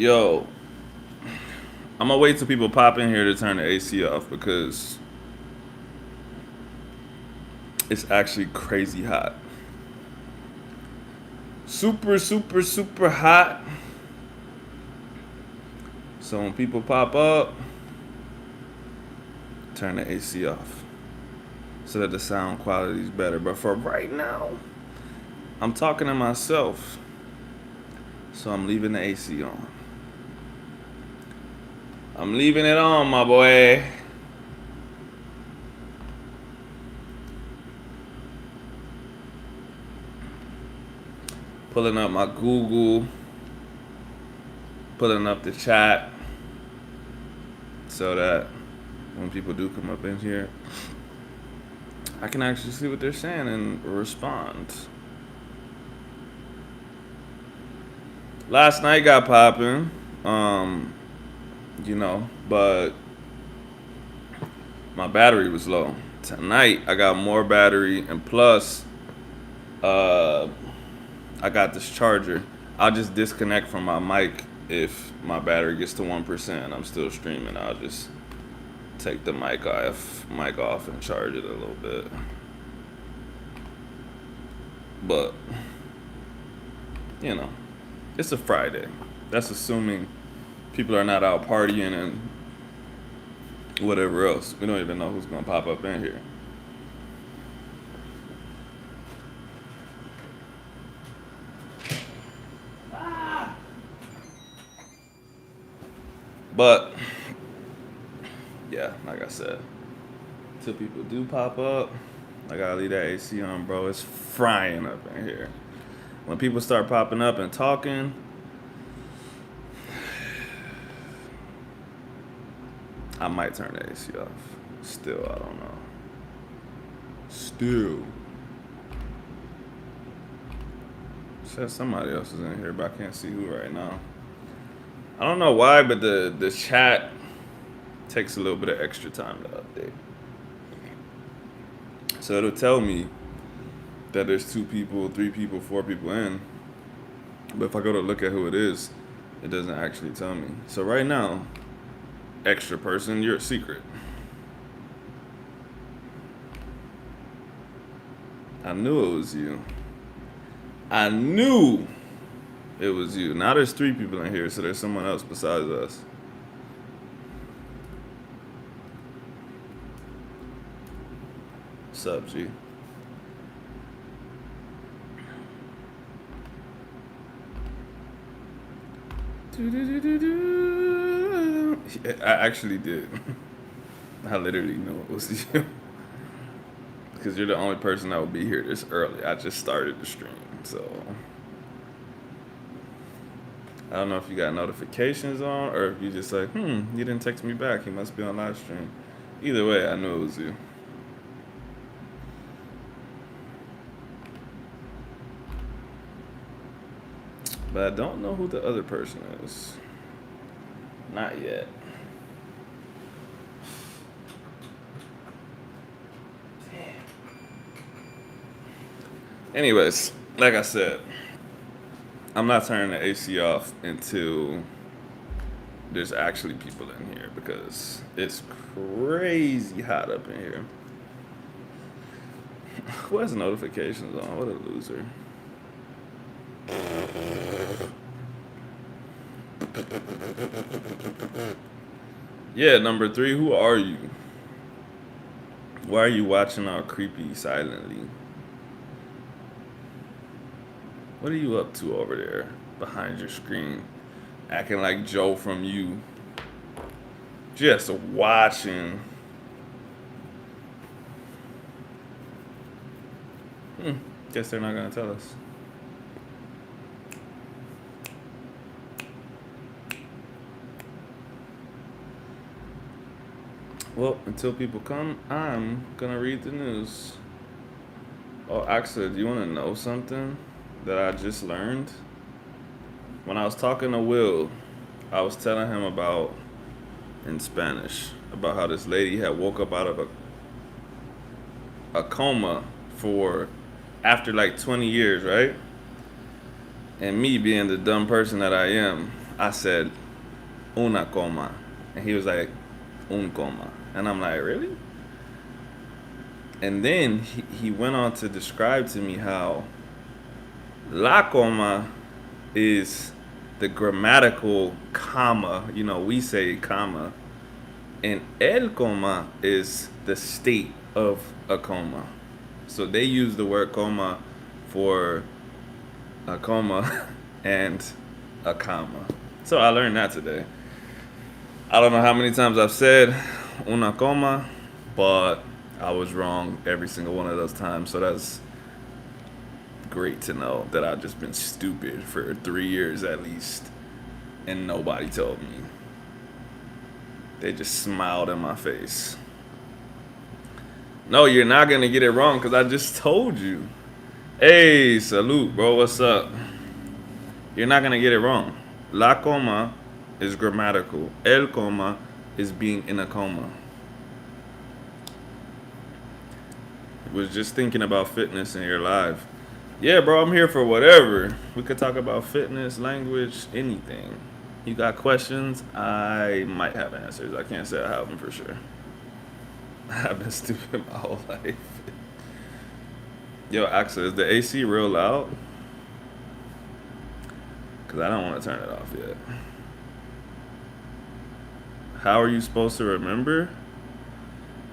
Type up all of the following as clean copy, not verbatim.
Yo, I'm gonna wait till people pop in here to turn the AC off because it's actually crazy hot. Super, super, super hot. So when people pop up, turn the AC off so that the sound quality is better. But for right now, I'm talking to myself, so I'm leaving the AC on. I'm leaving it on, my boy. Pulling up my Google, pulling up the chat so that when people do come up in here, I can actually see what they're saying and respond. Last night got popping, but my battery was low. Tonight I got more battery, and plus, uh, I got this charger. I'll just disconnect from my mic if my battery gets to 1% and I'm still streaming. I'll just take the mic off and charge it a little bit. But it's a Friday. That's assuming people are not out partying and whatever else. We don't even know who's gonna pop up in here. But yeah, like I said, till people do pop up, I gotta leave that AC on, bro. It's frying up in here. When people start popping up and talking, I might turn the AC off. Still, I don't know. Still. Said somebody else is in here, but I can't see who right now. I don't know why, but the chat takes a little bit of extra time to update. So it'll tell me that there's 2 people, 3 people, 4 people in. But if I go to look at who it is, it doesn't actually tell me. So right now, extra person, you're a secret. I knew it was you. I knew it was you. Now there's 3 people in here, so there's someone else besides us. What's up, G? I actually did. I literally knew it was you. Because you're the only person that would be here this early. I just started the stream, so I don't know if you got notifications on or if you just like, you didn't text me back. He must be on live stream. Either way, I knew it was you. But I don't know who the other person is. Not yet. Anyways, like I said, I'm not turning the AC off until there's actually people in here because it's crazy hot up in here. Who has notifications on? What a loser. Yeah, number 3, who are you? Why are you watching all creepy silently? What are you up to over there behind your screen? Acting like Joe from You. Just watching. Guess they're not gonna tell us. Well, until people come, I'm gonna read the news. Oh, actually, do you wanna know something that I just learned? When I was talking to Will, I was telling him about, in Spanish, about how this lady had woke up out of a coma for after like 20 years, right? And me being the dumb person that I am, I said, una coma. And he was like, un coma. And I'm like, really? And then he went on to describe to me how la coma is the grammatical comma. You know, we say comma. And el coma is the state of a coma. So they use the word coma for a coma and a comma. So I learned that today. I don't know how many times I've said una coma, but I was wrong every single one of those times. So that's great to know that I've just been stupid for 3 years at least, and nobody told me. They just smiled in my face. No, you're not gonna get it wrong because I just told you. Hey, salute, bro. What's up? You're not gonna get it wrong. La coma is grammatical. El coma is being in a coma. Was just thinking about fitness in your life. Yeah, bro, I'm here for whatever. We could talk about fitness, language, anything. You got questions? I might have answers. I can't say I have them for sure. I've been stupid my whole life. Yo, Axel, is the AC real loud? Because I don't want to turn it off yet. How are you supposed to remember?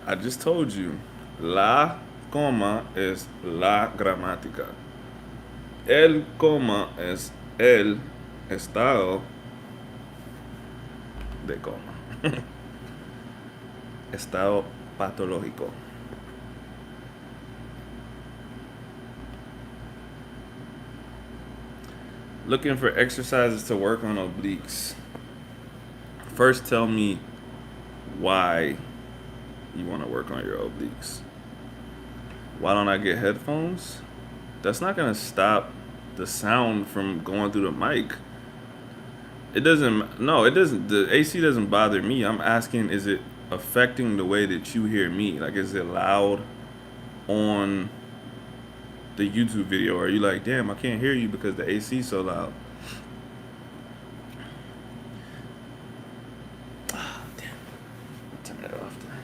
I just told you. La coma es la gramática. El coma es el estado de coma. Estado patológico. Looking for exercises to work on obliques. First, tell me why you want to work on your obliques. Why don't I get headphones? That's not going to stop the sound from going through the mic. It doesn't, no, it doesn't, the AC doesn't bother me. I'm asking, is it affecting the way that you hear me? Like, is it loud on the YouTube video? Or are you like, damn, I can't hear you because the AC is so loud? Oh, damn. Turn that off there.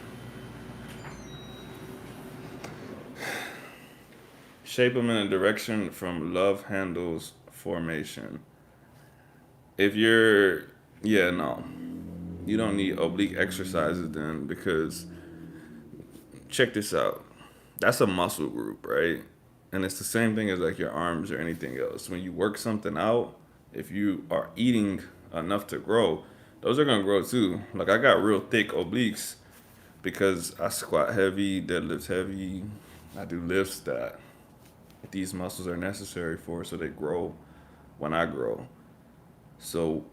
Shape them in a direction from love handles formation. If you're, yeah, no. You don't need oblique exercises then, because check this out. That's a muscle group, right? And it's the same thing as like your arms or anything else. When you work something out, if you are eating enough to grow, those are gonna grow too. Like I got real thick obliques because I squat heavy, deadlift heavy. I do lifts that these muscles are necessary for, so they grow when I grow. So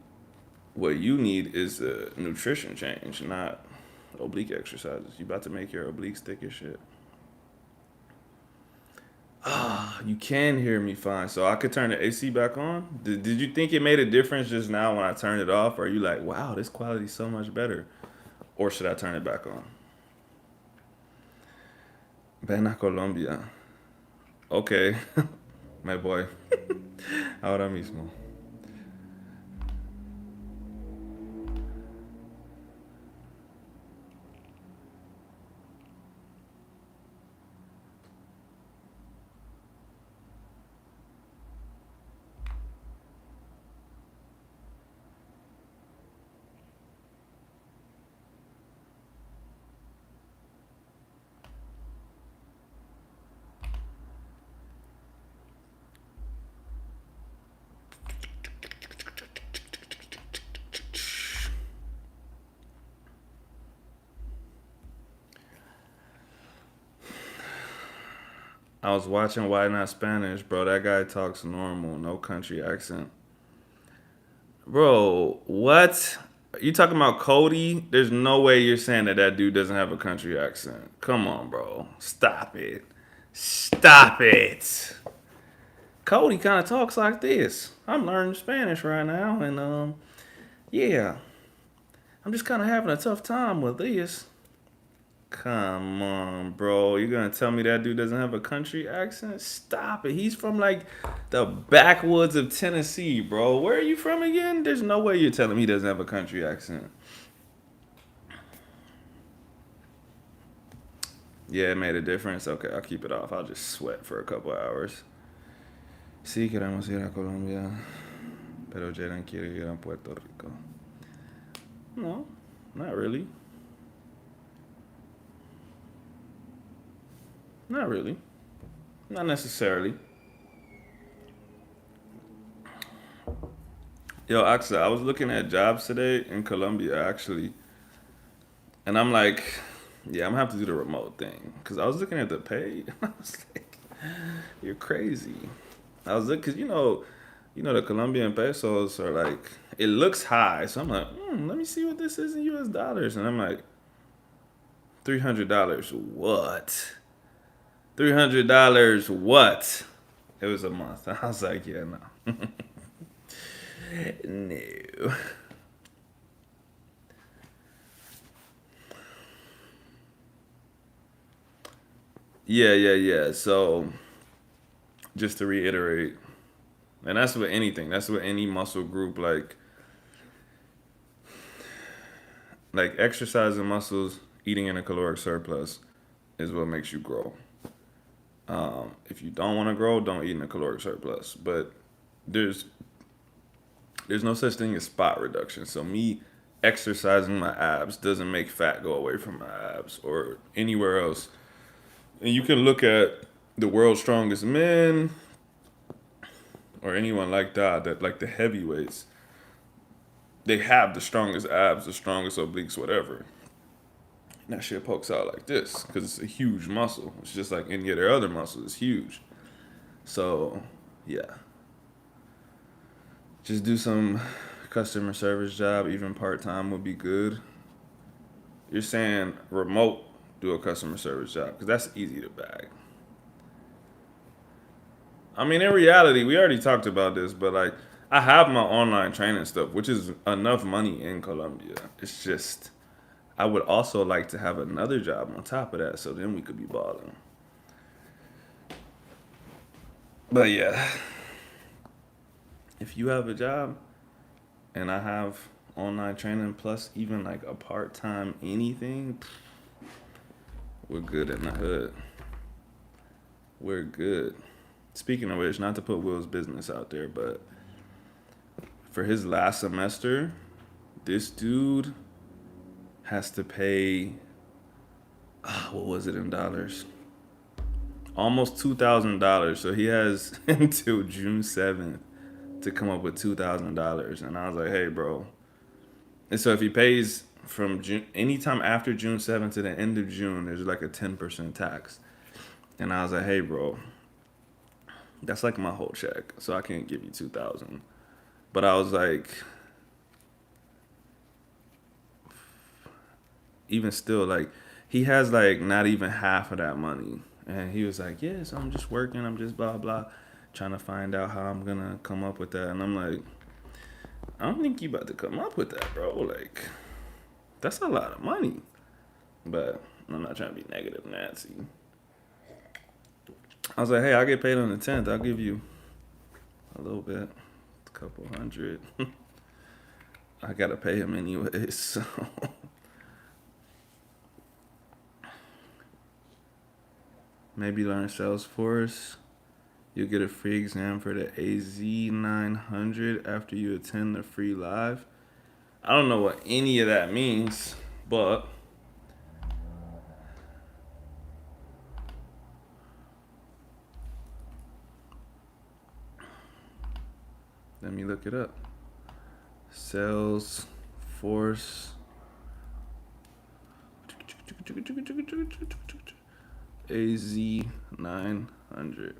what you need is a nutrition change, not oblique exercises. You about to make your obliques thick as shit. You can hear me fine, so I could turn the AC back on. Did you think it made a difference just now when I turned it off? Or are you like, wow, this quality's so much better? Or should I turn it back on? Ven a Colombia. Okay, my boy. Ahora mismo. I was watching Why Not Spanish, bro. That guy talks normal, no country accent. Bro, what? You talking about Cody? There's no way you're saying that that dude doesn't have a country accent. Come on, bro. Stop it. Stop it. Cody kind of talks like this. I'm learning Spanish right now, and yeah, I'm just kind of having a tough time with this. Come on, bro. You're gonna tell me that dude doesn't have a country accent? Stop it. He's from like the backwoods of Tennessee, bro. Where are you from again? There's no way you're telling me he doesn't have a country accent. Yeah, it made a difference. Okay, I'll keep it off. I'll just sweat for a couple hours. Sí, queremos ir a Colombia, pero Jaden quiere ir a Puerto Rico. No, not really. Not really. Not necessarily. Yo, actually, I was looking at jobs today in Colombia, actually, and I'm like, yeah, I'm gonna have to do the remote thing because I was looking at the pay. I was like, you're crazy. I was looking, cause the Colombian pesos are like, it looks high, so I'm like, let me see what this is in U.S. dollars, and I'm like, $300. What? $300. What? It was a month. I was like, yeah, no, no. Yeah, yeah, yeah. So just to reiterate, and that's with anything. That's with any muscle group. Like exercising muscles, eating in a caloric surplus is what makes you grow. If you don't want to grow, don't eat in a caloric surplus. But there's there's no such thing as spot reduction. So me exercising my abs doesn't make fat go away from my abs or anywhere else. And you can look at the world's strongest men or anyone like that like the heavyweights. They have the strongest abs, the strongest obliques, whatever. And that shit pokes out like this because it's a huge muscle. It's just like any of their other muscles. It's huge. So, yeah, just do some customer service job, even part time would be good. You're saying remote, do a customer service job because that's easy to bag. I mean, in reality, we already talked about this, but like, I have my online training stuff, which is enough money in Colombia. It's just, I would also like to have another job on top of that, so then we could be balling. But yeah, if you have a job and I have online training plus even like a part time anything, we're good in the hood. We're good. Speaking of which, not to put Will's business out there, but for his last semester, this dude has to pay, what was it in dollars? Almost $2,000. So he has until June 7th to come up with $2,000. And I was like, hey, bro. And so if he pays from June, anytime after June 7th to the end of June, there's like a 10% tax. And I was like, hey, bro, that's like my whole check. So I can't give you 2,000. But I was like, even still, like, he has like not even half of that money. And he was like, yeah, so I'm just working. I'm just blah, blah, trying to find out how I'm going to come up with that. And I'm like, I don't think you about to come up with that, bro. Like, that's a lot of money. But I'm not trying to be negative Nancy. I was like, hey, I get paid on the 10th. I'll give you a little bit, a couple hundred. I got to pay him anyways. So maybe learn Salesforce. You'll get a free exam for the AZ900 after you attend the free live. I don't know what any of that means, but let me look it up. Salesforce AZ900.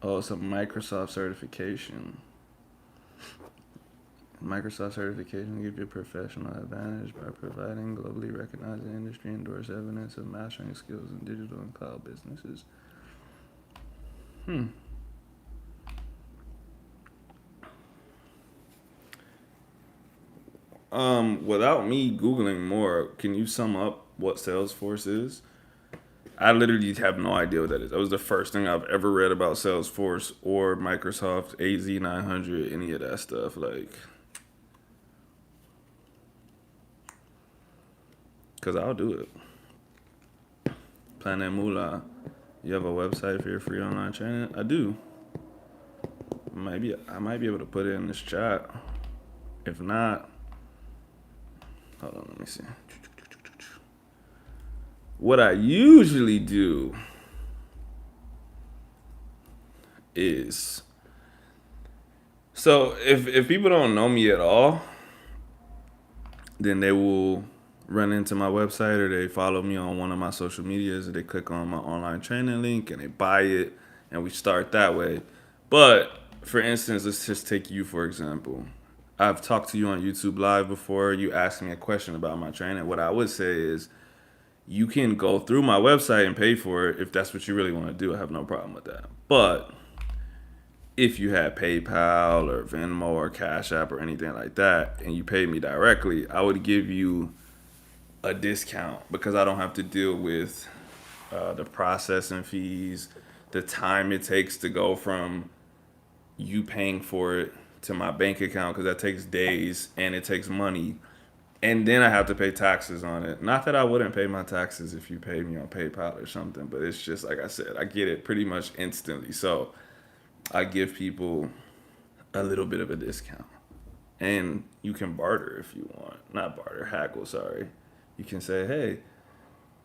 Oh, it's a Microsoft certification. Microsoft certification gives you a professional advantage by providing globally recognized industry endorsed evidence of mastering skills in digital and cloud businesses. Hmm. Without me Googling more, can you sum up what Salesforce is? I literally have no idea what that is. That was the first thing I've ever read about Salesforce or Microsoft AZ900, any of that stuff. Like, because I'll do it. Planet Moolah. You have a website for your free online training? I do. Maybe I might be able to put it in this chat. If not, hold on, let me see. What I usually do is, so if people don't know me at all, then they will run into my website or they follow me on one of my social medias or they click on my online training link and they buy it and we start that way. But for instance, let's just take you for example. I've talked to you on YouTube Live before. You asked me a question about my training. What I would say is you can go through my website and pay for it if that's what you really want to do. I have no problem with that. But if you had PayPal or Venmo or Cash App or anything like that and you paid me directly, I would give you a discount because I don't have to deal with the processing fees, the time it takes to go from you paying for it to my bank account because that takes days and it takes money. And then I have to pay taxes on it. Not that I wouldn't pay my taxes if you paid me on PayPal or something, but it's just like I said, I get it pretty much instantly. So I give people a little bit of a discount. And you can barter if you want. Not barter, haggle, sorry. You can say, hey,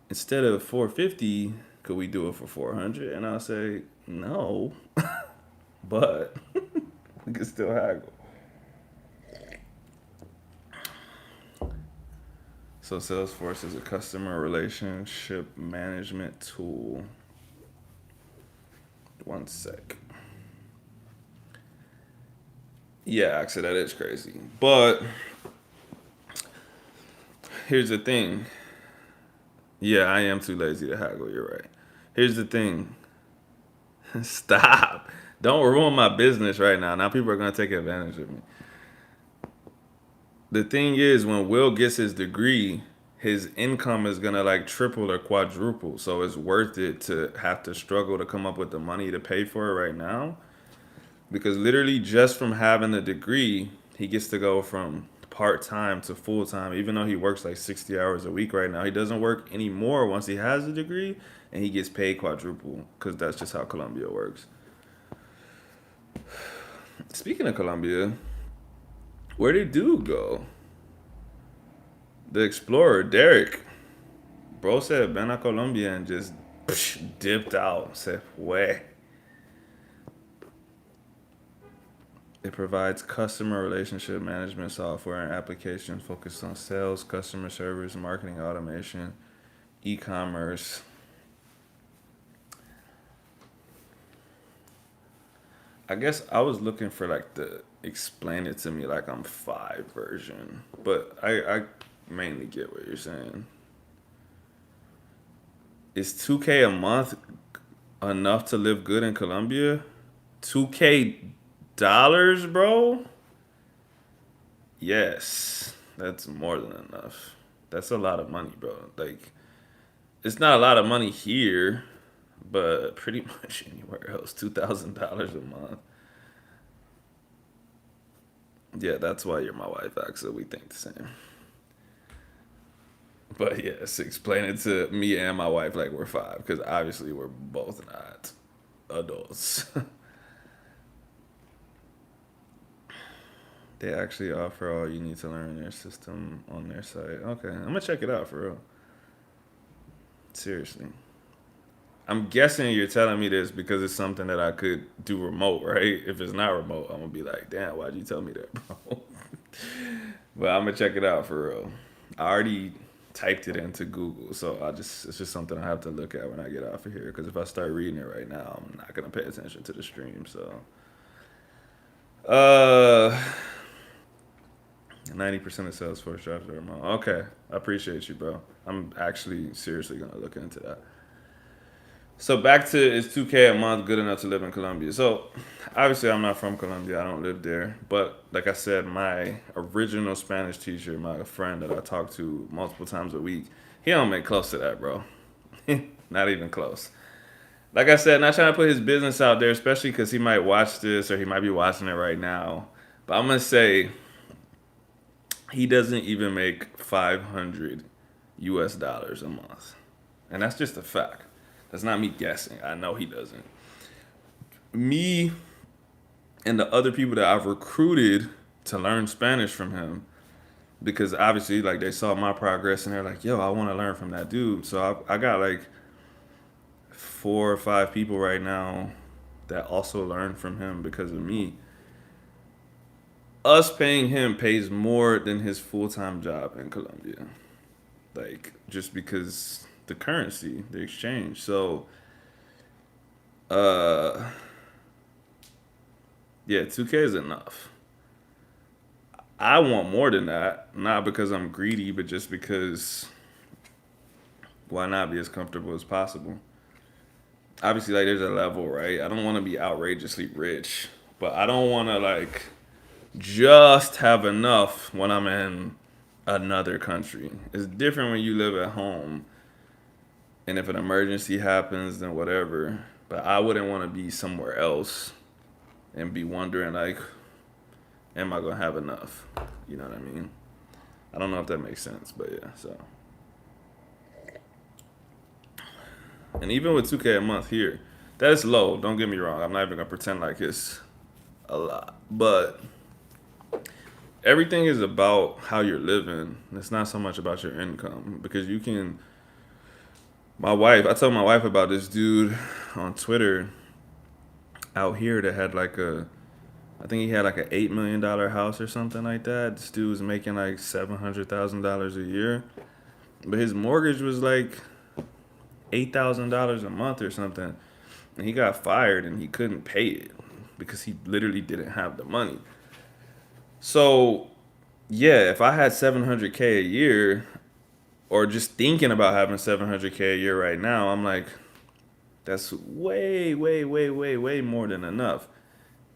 instead of 450, could we do it for 400? And I'll say, no, but we can still haggle. So Salesforce is a customer relationship management tool. One sec. Yeah, actually, that is crazy. But here's the thing. Yeah, I am too lazy to haggle. You're right. Here's the thing. Stop. Don't ruin my business right now. Now people are going to take advantage of me. The thing is, when Will gets his degree, his income is going to like triple or quadruple. So it's worth it to have to struggle to come up with the money to pay for it right now. Because literally, just from having a degree, he gets to go from part time to full time. Even though he works like 60 hours a week right now, he doesn't work anymore once he has a degree, and he gets paid quadruple because that's just how Colombia works. Speaking of Colombia, where did dude go? The explorer, Derek. Bro said, "Ben a Colombia," and just dipped out. Said, "Way." It provides customer relationship management software and applications focused on sales, customer service, marketing automation, e-commerce. I guess I was looking for like the explain it to me like I'm five version, but I mainly get what you're saying. Is 2K a month enough to live good in Colombia? 2K dollars, bro? Yes, that's more than enough. That's a lot of money, bro. Like, it's not a lot of money here, but pretty much anywhere else, $2,000 a month. Yeah, that's why you're my wife, Axel. We think the same. But yes, explain it to me and my wife like we're five, because obviously we're both not adults. They actually offer all you need to learn in their system on their site. Okay, I'm gonna check it out for real. Seriously. I'm guessing you're telling me this because it's something that I could do remote, right? If it's not remote, I'm gonna be like, damn, why'd you tell me that, bro? But I'm gonna check it out for real. I already typed it into Google, so it's just something I have to look at when I get off of here. Because if I start reading it right now, I'm not gonna pay attention to the stream. So, uh, 90% of Salesforce jobs are remote. Okay, I appreciate you, bro. I'm actually seriously gonna look into that. So back to, is 2K a month good enough to live in Colombia? So obviously I'm not from Colombia. I don't live there. But like I said, my original Spanish teacher, my friend that I talk to multiple times a week, he don't make close to that, bro. Not even close. Like I said, not trying to put his business out there, especially because he might watch this or he might be watching it right now. But I'm gonna say he doesn't even make 500 US dollars a month. And that's just a fact. That's not me guessing. I know he doesn't. Me and the other people that I've recruited to learn Spanish from him, because obviously, like, they saw my progress and they're like, yo, I want to learn from that dude. So I got like 4 or 5 people right now that also learn from him because of me. Us paying him pays more than his full time job in Colombia. Like, just because the currency, the exchange. So, uh, yeah, 2K is enough. I want more than that, not because I'm greedy, but just because why not be as comfortable as possible? Obviously, like, there's a level, right? I don't want to be outrageously rich, but I don't want to like just have enough when I'm in another country. It's different when you live at home, and if an emergency happens, then whatever. But I wouldn't want to be somewhere else and be wondering like, am I gonna have enough? You know what I mean? I don't know if that makes sense, but yeah. So, and even with 2K a month here, that's low. Don't get me wrong. I'm not even gonna pretend like it's a lot, but everything is about how you're living. It's not so much about your income because you can. My wife, I told my wife about this dude on Twitter out here that had like I think he had like an $8 million house or something like that. This dude was making like $700,000 a year, but his mortgage was like $8,000 a month or something, and he got fired and he couldn't pay it because he literally didn't have the money. So yeah, if I had 700K a year, or just thinking about having 700K a year right now, I'm like, that's way, way, way, way, way more than enough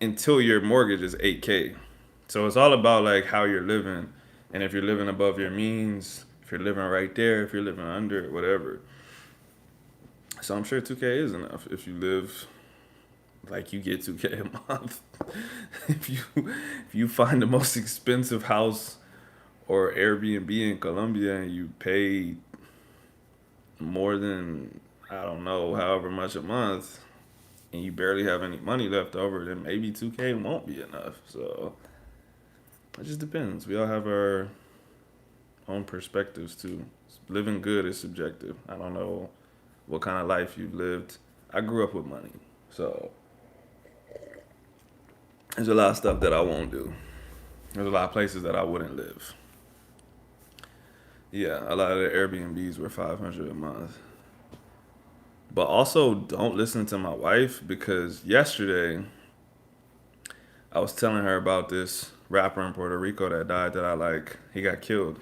until your mortgage is 8K. So it's all about like how you're living, and if you're living above your means, if you're living right there, if you're living under, whatever. So I'm sure 2K is enough if you live like you get 2K a month. If you find the most expensive house or Airbnb in Colombia and you pay more than, I don't know, however much a month, and you barely have any money left over, then maybe 2K won't be enough. So it just depends. We all have our own perspectives too. Living good is subjective. I don't know what kind of life you've lived. I grew up with money, so there's a lot of stuff that I won't do. There's a lot of places that I wouldn't live. Yeah, a lot of the Airbnbs were 500 a month. But also, don't listen to my wife because yesterday I was telling her about this rapper in Puerto Rico that died that I like. He got killed.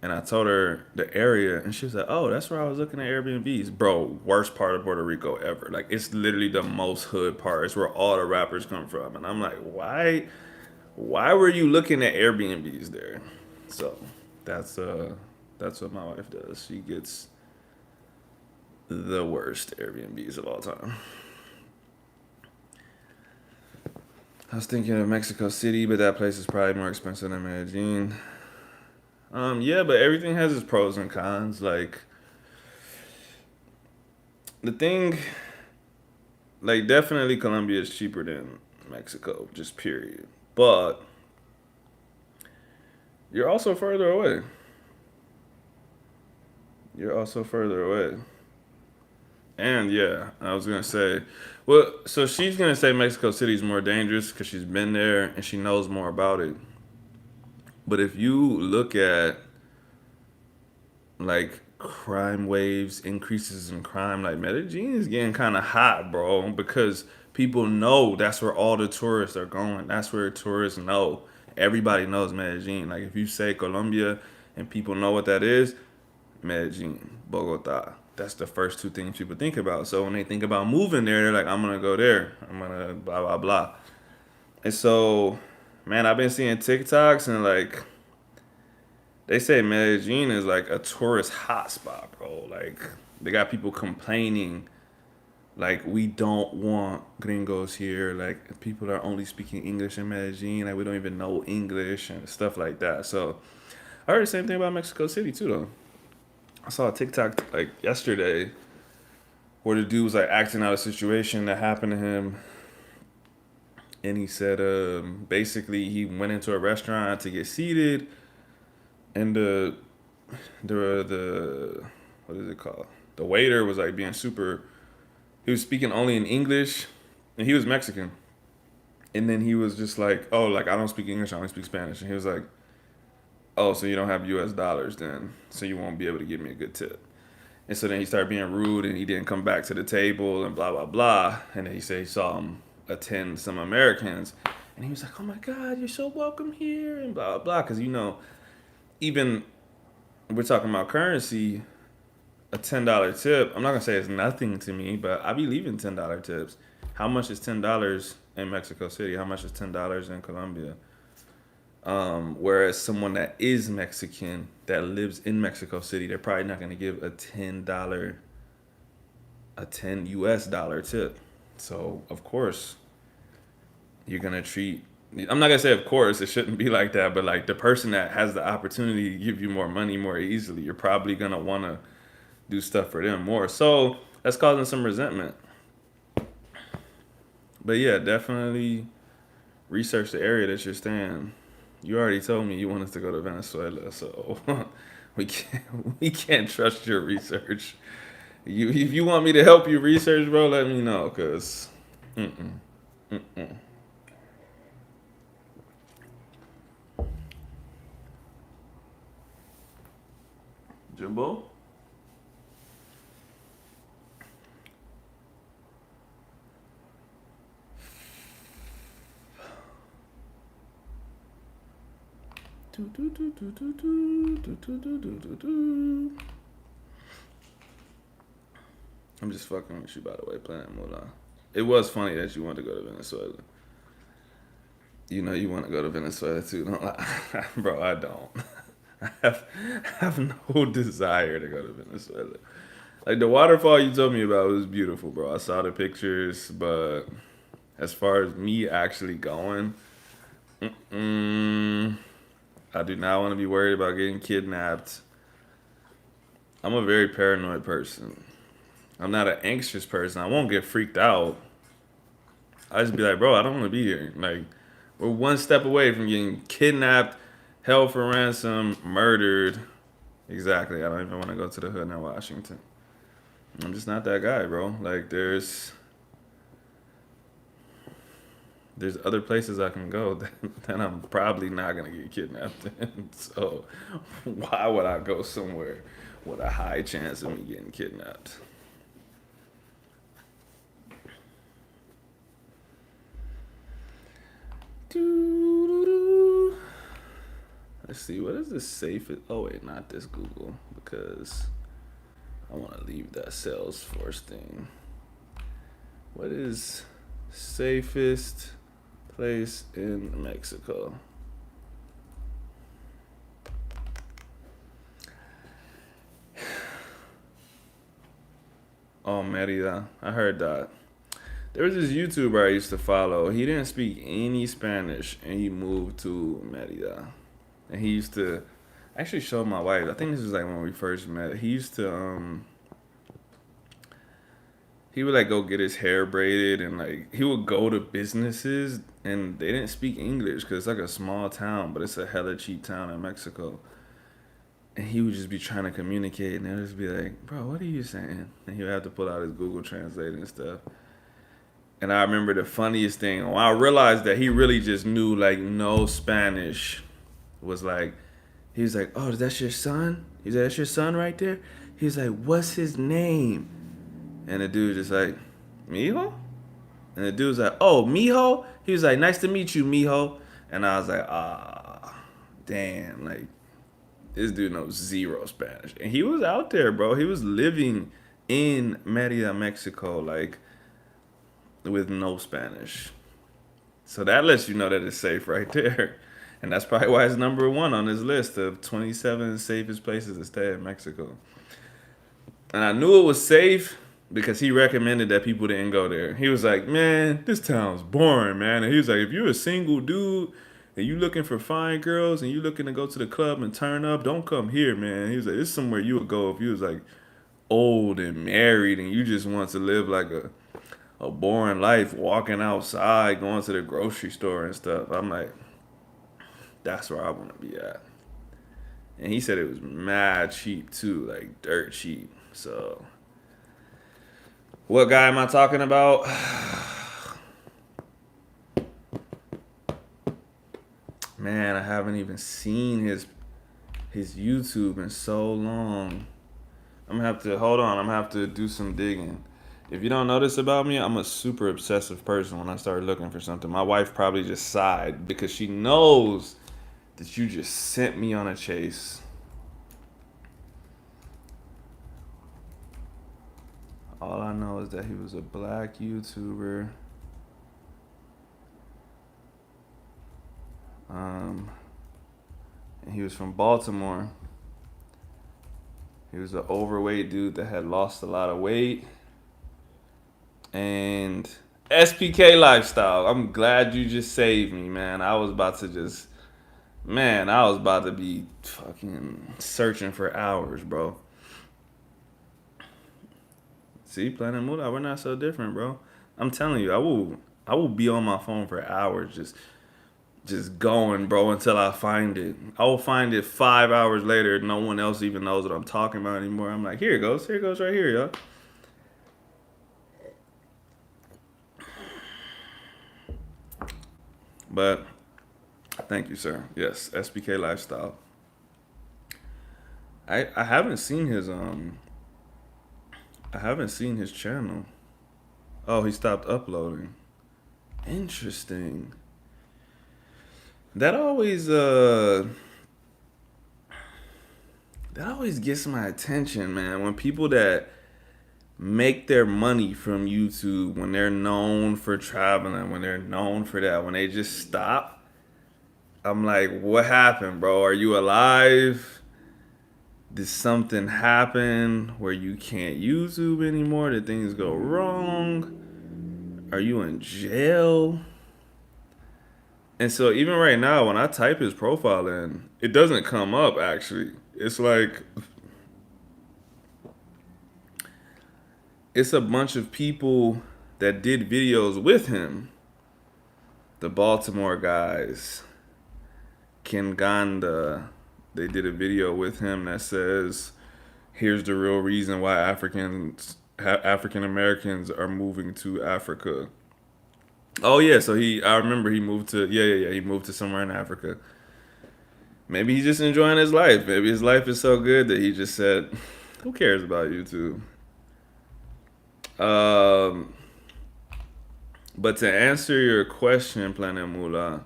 And I told her the area, and she was like, "Oh, that's where I was looking at Airbnbs, bro. Worst part of Puerto Rico ever. Like, it's literally the most hood part. It's where all the rappers come from." And I'm like, "Why? Why were you looking at Airbnbs there?" So that's uh, that's what my wife does. She gets the worst Airbnbs of all time. I was thinking of Mexico City, but that place is probably more expensive than Medellin. Yeah, but everything has its pros and cons. Like the thing, like definitely Colombia is cheaper than Mexico, just period. But you're also further away. You're also further away. And yeah, I was gonna say, well, so she's gonna say Mexico City is more dangerous because she's been there and she knows more about it. But if you look at like crime waves, increases in crime, like Medellin is getting kind of hot, bro, because people know that's where all the tourists are going. That's where tourists know. Everybody knows Medellin. Like if you say Colombia and people know what that is, Medellin, Bogota. that's the first two things people think about. So when they think about moving there, they're like, I'm gonna go there. I'm gonna blah blah blah. And so, man, I've been seeing TikToks and like they say Medellin is like a tourist hotspot, bro. Like they got people complaining like we don't want gringos here. Like people are only speaking English in Medellin. Like we don't even know English and stuff like that. So I heard the same thing about Mexico City too, though. I saw a TikTok like yesterday where the dude was like acting out a situation that happened to him, and he said basically he went into a restaurant to get seated, and the what is it called? The waiter was like being super. He was speaking only in English, and he was Mexican. And then he was just like, "Oh, like I don't speak English, I only speak Spanish." And he was like, "Oh, so you don't have U.S. dollars then, so you won't be able to give me a good tip." And so then he started being rude, and he didn't come back to the table, and blah blah blah. And then he said he saw him attend some Americans, and he was like, "Oh my God, you're so welcome here," and blah blah blah. Because even we're talking about currency, a $10 tip. I'm not gonna say it's nothing to me, but I be leaving $10 tips. How much is $10 in Mexico City? How much is $10 in Colombia? Whereas someone that is Mexican that lives in Mexico City, they're probably not gonna give a 10 US dollar tip. So of course you're gonna treat. I'm not gonna say of course it shouldn't be like that, but like the person that has the opportunity to give you more money more easily, you're probably gonna wanna do stuff for them more. So that's causing some resentment. But yeah, definitely research the area that you're staying. You already told me you wanted to go to Venezuela, so we can't trust your research. If you want me to help you research, bro, let me know, cause mm-mm, mm-mm. Jimbo. I'm just fucking with you, by the way, Planet Mulan. It was funny that you wanted to go to Venezuela. You know you want to go to Venezuela too, don't I? Bro, I don't. I have no desire to go to Venezuela. Like the waterfall you told me about was beautiful, bro. I saw the pictures, but as far as me actually going, mm, I do not want to be worried about getting kidnapped. I'm a very paranoid person. I'm not an anxious person. I won't get freaked out. I just be like, bro, I don't want to be here. Like, we're one step away from getting kidnapped, held for ransom, murdered. Exactly. I don't even want to go to the hood in Washington. I'm just not that guy, bro. Like, there's other places I can go that I'm probably not gonna get kidnapped in. So why would I go somewhere with a high chance of me getting kidnapped? Doo-doo-doo. Let's see, what is the safest? Oh wait, not this Google because I want to leave that Salesforce thing. What is safest place in Mexico? Oh, Merida. I heard that. There was this YouTuber I used to follow. He didn't speak any Spanish and he moved to Merida. And he used to actually show my wife. I think this was like when we first met. He would like go get his hair braided and like he would go to businesses and they didn't speak English because it's like a small town, but it's a hella cheap town in Mexico. And he would just be trying to communicate and they'd just be like, bro, what are you saying? And he would have to pull out his Google Translate and stuff. And I remember the funniest thing when I realized that he really just knew like no Spanish was like, he was like, oh, that's your son? He's like, that's your son right there? He was like, what's his name? And the dude just like, Mijo? And the dude was like, oh, Mijo? He was like, nice to meet you, Mijo. And I was like, damn, like, this dude knows zero Spanish. And he was out there, bro. He was living in Merida, Mexico, like with no Spanish. So that lets you know that it's safe right there. And that's probably why it's number one on his list of 27 safest places to stay in Mexico. And I knew it was safe because he recommended that people didn't go there. He was like, man, this town's boring, man. And he was like, if you're a single dude and you looking for fine girls and you looking to go to the club and turn up, don't come here, man. He was like, this is somewhere you would go if you was like old and married and you just want to live like a boring life, walking outside, going to the grocery store and stuff. I'm like, that's where I want to be at. And he said it was mad cheap too, like dirt cheap. So, what guy am I talking about? Man, I haven't even seen his YouTube in so long. I'm gonna have to hold on. I'm gonna have to do some digging. If you don't know this about me, I'm a super obsessive person when I start looking for something. My wife probably just sighed because she knows that you just sent me on a chase. All I know is that he was a black YouTuber. Um, and he was from Baltimore. He was an overweight dude that had lost a lot of weight. And SPK lifestyle. I'm glad you just saved me, man. I was about to just, man, I was about to be fucking searching for hours, bro. See, Planet Moolah, we're not so different, bro. I'm telling you, I will be on my phone for hours just going, bro, until I find it. I will find it 5 hours later. No one else even knows what I'm talking about anymore. I'm like, here it goes. Here it goes right here, y'all. But thank you, sir. Yes, SBK lifestyle. I haven't seen his I haven't seen his channel. Oh, he stopped uploading. Interesting. That always that always gets my attention, man. When people that make their money from YouTube, when they're known for traveling, when they're known for that, when they just stop, I'm like, what happened, bro? Are you alive? Did something happen where you can't YouTube anymore? Did things go wrong? Are you in jail? And so even right now, when I type his profile in, it doesn't come up actually. It's like it's a bunch of people that did videos with him. The Baltimore guys, Ken Ganda, they did a video with him that says, "Here's the real reason why African Americans are moving to Africa." Oh yeah, so I remember he moved to yeah, he moved to somewhere in Africa. Maybe he's just enjoying his life. Maybe his life is so good that he just said, "Who cares about YouTube?" Um, but to answer your question, Planet Mula,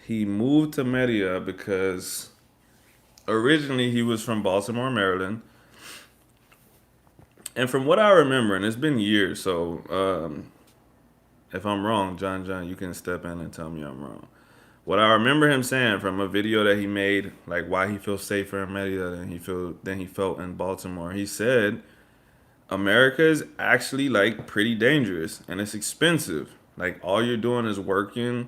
he moved to Merida because originally he was from Baltimore, Maryland. And from what I remember, and it's been years, so if I'm wrong, John, you can step in and tell me I'm wrong. What I remember him saying from a video that he made, like why he feels safer in Merida than he felt in Baltimore, he said America is actually like pretty dangerous and it's expensive. Like all you're doing is working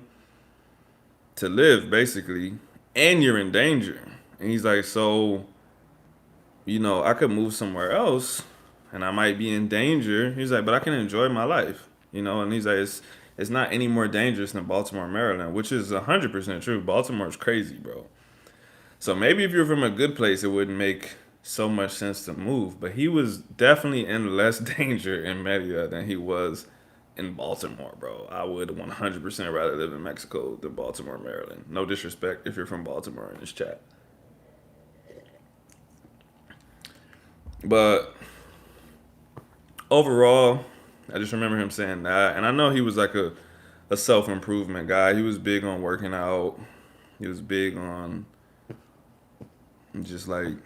to live basically, and you're in danger. And he's like, so I could move somewhere else and I might be in danger. He's like, but I can enjoy my life, and he's like, it's not any more dangerous than Baltimore, Maryland, which is 100% true. Baltimore is crazy, bro. So maybe if you're from a good place, it wouldn't make so much sense to move. But he was definitely in less danger in Merida than he was in Baltimore, bro. I would 100% rather live in Mexico than Baltimore, Maryland. No disrespect if you're from Baltimore in this chat. But overall, I just remember him saying that. And I know he was like a self improvement guy. He was big on working out. He was big on just like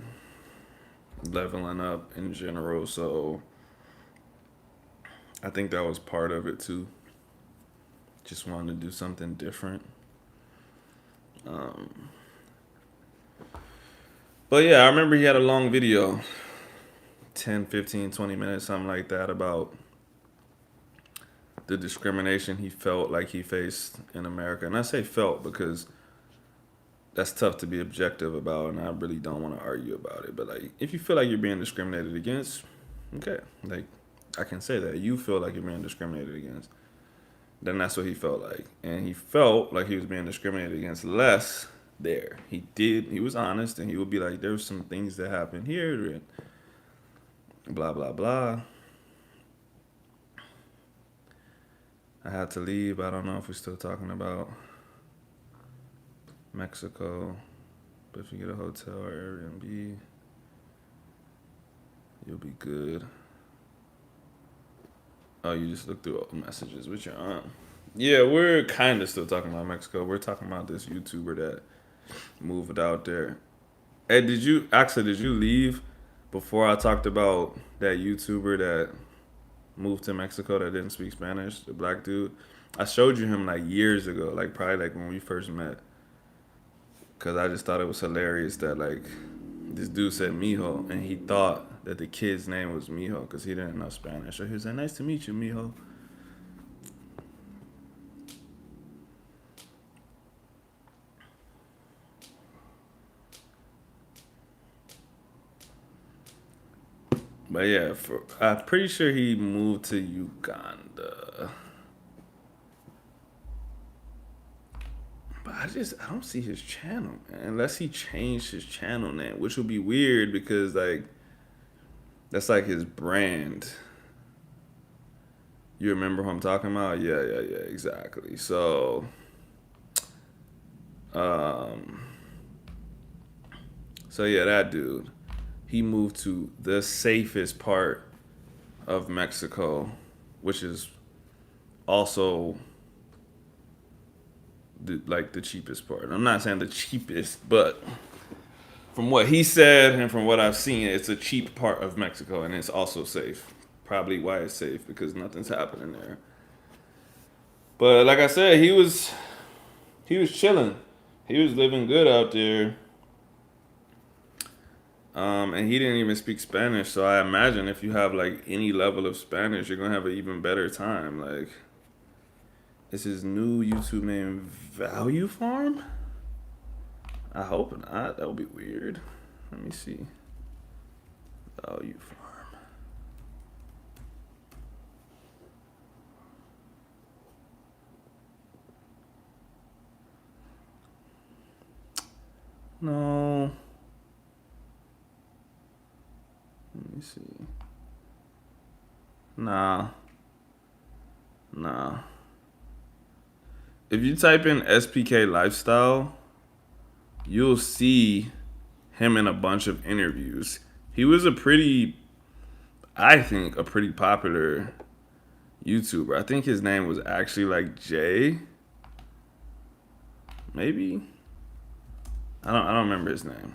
leveling up in general. So I think that was part of it too. Just wanted to do something different. Um, but yeah, I remember he had a long video, 10, 15, 20 minutes, something like that, about the discrimination he felt like he faced in America. And I say felt because that's tough to be objective about, and I really don't want to argue about it. But like, if you feel like you're being discriminated against, okay, like I can say that you feel like you're being discriminated against. Then that's what he felt like, and he felt like he was being discriminated against less there. He did. He was honest, and he would be like, "There's some things that happened here, and blah blah blah." I had to leave. I don't know if we're still talking about Mexico, but if you get a hotel or Airbnb, you'll be good. Oh, you just looked through messages with your aunt. Yeah, we're kind of still talking about Mexico. We're talking about this YouTuber that moved out there. Hey, did you leave before I talked about that YouTuber that moved to Mexico that didn't speak Spanish, the black dude? I showed you him like years ago, like probably like when we first met, because I just thought it was hilarious that like this dude said mijo and he thought that the kid's name was mijo because he didn't know Spanish. So he was like, "Nice to meet you, mijo." But yeah, I'm pretty sure he moved to Uganda. But I don't see his channel, man. Unless he changed his channel name, which would be weird because like that's like his brand. You remember who I'm talking about? Yeah, yeah, yeah, exactly. So, um, so yeah, that dude, he moved to the safest part of Mexico, which is also the cheapest part. I'm not saying the cheapest, but from what he said and from what I've seen, it's a cheap part of Mexico, and it's also safe. Probably why it's safe because nothing's happening there. But like I said, he was chilling. He was living good out there. And he didn't even speak Spanish, so I imagine if you have like any level of Spanish, you're gonna have an even better time. Like, is his new YouTube name Value Farm? I hope not. That would be weird. Let me see. Value Farm. No. Let me see. Nah. Nah. If you type in SPK lifestyle, you'll see him in a bunch of interviews. He was I think, a pretty popular YouTuber. I think his name was actually like Jay. Maybe I don't remember his name,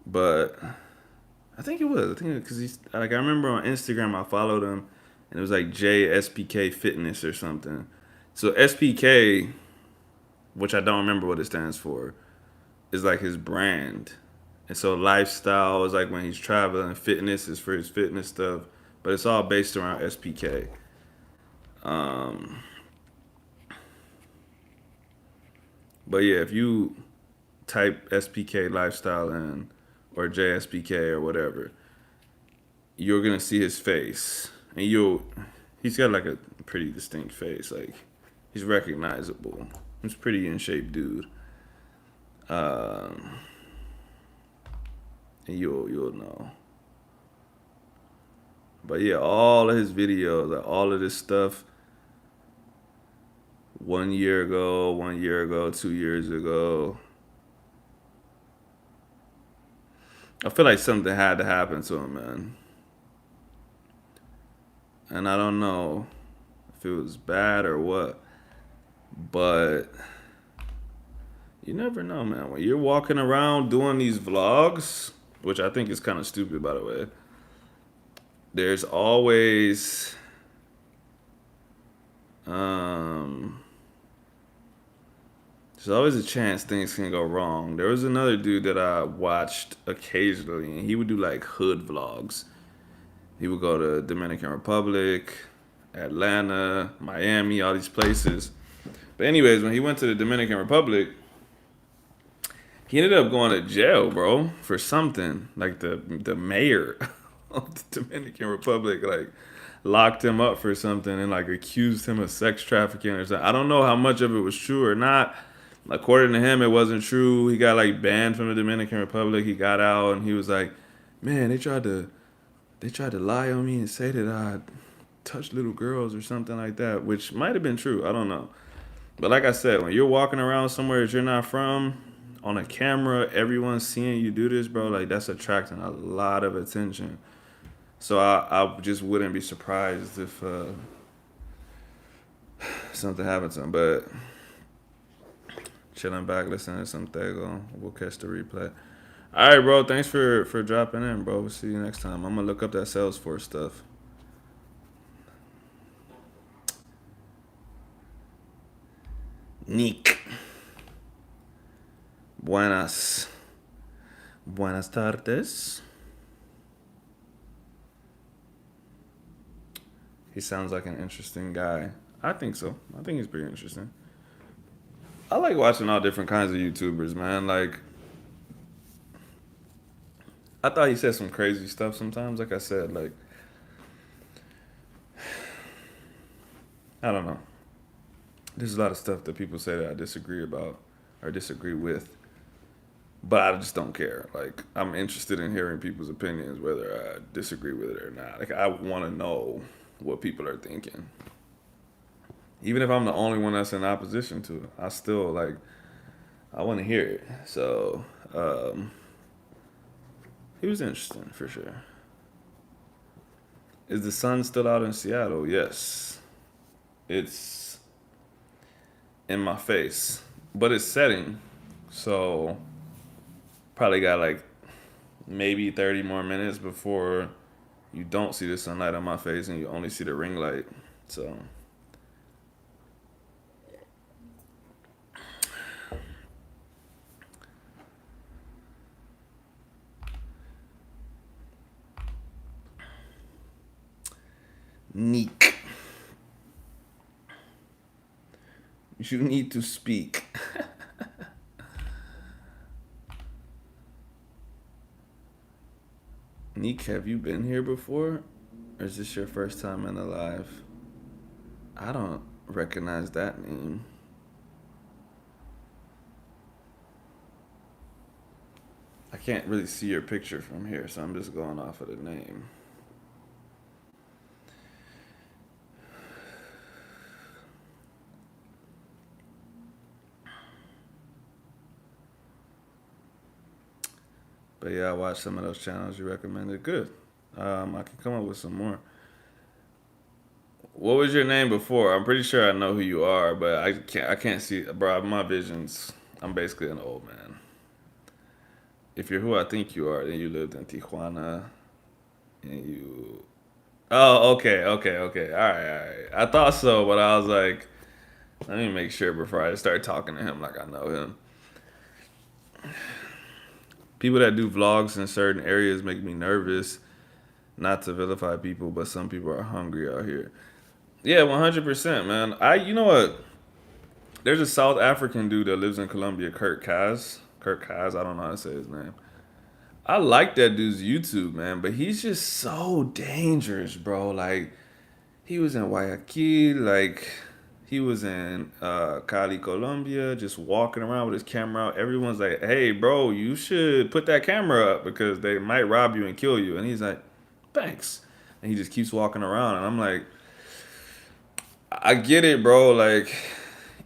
but I think it was. I think because he's like I remember on Instagram I followed him, and it was like JSPK Fitness or something. So SPK, which I don't remember what it stands for, is like his brand. And so lifestyle is like when he's traveling, fitness is for his fitness stuff, but it's all based around SPK. Um, but yeah, if you type SPK lifestyle in or JSPK or whatever, you're gonna see his face, and he's got like a pretty distinct face, like he's recognizable. He's a pretty in shape dude. Um, and you'll know. But yeah, all of his videos, like all of this stuff, 1 year ago, 2 years ago, I feel like something had to happen to him, man. And I don't know if it was bad or what, but you never know, man. When you're walking around doing these vlogs, which I think is kind of stupid, by the way. There's always um, there's always a chance things can go wrong. There was another dude that I watched occasionally, and he would do like hood vlogs. He would go to Dominican Republic, Atlanta, Miami, all these places. But anyways, when he went to the Dominican Republic, he ended up going to jail, bro, for something. Like the mayor of the Dominican Republic, like locked him up for something and like accused him of sex trafficking or something. I don't know how much of it was true or not. According to him, it wasn't true. He got like banned from the Dominican Republic. He got out and he was like, "Man, they tried to lie on me and say that I touched little girls or something like that," which might have been true. I don't know. But like I said, when you're walking around somewhere that you're not from, on a camera, everyone's seeing you do this, bro. Like that's attracting a lot of attention. So I just wouldn't be surprised if something happened to him. But chilling back, listening to some Tego. We'll catch the replay. All right, bro. Thanks for dropping in, bro. We'll see you next time. I'm gonna look up that Salesforce stuff. Nick. Buenas. Buenas tardes. He sounds like an interesting guy. I think so. I think he's pretty interesting. I like watching all different kinds of YouTubers, man. Like, I thought he said some crazy stuff sometimes. Like I said, like, I don't know. There's a lot of stuff that people say that I disagree about or disagree with, but I just don't care. Like, I'm interested in hearing people's opinions, whether I disagree with it or not. Like, I want to know what people are thinking. Even if I'm the only one that's in opposition to it, I still, like, I want to hear it. So, he was interesting for sure. Is the sun still out in Seattle? Yes. It's in my face, but it's setting. So, probably got like maybe 30 more minutes before you don't see the sunlight on my face and you only see the ring light. So, Neek, you need to speak. Neek, have you been here before? Or is this your first time in the live? I don't recognize that name. I can't really see your picture from here, so I'm just going off of the name. But yeah, I watched some of those channels you recommended. Good. I can come up with some more. What was your name before? I'm pretty sure I know who you are, but I can't see, bro. My visions. I'm basically an old man. If you're who I think you are, then you lived in Tijuana, and you. Oh, okay, okay, okay. All right, all right. I thought so, but I was like, let me make sure before I start talking to him like I know him. People that do vlogs in certain areas make me nervous. Not to vilify people, but some people are hungry out here. Yeah, 100%, man. You know what? There's a South African dude that lives in Colombia, Kurt Kaz. Kurt Kaz, I don't know how to say his name. I like that dude's YouTube, man, but he's just so dangerous, bro. Like, he was in Guayaquil, like, he was in Cali, Colombia, just walking around with his camera out. Everyone's like, hey, bro, you should put that camera up because they might rob you and kill you. And he's like, thanks. And he just keeps walking around. And I'm like, I get it, bro. Like,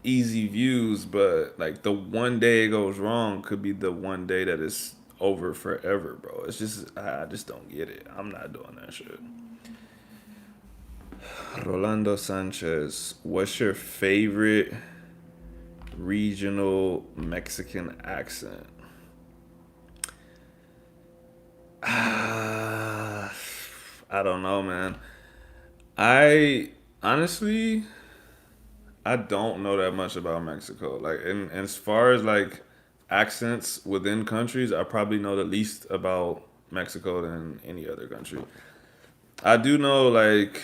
easy views, but like the one day it goes wrong could be the one day that it's over forever, bro. It's just, I just don't get it. I'm not doing that shit. Rolando Sanchez, what's your favorite regional Mexican accent? I don't know, man. I honestly, I don't know that much about Mexico. Like, and as far as like accents within countries, I probably know the least about Mexico than any other country. I do know, like,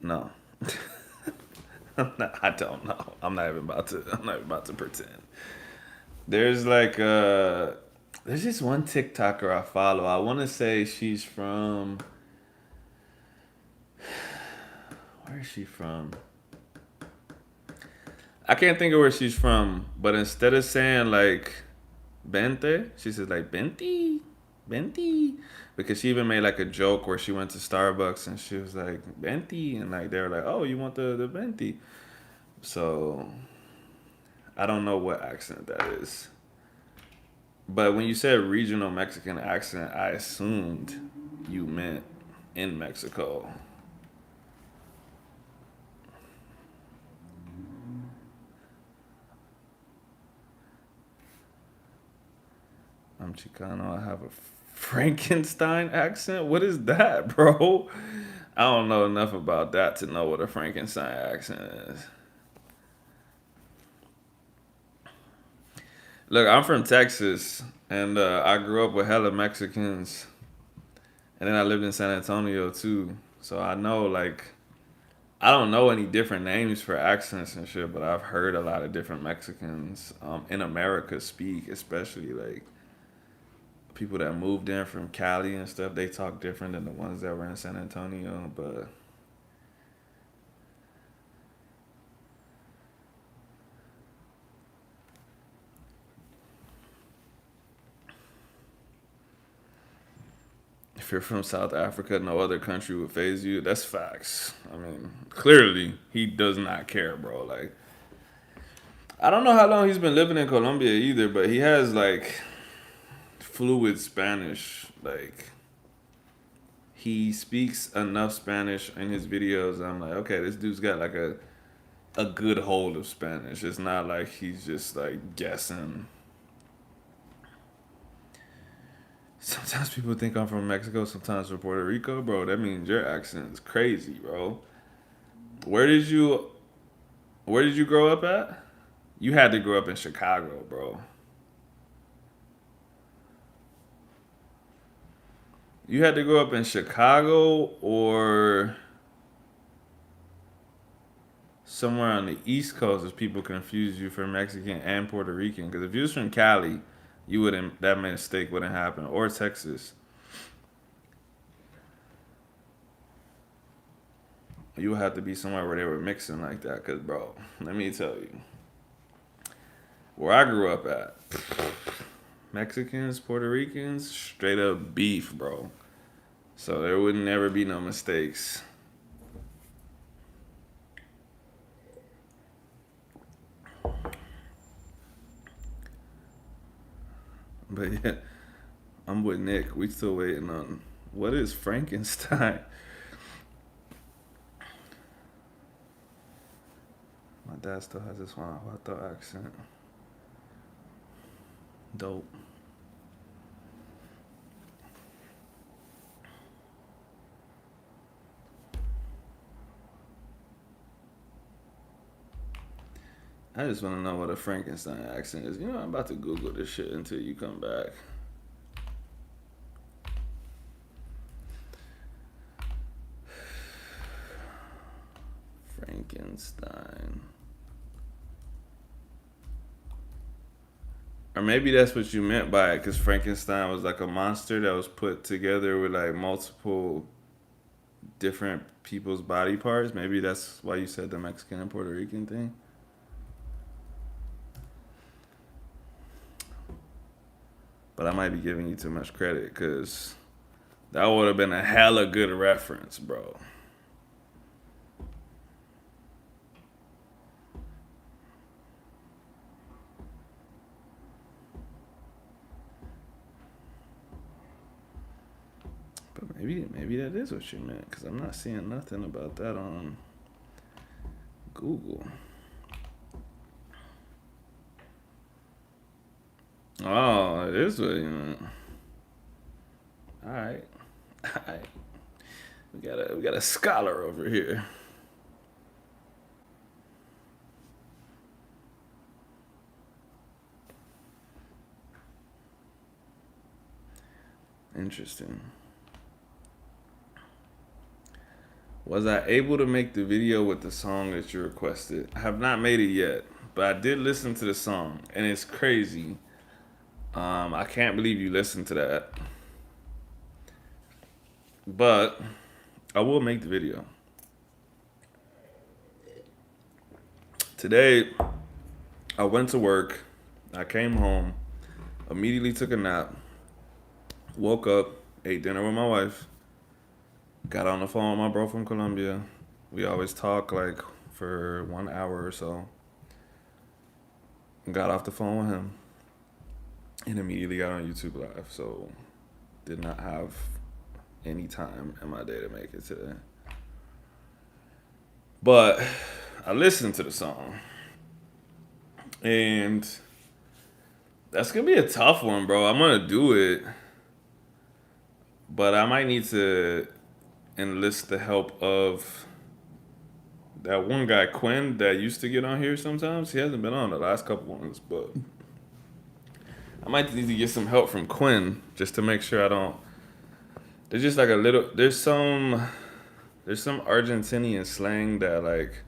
no, I don't know. I'm not even about to. I'm not even about to pretend. There's like there's just one TikToker I follow. I want to say she's from. Where is she from? I can't think of where she's from, but instead of saying like Bente, she says like Benti, Benti, because she even made like a joke where she went to Starbucks and she was like Benti, and like they were like, oh, you want the Benti? So I don't know what accent that is, but when you said regional Mexican accent, I assumed you meant in Mexico. I'm Chicano. I have a Frankenstein accent. What is that, bro? I don't know enough about that to know what a Frankenstein accent is. Look, I'm from Texas, and I grew up with hella Mexicans, and then I lived in San Antonio too. So I know, like, I don't know any different names for accents and shit, but I've heard a lot of different Mexicans in America speak, especially like people that moved in from Cali and stuff. They talk different than the ones that were in San Antonio, but if you're from South Africa, no other country would phase you. That's facts. I mean, clearly he does not care, bro. Like, I don't know how long he's been living in Colombia either, but he has like fluid Spanish. Like, he speaks enough Spanish in his videos. I'm like, okay, this dude's got like a good hold of Spanish. It's not like he's just like guessing. Sometimes people think I'm from Mexico, sometimes from Puerto Rico, bro. That means your accent is crazy, bro. Where did you Where did you grow up at? You had to grow up in Chicago, bro. You had to grow up in Chicago or somewhere on the East Coast if people confuse you for Mexican and Puerto Rican. Because if you was from Cali, you wouldn't that mistake wouldn't happen. Or Texas, you would have to be somewhere where they were mixing like that. Because bro, let me tell you, where I grew up at, Mexicans, Puerto Ricans, straight up beef, bro. So there would never be no mistakes. But yeah, I'm with Nick. We still waiting on what is Frankenstein. My dad still has this Guanajuato accent. Dope. I just want to know what a Frankenstein accent is. You know, I'm about to Google this shit until you come back. Frankenstein. Or maybe that's what you meant by it, because Frankenstein was like a monster that was put together with like multiple different people's body parts. Maybe that's why you said the Mexican and Puerto Rican thing. But I might be giving you too much credit, because that would have been a hella good reference, bro. But maybe that is what you meant, because I'm not seeing nothing about that on Google. Oh, it is what you meant. All right. We got a scholar over here. Interesting. Was I able to make the video with the song that you requested? I have not made it yet, but I did listen to the song, and it's crazy. I can't believe you listened to that, but I will make the video. Today, I went to work. I came home, immediately took a nap, woke up, ate dinner with my wife, got on the phone with my bro from Colombia. We always talk like for 1 hour or so. Got off the phone with him and immediately got on YouTube Live. So did not have any time in my day to make it today. But I listened to the song. And that's gonna be a tough one, bro. I'm gonna do it. But I might need to enlist the help of that one guy, Quinn, that used to get on here sometimes. He hasn't been on the last couple ones, but I might need to get some help from Quinn just to make sure I don't. There's just like a little. There's some Argentinian slang that like,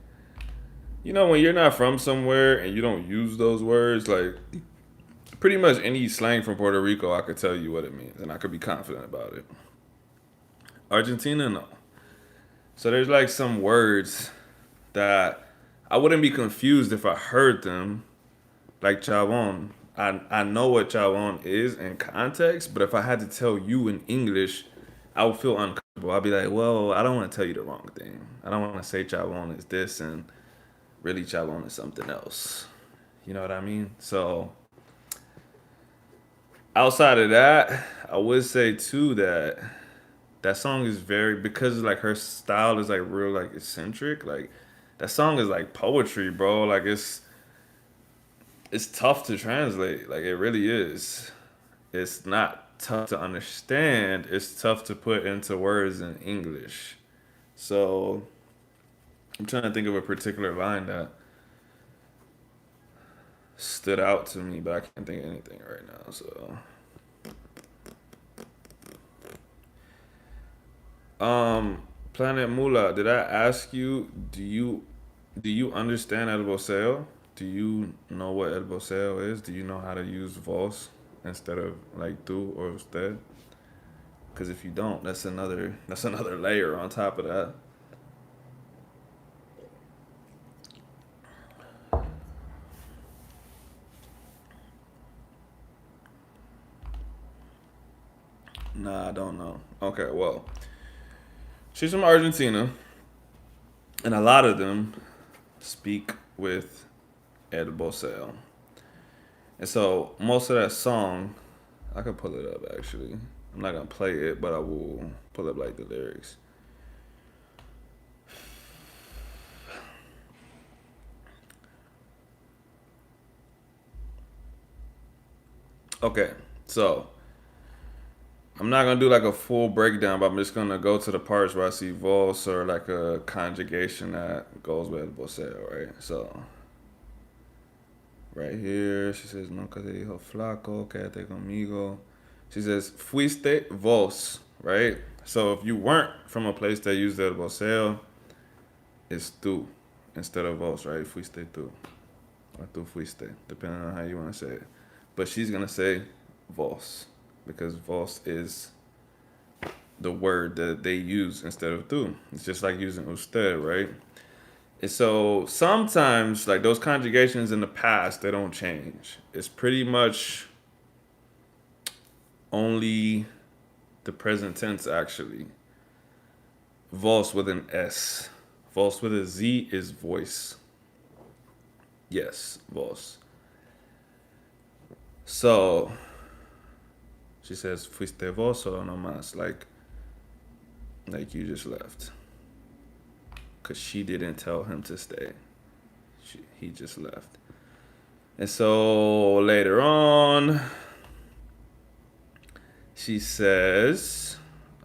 when you're not from somewhere and you don't use those words, like pretty much any slang from Puerto Rico, I could tell you what it means and I could be confident about it. Argentina, no. So there's like some words that I wouldn't be confused if I heard them, like chabón. I know what chabón is in context, but if I had to tell you in English, I would feel uncomfortable. I'd be like, well, I don't want to tell you the wrong thing. I don't want to say chabón is this and really chabón is something else. You know what I mean? So outside of that, I would say too that that song is very because like her style is like real like eccentric. Like that song is like poetry, bro. Like it's tough to translate. Like it really is. It's not tough to understand. It's tough to put into words in English. So I'm trying to think of a particular line that stood out to me, but I can't think of anything right now. So Planet Mula, did I ask you, do you understand El Voceo? Do you know what El Voceo is? Do you know how to use vos instead of like tu or usted? Because if you don't, that's another layer on top of that. Nah, I don't know. Okay, well, she's from Argentina, and a lot of them speak with El Voceo. And so most of that song, I can pull it up actually. I'm not gonna play it, but I will pull up like the lyrics. Okay, so I'm not gonna do like a full breakdown, but I'm just gonna go to the parts where I see vos or like a conjugation that goes with voceo, right? So right here, she says, nunca te dijo flaco, quédate conmigo. She says, fuiste vos, right? So if you weren't from a place that used el voceo, it's tú instead of vos, right? Fuiste tú. Or tú fuiste, depending on how you want to say it. But she's going to say vos because vos is the word that they use instead of tú. It's just like using usted, right? And so sometimes, like those conjugations in the past, they don't change. It's pretty much only the present tense, actually. Vos with an S. Vos with a Z is voice. Yes, vos. So she says, fuiste vos solo no más. Like you just left. Because she didn't tell him to stay. He just left. And so later on, she says,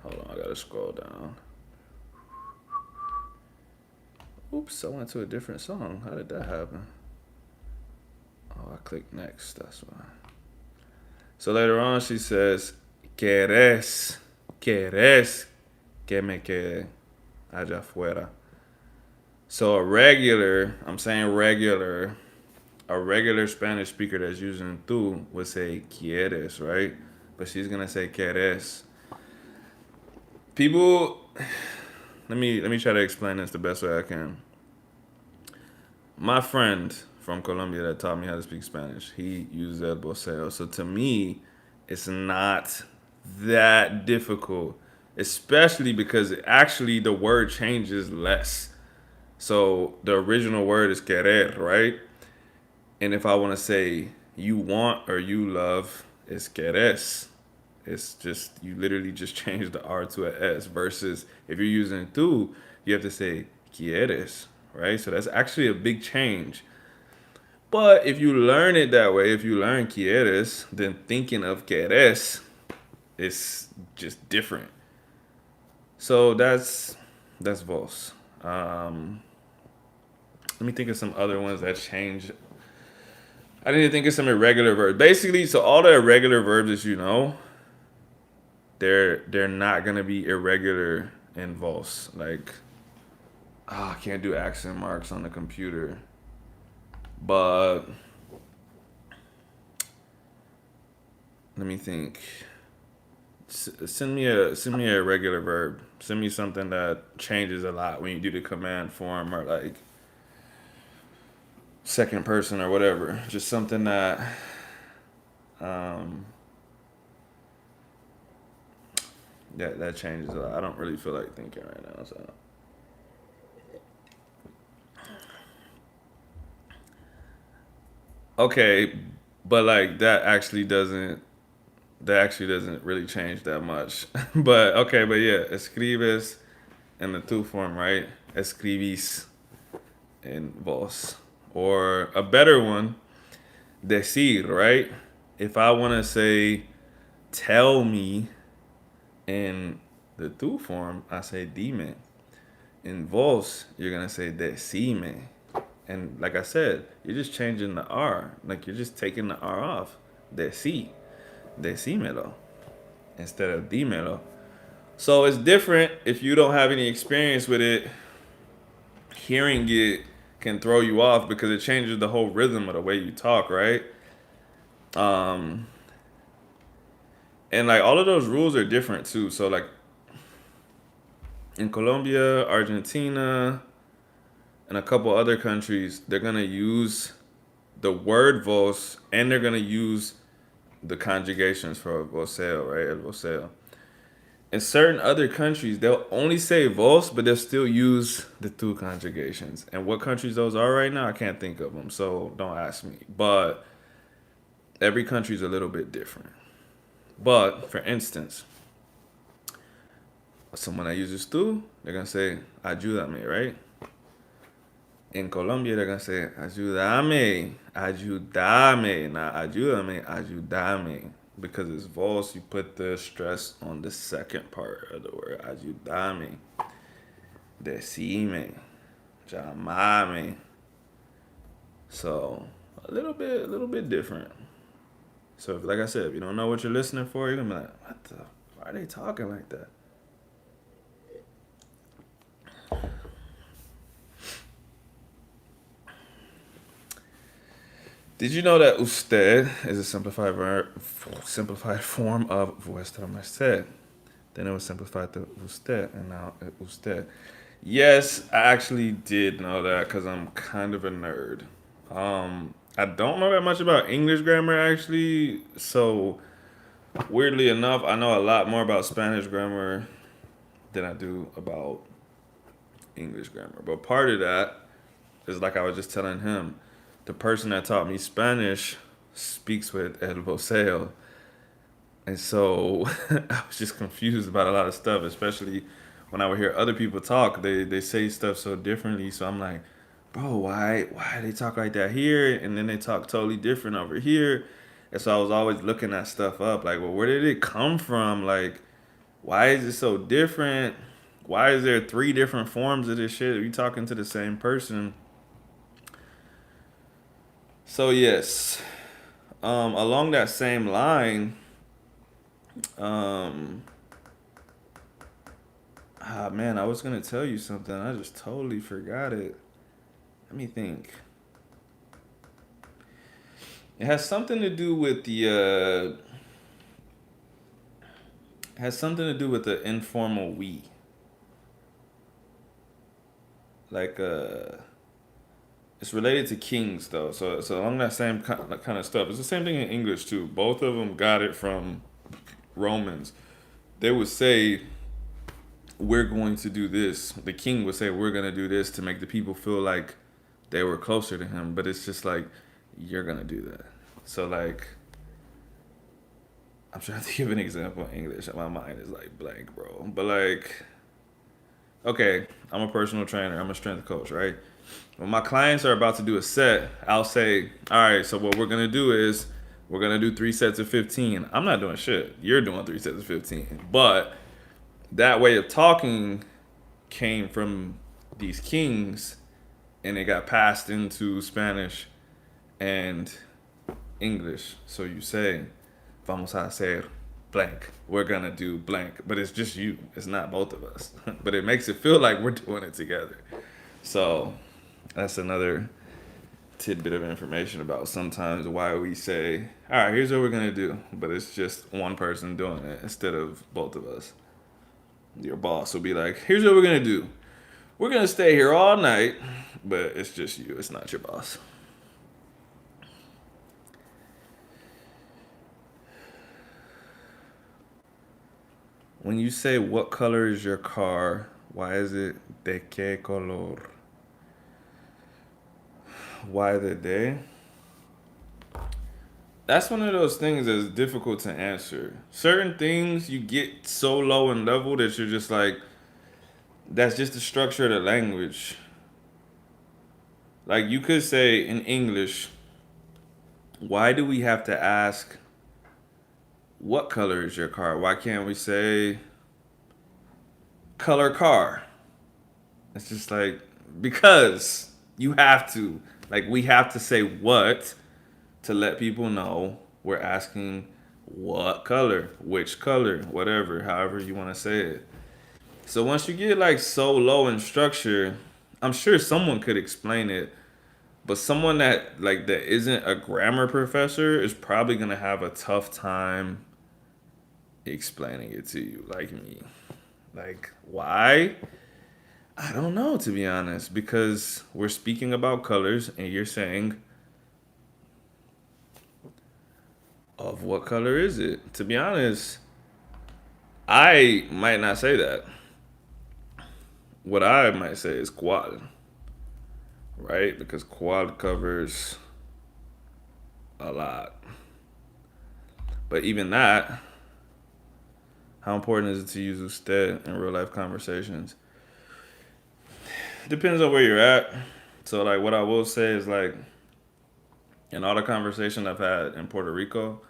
Hold on, I gotta scroll down. Oops, I went to a different song. How did that happen? Oh, I clicked next. That's why. So later on, she says, quieres que me quede allá afuera. So I'm saying regular, a regular Spanish speaker that's using tú would say quieres, right? But she's gonna say quieres. People, let me try to explain this the best way I can. My friend from Colombia that taught me how to speak Spanish, he uses el voceo. So to me, it's not that difficult, especially because actually the word changes less. So the original word is querer, right? And if I want to say you want or you love, it's queres. It's just, you literally just change the R to a S. Versus if you're using tú, you have to say quieres, right? So that's actually a big change. But if you learn it that way, if you learn quieres, then thinking of quieres is just different. So that's vos. Let me think of some other ones that change. I need to think of some irregular verbs. Basically, so all the irregular verbs that you know, they're not gonna be irregular in vos. Like, I can't do accent marks on the computer, but let me think. Send me a regular verb. Send me something that changes a lot when you do the command form or like second person or whatever. Just something that um that changes a lot. I don't really feel like thinking right now, so okay, but like that actually doesn't really change that much. But okay, but yeah, escribes in the two form, right? Escribís in vos. Or a better one, decir, right? If I want to say tell me in the tu form, I say dime. In vos, you're gonna say decime. And like I said, you're just changing the R. Like you're just taking the R off. Deci. Decímelo. Instead of dímelo. So it's different if you don't have any experience with it. Hearing it can throw you off because it changes the whole rhythm of the way you talk, right? Um, and like all of those rules are different too. So like in Colombia, Argentina, and a couple other countries, they're gonna use the word vos and they're gonna use the conjugations for voceo, right? El voceo. In certain other countries, they'll only say vos, but they'll still use the two conjugations. And what countries those are right now, I can't think of them, so don't ask me. But every country is a little bit different. But for instance, someone that uses tú, they're gonna say ayúdame, right? In Colombia, they're gonna say ayúdame, ayúdame, not ayúdame, ayúdame. Because it's vos, you put the stress on the second part of the word, ayúdame, decime, llamame. So a little bit different. So like I said, if you don't know what you're listening for, you're gonna be like, what the? Why are they talking like that? Did you know that usted is a simplified form of vuestra merced? Then it was simplified to usted, and now usted. Yes, I actually did know that because I'm kind of a nerd. I don't know that much about English grammar actually, so weirdly enough, I know a lot more about Spanish grammar than I do about English grammar. But part of that is like I was just telling him, the person that taught me Spanish speaks with El Voceo. And so I was just confused about a lot of stuff, especially when I would hear other people talk. They say stuff so differently. So I'm like, bro, why they talk like that here? And then they talk totally different over here. And so I was always looking that stuff up. Like, well, where did it come from? Like, Why is it so different? Why is there three different forms of this shit? Are you talking to the same person? So yes, along that same line, um, man, I was gonna tell you something. I just totally forgot it. Let me think. It has something to do with has something to do with the informal we. Like it's related to kings though. So along that same kind of stuff. It's the same thing in English too. Both of them got it from Romans. They would say we're going to do this. The king would say we're going to do this to make the people feel like they were closer to him, but it's just like you're going to do that. So like I'm trying to give an example in English. My mind is like blank, bro. But like okay, I'm a personal trainer. I'm a strength coach, right? When my clients are about to do a set, I'll say, all right, so what we're going to do is we're going to do 3 sets of 15. I'm not doing shit. You're doing 3 sets of 15. But that way of talking came from these kings and it got passed into Spanish and English. So you say, vamos a hacer blank. We're going to do blank. But it's just you. It's not both of us. But it makes it feel like we're doing it together. So that's another tidbit of information about sometimes why we say, all right, here's what we're going to do. But it's just one person doing it instead of both of us. Your boss will be like, here's what we're going to do. We're going to stay here all night, but it's just you. It's not your boss. When you say what color is your car, why is it de qué color? Why the day? That's one of those things that's difficult to answer. Certain things you get so low in level that you're just like, that's just the structure of the language. Like you could say in English, why do we have to ask what color is your car? Why can't we say color car? It's just like because you have to. Like we have to say what to let people know we're asking what color, which color, whatever, however you want to say it. So once you get like so low in structure, I'm sure someone could explain it, but someone that isn't a grammar professor is probably gonna have a tough time explaining it to you like me. Like why? I don't know to be honest because we're speaking about colors and you're saying of what color is it? To be honest, I might not say that. What I might say is quad, right? Because quad covers a lot. But even that, how important is it to use usted in real life conversations? Depends on where you're at. So like what I will say is like in all the conversation I've had in Puerto Rico,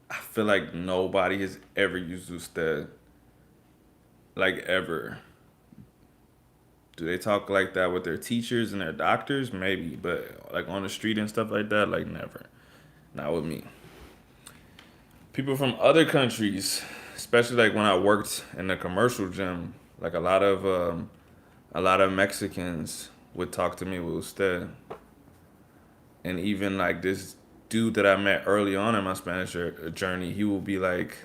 I feel like nobody has ever used usted. Like ever. Do they talk like that with their teachers and their doctors? Maybe, but like on the street and stuff like that, like never. Not with me. People from other countries, especially like when I worked in the commercial gym, like a lot of Mexicans would talk to me with usted, and even like this dude that I met early on in my Spanish journey, he'll be like,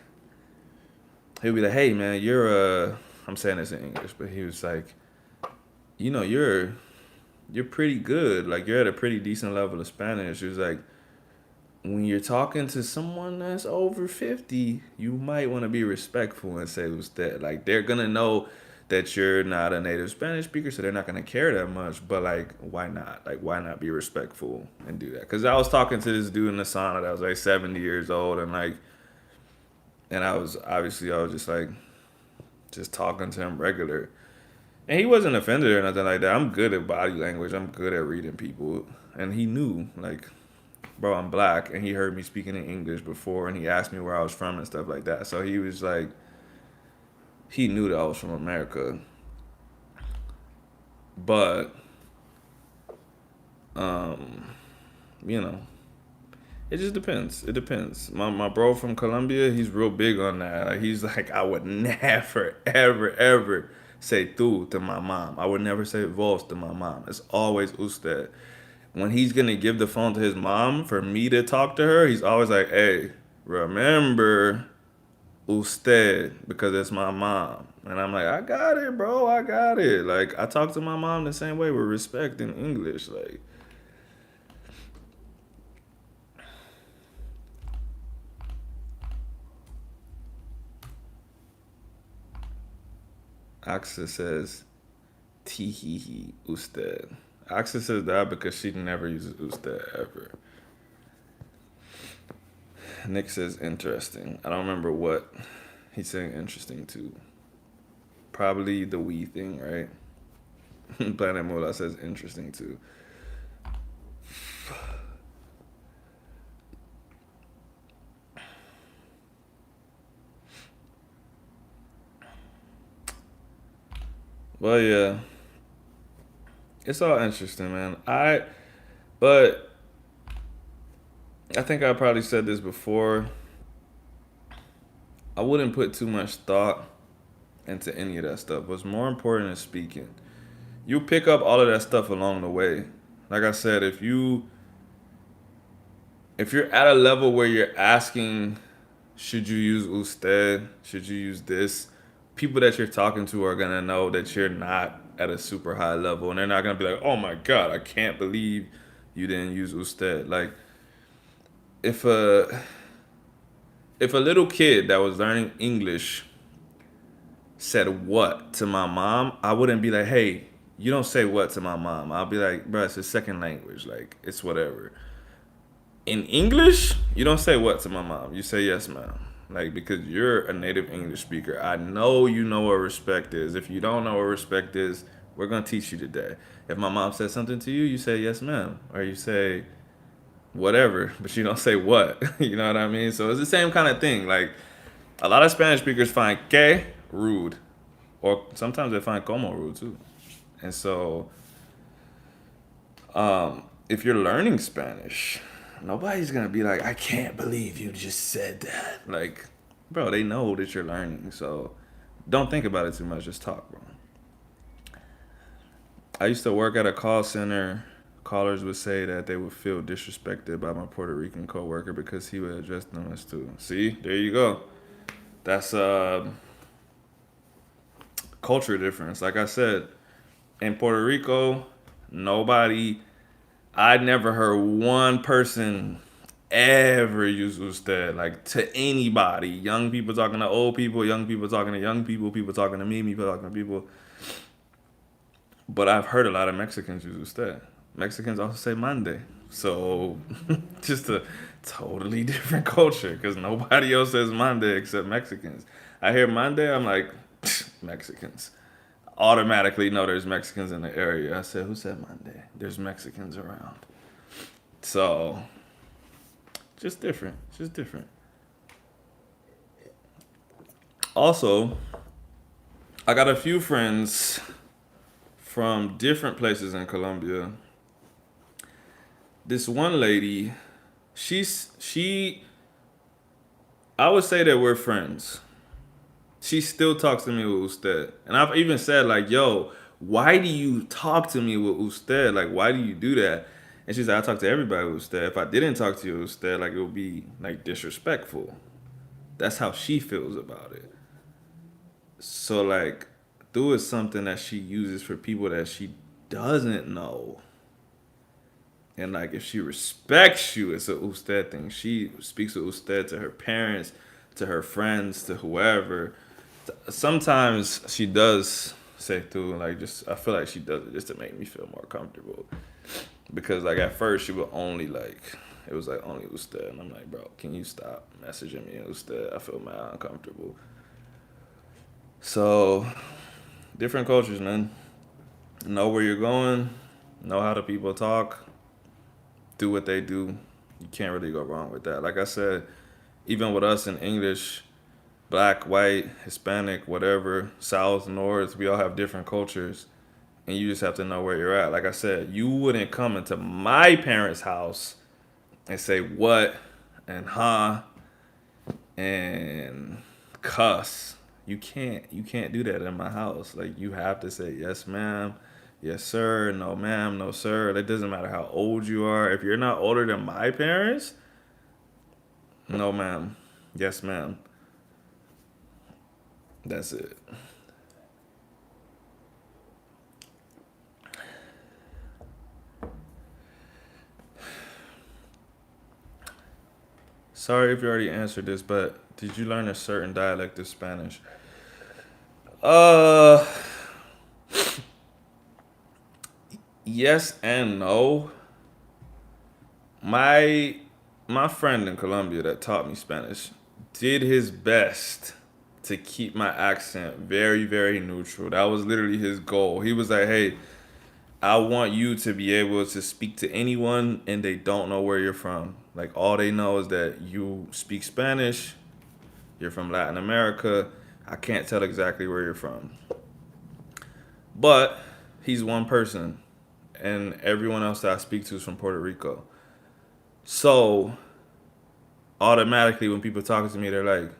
hey man, I'm saying this in English, but he was like, you know, you're pretty good. Like you're at a pretty decent level of Spanish. He was like, when you're talking to someone that's over 50, you might want to be respectful and say what's that. Like they're gonna know that you're not a native Spanish speaker, so they're not gonna care that much. But like, why not? Like, why not be respectful and do that? Because I was talking to this dude in the sauna that was like 70 years old, and like, and I was just like, just talking to him regular. And he wasn't offended or nothing like that. I'm good at body language. I'm good at reading people. And he knew, like, bro, I'm black, and he heard me speaking in English before, and he asked me where I was from and stuff like that. So he was like, he knew that I was from America, but um, you know, it just depends. It depends. My bro from Colombia, he's real big on that. Like, he's like, I would never, ever, ever say tú to my mom. I would never say vos to my mom. It's always usted. When he's gonna give the phone to his mom for me to talk to her, he's always like, hey, remember usted because it's my mom. And I'm like, I got it, bro. I got it. Like, I talk to my mom the same way with respect in English. Like, Axa says, Tihihi usted. Axa says that because she never uses usted ever. Nick says interesting. I don't remember what he's saying interesting to. Probably the we thing, right? Planet Mola says interesting too. Well, yeah, it's all interesting, man. But I think I probably said this before. I wouldn't put too much thought into any of that stuff. What's more important is speaking. You pick up all of that stuff along the way. Like I said, if you're at a level where you're asking, should you use usted? Should you use this? People that you're talking to are gonna know that you're not at a super high level, and they're not gonna be like, "Oh my God, I can't believe you didn't use usted." Like if a if a little kid that was learning English said what to my mom, I wouldn't be like, "Hey, you don't say what to my mom." I'll be like, "Bro, it's a second language. Like it's whatever." In English, you don't say what to my mom. You say yes, ma'am. Like because you're a native English speaker. I know you know what respect is. If you don't know what respect is, we're gonna teach you today. If my mom says something to you, you say yes, ma'am, or you say whatever, but you don't say what. You know what I mean? So it's the same kind of thing. Like a lot of Spanish speakers find que rude, or sometimes they find como rude too. And so if you're learning Spanish, nobody's gonna be like, I can't believe you just said that. Like, bro, they know that you're learning, so don't think about it too much. Just talk, bro. I used to work at a call center. Callers would say that they would feel disrespected by my Puerto Rican coworker because he would address them as too. See, there you go. That's culture difference. Like I said, in Puerto Rico, nobody I never heard one person ever use usted like to anybody. Young people talking to old people, young people talking to young people talking to me, people talking to people. But I've heard a lot of Mexicans use usted. Mexicans also say Monday. So just a totally different culture because nobody else says Monday except Mexicans. I hear Monday, I'm like, Mexicans. Automatically know there's Mexicans in the area. I said, who said Monday? There's Mexicans around. So just different. Just different. Also, I got a few friends from different places in Colombia. This one lady, she I would say that we're friends. She still talks to me with usted. And I've even said like, yo, why do you talk to me with usted? Like, why do you do that? And she's like, I talk to everybody with usted. If I didn't talk to you with usted, like it would be like disrespectful. That's how she feels about it. So like, do is something that she uses for people that she doesn't know. And like, if she respects you, it's a usted thing. She speaks with usted to her parents, to her friends, to whoever. Sometimes she does say through like just I feel like she does it just to make me feel more comfortable because like at first she would only like it was like only usted and I'm like bro can you stop messaging me in usted I feel mad uncomfortable so different cultures man know where you're going know how the people talk do what they do You can't really go wrong with that. Like I said, even with us in English, black, white, Hispanic, whatever, South, North, we all have different cultures. And you just have to know where you're at. Like I said, you wouldn't come into my parents' house and say what and huh and cuss. You can't do that in my house. Like you have to say yes ma'am, yes sir, no ma'am, no sir. It doesn't matter how old you are. If you're not older than my parents, no ma'am, yes ma'am. That's it. Sorry if you already answered this, but did you learn a certain dialect of Spanish? Uh, yes and no. My my friend in Colombia that taught me Spanish did his best to keep my accent very, very neutral. That was literally his goal. He was like, "Hey, I want you to be able to speak to anyone and they don't know where you're from. Like all they know is that you speak Spanish, you're from Latin America. I can't tell exactly where you're from." But he's one person and everyone else that I speak to is from Puerto Rico. So automatically when people talking to me, they're like,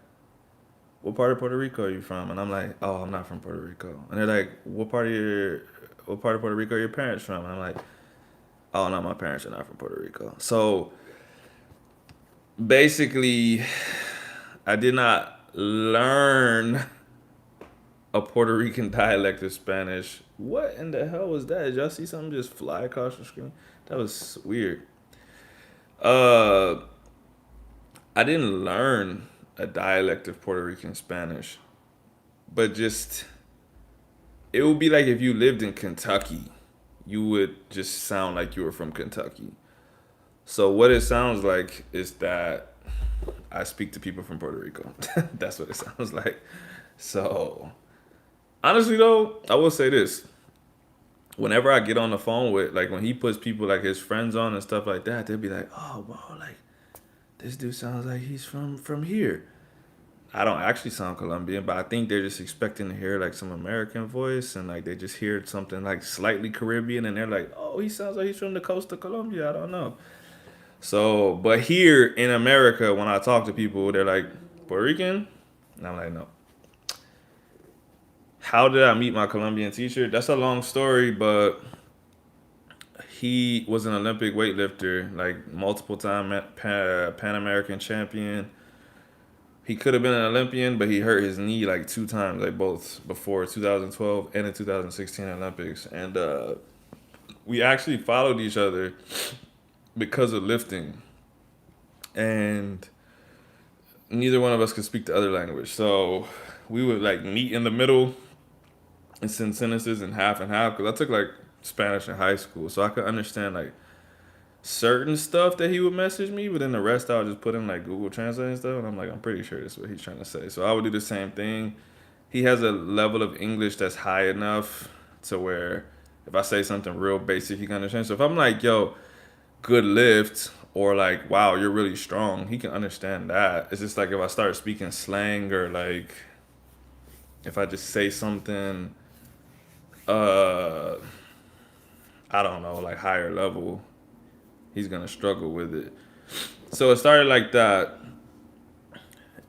"What part of Puerto Rico are you from?" And I'm like, "Oh, I'm not from Puerto Rico." And they're like, what part of Puerto Rico are your parents from?" And I'm like, "Oh no, my parents are not from Puerto Rico." So basically, I did not learn a Puerto Rican dialect of Spanish. What in the hell was that? Did y'all see something just fly across the screen? That was weird. Uh, I didn't learn a dialect of Puerto Rican Spanish, but just it would be like if you lived in Kentucky, you would just sound like you were from Kentucky. So what it sounds like is that I speak to people from Puerto Rico. That's what it sounds like. So honestly though, I will say this. Whenever I get on the phone with like when he puts people like his friends on and stuff like that, they'll be like, "Oh wow, like this dude sounds like he's from here." I don't actually sound Colombian, but I think they're just expecting to hear like some American voice and like they just hear something like slightly Caribbean and they're like, "Oh, he sounds like he's from the coast of Colombia." I don't know. So, but here in America, when I talk to people, they're like, "Puerto Rican?" And I'm like, "No." How did I meet my Colombian teacher? That's a long story, but he was an Olympic weightlifter, like multiple time Pan American champion. He could have been an Olympian, but he hurt his knee like two times, like both before 2012 and the 2016 Olympics. And we actually followed each other because of lifting. And neither one of us could speak the other language. So we would like meet in the middle and send sentences in half and half because I took like Spanish in high school. So I could understand like certain stuff that he would message me, but then the rest I would just put in like Google Translate and stuff. And I'm like, I'm pretty sure that's what he's trying to say. So I would do the same thing. He has a level of English that's high enough to where if I say something real basic, he can understand. So if I'm like, "Yo, good lift," or like, "Wow, you're really strong," he can understand that. It's just like if I start speaking slang or like if I just say something, uh, I don't know, like higher level, he's gonna struggle with it. So it started like that,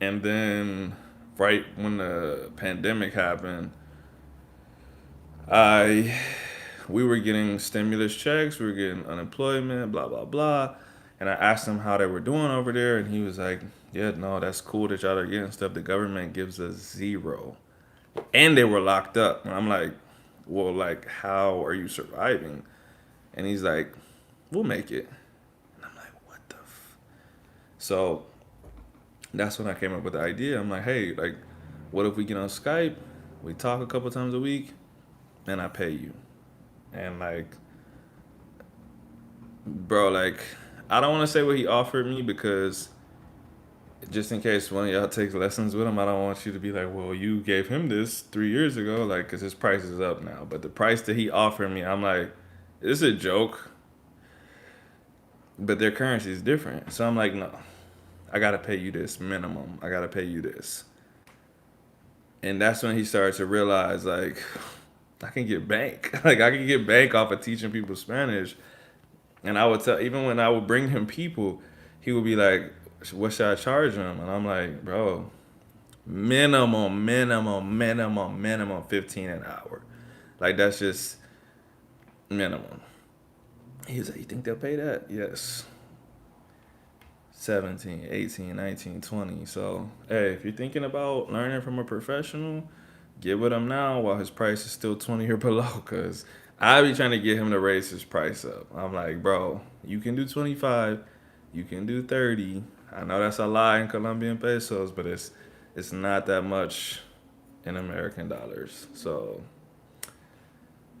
and then right when the pandemic happened, I we were getting stimulus checks, we were getting unemployment, blah blah blah. And I asked him how they were doing over there, and he was like, "Yeah, no, that's cool that y'all are getting stuff. The government gives us zero." And they were locked up. And I'm like, "Well, like, how are you surviving?" And he's like, "We'll make it." And I'm like, "What the?" So that's when I came up with the idea. I'm like, "Hey, like, what if we get on Skype? We talk a couple times a week, and I pay you." And like, bro, like, I don't want to say what he offered me because just in case one of y'all takes lessons with him, I don't want you to be like, "Well, you gave him this 3 years ago," like, because his price is up now. But the price that he offered me, I'm like, "This is a joke." but their currency is different. So I'm like, no, I gotta pay you this minimum. I gotta pay you this. And that's when he started to realize, like, I can get bank. Like, I can get bank off of teaching people Spanish. And I would tell, even when I would bring him people, he would be like, what should I charge him? And I'm like, bro, minimum 15 an hour. Like, that's just minimum. He was like, you think they'll pay that? Yes. 17, 18, 19, 20. So, hey, if you're thinking about learning from a professional, get with him now while his price is still 20 or below. Because I be trying to get him to raise his price up. I'm like, bro, you can do 25, you can do 30. I know that's a lie in Colombian pesos, but it's not that much in American dollars. So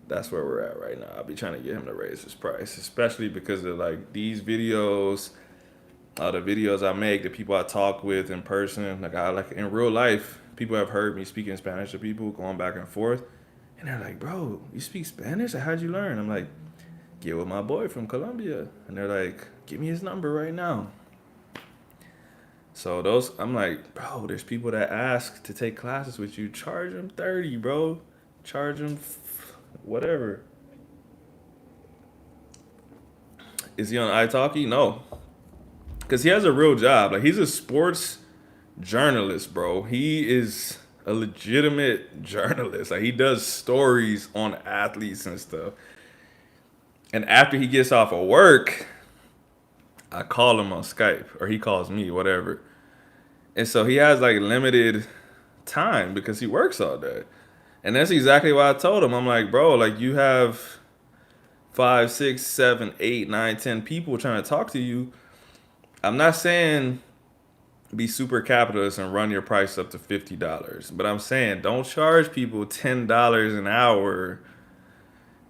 that's where we're at right now. I'll be trying to get him to raise his price, especially because of like these videos, the videos I make, the people I talk with in person, like I like in real life, people have heard me speaking Spanish to people going back and forth, and they're like, "Bro, you speak Spanish? Like, how'd you learn?" I'm like, "Get with my boy from Colombia," and they're like, "Give me his number right now." So those, I'm like, bro, there's people that ask to take classes with you. Charge them 30, bro. Charge them whatever. Is he on italki? No, because he has a real job. Like he's a sports journalist, bro. He is a legitimate journalist. Like he does stories on athletes and stuff. And after he gets off of work, I call him on Skype or he calls me, whatever. And so he has like limited time because he works all day. And that's exactly why I told him. I'm like, bro, like you have 5, 6, 7, 8, 9, 10 people trying to talk to you. I'm not saying be super capitalist and run your price up to $50. But I'm saying don't charge people $10 an hour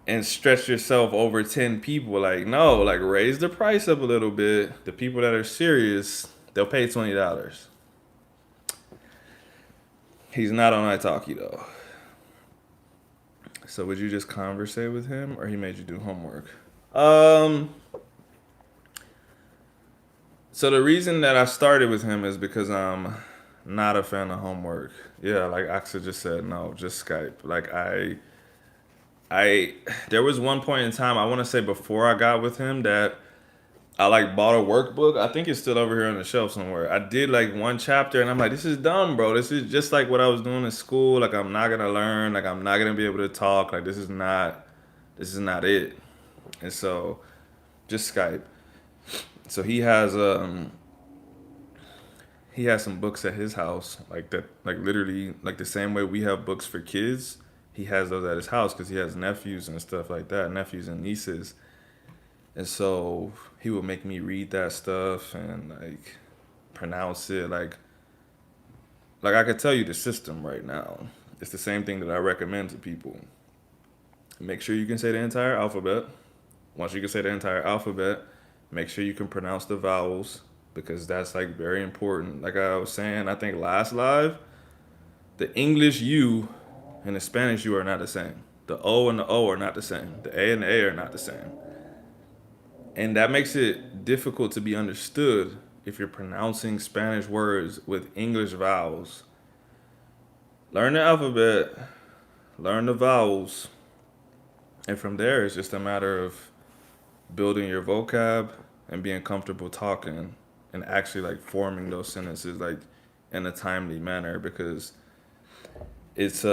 and stretch yourself over 10 people. Like, no, like raise the price up a little bit. The people that are serious, they'll pay $20. He's not on italki though. So would you just conversate with him or he made you do homework? Um so the reason that I started with him is because I'm not a fan of homework. Yeah, like Axa just said, no, just Skype. Like I there was one point in time I want to say before I got with him that I like bought a workbook. I think it's still over here on the shelf somewhere. I did like one chapter and I'm like, this is dumb, bro. This is just like what I was doing in school. Like I'm not gonna learn. Like I'm not gonna be able to talk. Like this is not it. And so just Skype. So he has some books at his house like that, like literally like the same way we have books for kids. He has those at his house because he has nephews and stuff like that, nephews and nieces. And so he would make me read that stuff and like pronounce it like I could tell you the system right now. It's the same thing that I recommend to people. Make sure you can say the entire alphabet. Once you can say the entire alphabet, make sure you can pronounce the vowels because that's like very important. Like I was saying, I think last live, the English U and the Spanish U are not the same. The O and the O are not the same. The A and the A are not the same. And that makes it difficult to be understood if you're pronouncing Spanish words with English vowels. Learn the alphabet, learn the vowels, and from there it's just a matter of building your vocab and being comfortable talking and actually like forming those sentences like in a timely manner because it's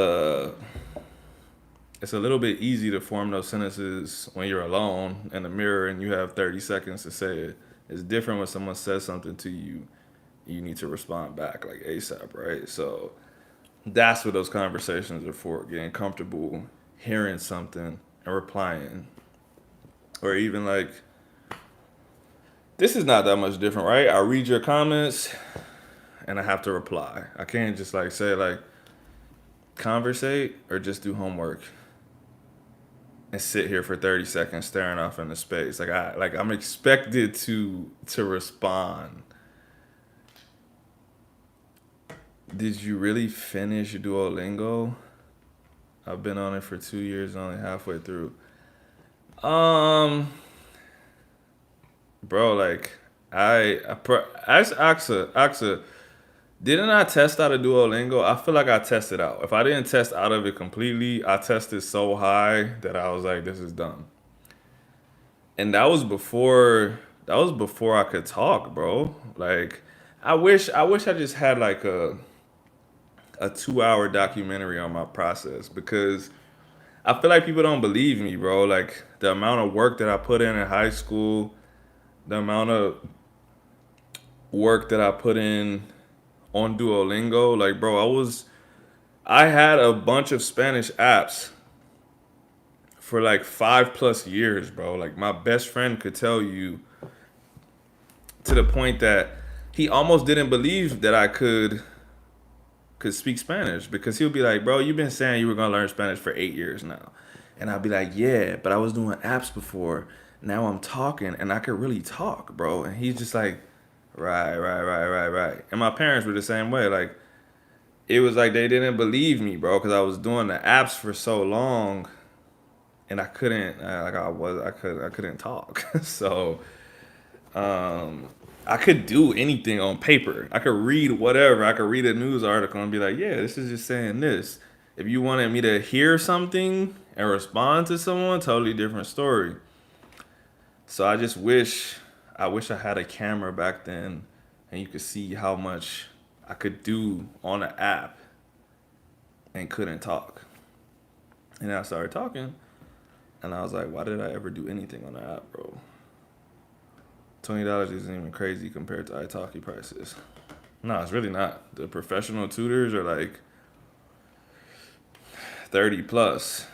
it's a little bit easy to form those sentences when you're alone in the mirror and you have 30 seconds to say it. It's different when someone says something to you, you need to respond back like ASAP, right? So that's what those conversations are for, getting comfortable hearing something and replying. Or even like, this is not that much different, right? I read your comments and I have to reply. I can't just like say like conversate or just do homework and sit here for 30 seconds staring off into space. I'm expected to respond. Did you really finish Duolingo? I've been on it for 2 years, only halfway through. Um, bro, like ask Axa, didn't I test out of Duolingo? I feel like I tested out. If I didn't test out of it completely, I tested so high that I was like, this is done. And that was before I could talk, bro. Like I wish I just had like a 2 hour documentary on my process because I feel like people don't believe me, bro. Like the amount of work that I put in high school, the amount of work that I put in on Duolingo, like bro, I had a bunch of Spanish apps for like 5 plus years, bro. Like my best friend could tell you to the point that he almost didn't believe that I could speak Spanish because he'll be like, "Bro, you've been saying you were gonna learn Spanish for 8 years now," and I'll be like, "Yeah, but I was doing apps before. Now I'm talking, and I could really talk, bro." And he's just like, "Right, right, right, right, right." And my parents were the same way. Like it was like they didn't believe me, bro, because I was doing the apps for so long, and I couldn't, like I couldn't talk. So I could do anything on paper. I could read whatever. I could read a news article and be like, yeah, this is just saying this. If you wanted me to hear something and respond to someone, totally different story. So I wish I had a camera back then and you could see how much I could do on an app and couldn't talk. And then I started talking and I was like, why did I ever do anything on the app, bro? $20 isn't even crazy compared to italki prices. No, it's really not. The professional tutors are like 30 plus.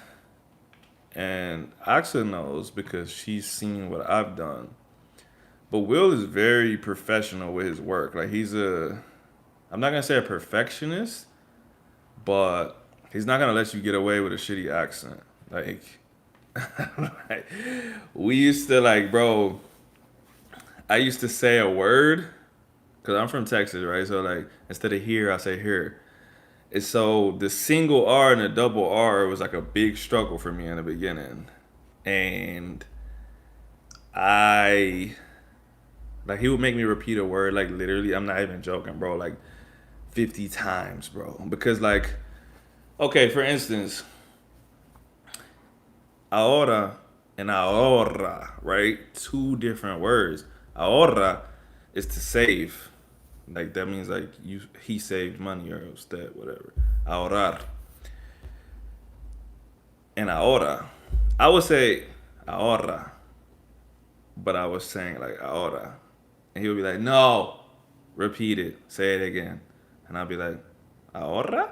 And Axa knows because she's seen what I've done. But Will is very professional with his work. Like I'm not gonna say a perfectionist, but he's not gonna let you get away with a shitty accent. Like, like we used to like, bro. I used to say a word because I'm from Texas, right? So like instead of here, I say here. And so the single R and the double R was like a big struggle for me in the beginning. And I like he would make me repeat a word like literally, I'm not even joking, bro, like 50 times, bro. Because like okay, for instance, ahora and ahorra, right? Two different words. Ahorra is to save. Like that means like he saved money or instead whatever. Ahorrar. And ahora. I would say ahorra, but I was saying like ahora. And he would be like, no, repeat it, say it again. And I'd be like, ahora?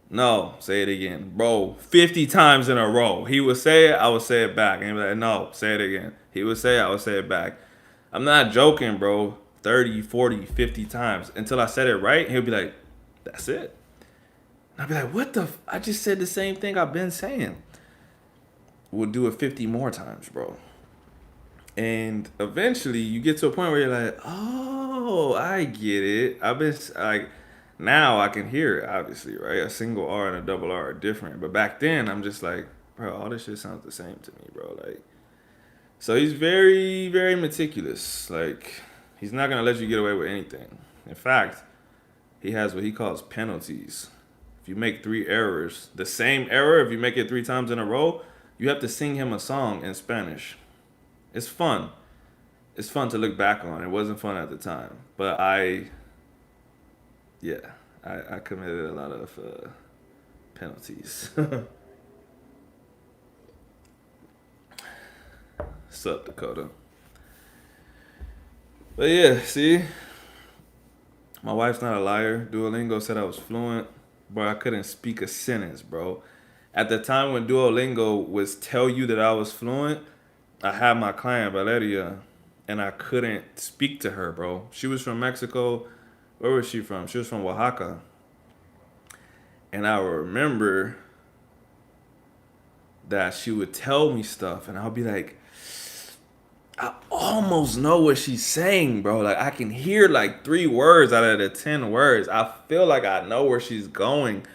No, say it again. Bro, 50 times in a row. He would say it, I would say it back. And he'd be like, no, say it again. He would say it, I would say it back. I'm not joking, bro. 30, 40, 50 times until I said it right. He'll be like, that's it. And I'd be like, what the? I just said the same thing I've been saying. We'll do it 50 more times, bro. And eventually you get to a point where you're like, oh, I get it. I've been like, now I can hear it, obviously, right? A single R and a double R are different. But back then, I'm just like, bro, all this shit sounds the same to me, bro. Like, so he's very, very meticulous. Like, he's not gonna let you get away with anything. In fact, he has what he calls penalties. If you make 3 errors, the same error, if you make it 3 times in a row, you have to sing him a song in Spanish. It's fun. It's fun to look back on. It wasn't fun at the time, but yeah, I committed a lot of penalties. Sup, Dakota? But yeah, see, my wife's not a liar. Duolingo said I was fluent, but I couldn't speak a sentence, bro. At the time when Duolingo was tell you that I was fluent, I had my client Valeria, and I couldn't speak to her, bro. She was from Mexico. Where was she from? She was from Oaxaca, and I remember that she would tell me stuff, and I'll be like, I almost know what she's saying, bro. Like I can hear like 3 words out of the 10 words. I feel like I know where she's going,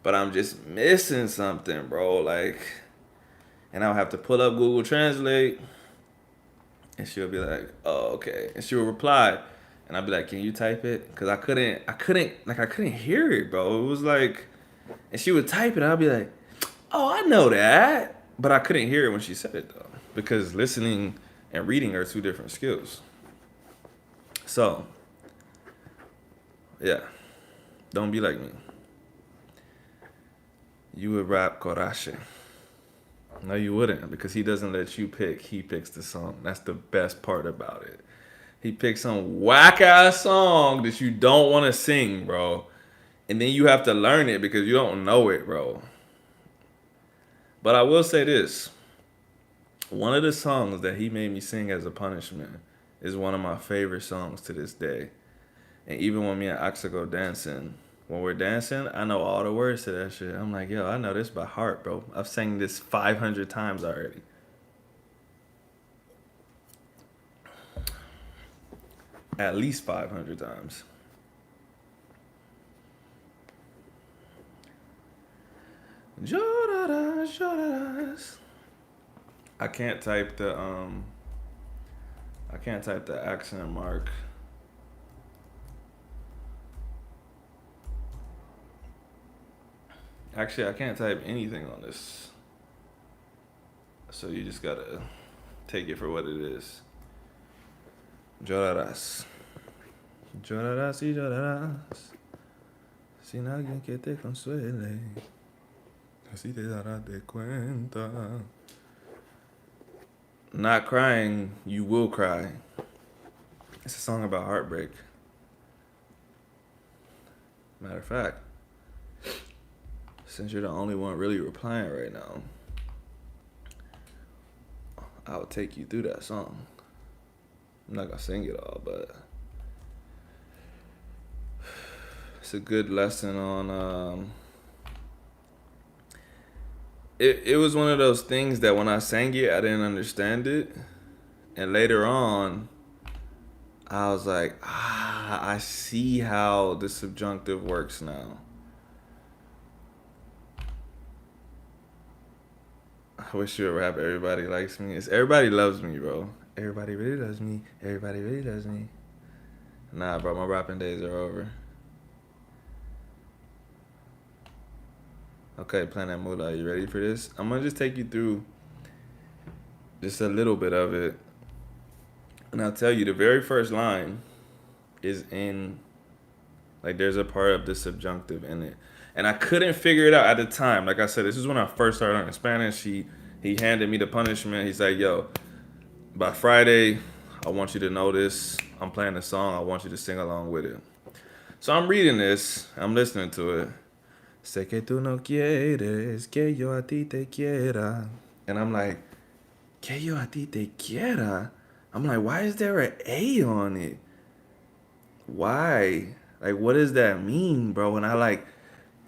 but I'm just missing something, bro. Like, and I'll have to pull up Google Translate And she'll be like, "Oh, okay." And she'll reply, and I'll be like, "Can you type it?" Cause I couldn't hear it, bro. It was like, and she would type it. I'll be like, "Oh, I know that," but I couldn't hear it when she said it though, because listening and reading are two different skills. So, yeah, don't be like me. You would rap Coraje. No, you wouldn't, because he doesn't let you pick. He picks the song. That's the best part about it. He picks some whack ass song that you don't want to sing, bro. And then you have to learn it because you don't know it, bro. But I will say this. One of the songs that he made me sing as a punishment is one of my favorite songs to this day. And even when me and Axa go dancing, when we're dancing, I know all the words to that shit. I'm like, yo, I know this by heart, bro. I've sang this 500 times already. At least 500 times. Llorarás, llorarás. I can't type the accent mark. Actually, I can't type anything on this. So you just gotta take it for what it is. Llorarás. Llorarás y llorarás. Sin alguien que te consuele. Así te darás de cuenta. Not crying, you will cry. It's a song about heartbreak. Matter of fact, since you're the only one really replying right now, I'll take you through that song. I'm not gonna sing it all, but it's a good lesson on. It was one of those things that when I sang it, I didn't understand it, and later on, I was like, I see how the subjunctive works now. I wish you would rap Everybody Likes Me. It's Everybody Loves Me, bro. Everybody really loves me. Everybody really loves me. Nah, bro, my rapping days are over. Okay, Planet Moolah, you ready for this? I'm gonna just take you through just a little bit of it. And I'll tell you, the very first line is in, like, there's a part of the subjunctive in it. And I couldn't figure it out at the time. Like I said, this is when I first started learning Spanish. He handed me the punishment. He's like, yo, by Friday, I want you to know this. I'm playing the song. I want you to sing along with it. So I'm reading this. I'm listening to it. Sé que tú no quieres que yo a ti te quiera. And I'm like, que yo a ti te quiera? I'm like, why is there an A on it? Why? Like, what does that mean, bro? And I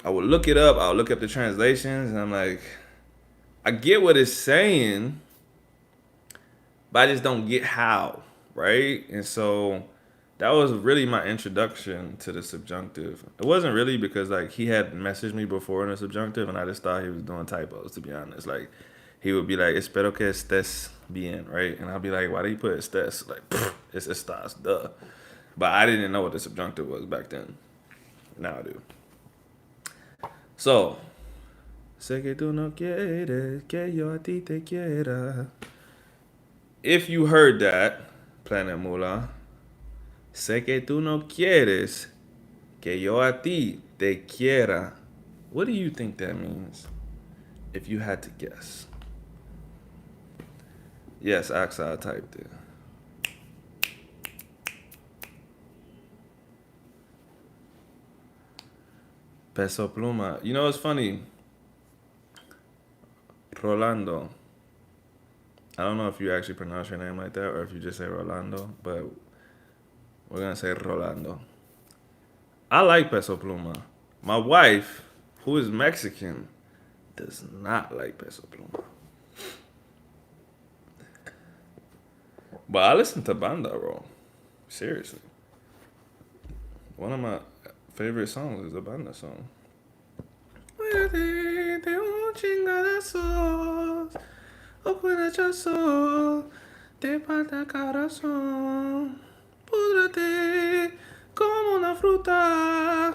would look it up. I'll look up the translations, and I'm like, I get what it's saying, but I just don't get how, right? And so that was really my introduction to the subjunctive. It wasn't really because like he had messaged me before in the subjunctive, and I just thought he was doing typos. To be honest, like he would be like, "Espero que estés bien," right? And I'll be like, "Why do you put estés?" Like, it's estás, duh. But I didn't know what the subjunctive was back then. Now I do. So, sé que tú no quieres que yo a ti te quiera. If you heard that, Planet Mula, sé que tú no quieres que yo a ti te quiera. What do you think that means? If you had to guess. Yes, Axa, I typed it. Peso Pluma. You know what's funny? Rolando. I don't know if you actually pronounce your name like that or if you just say Rolando, but we're gonna say Rolando. I like Peso Pluma. My wife, who is Mexican, does not like Peso Pluma. But I listen to Banda, bro. Seriously. One of my favorite songs is a Banda song. Te falta corazón. Púdrate como una fruta.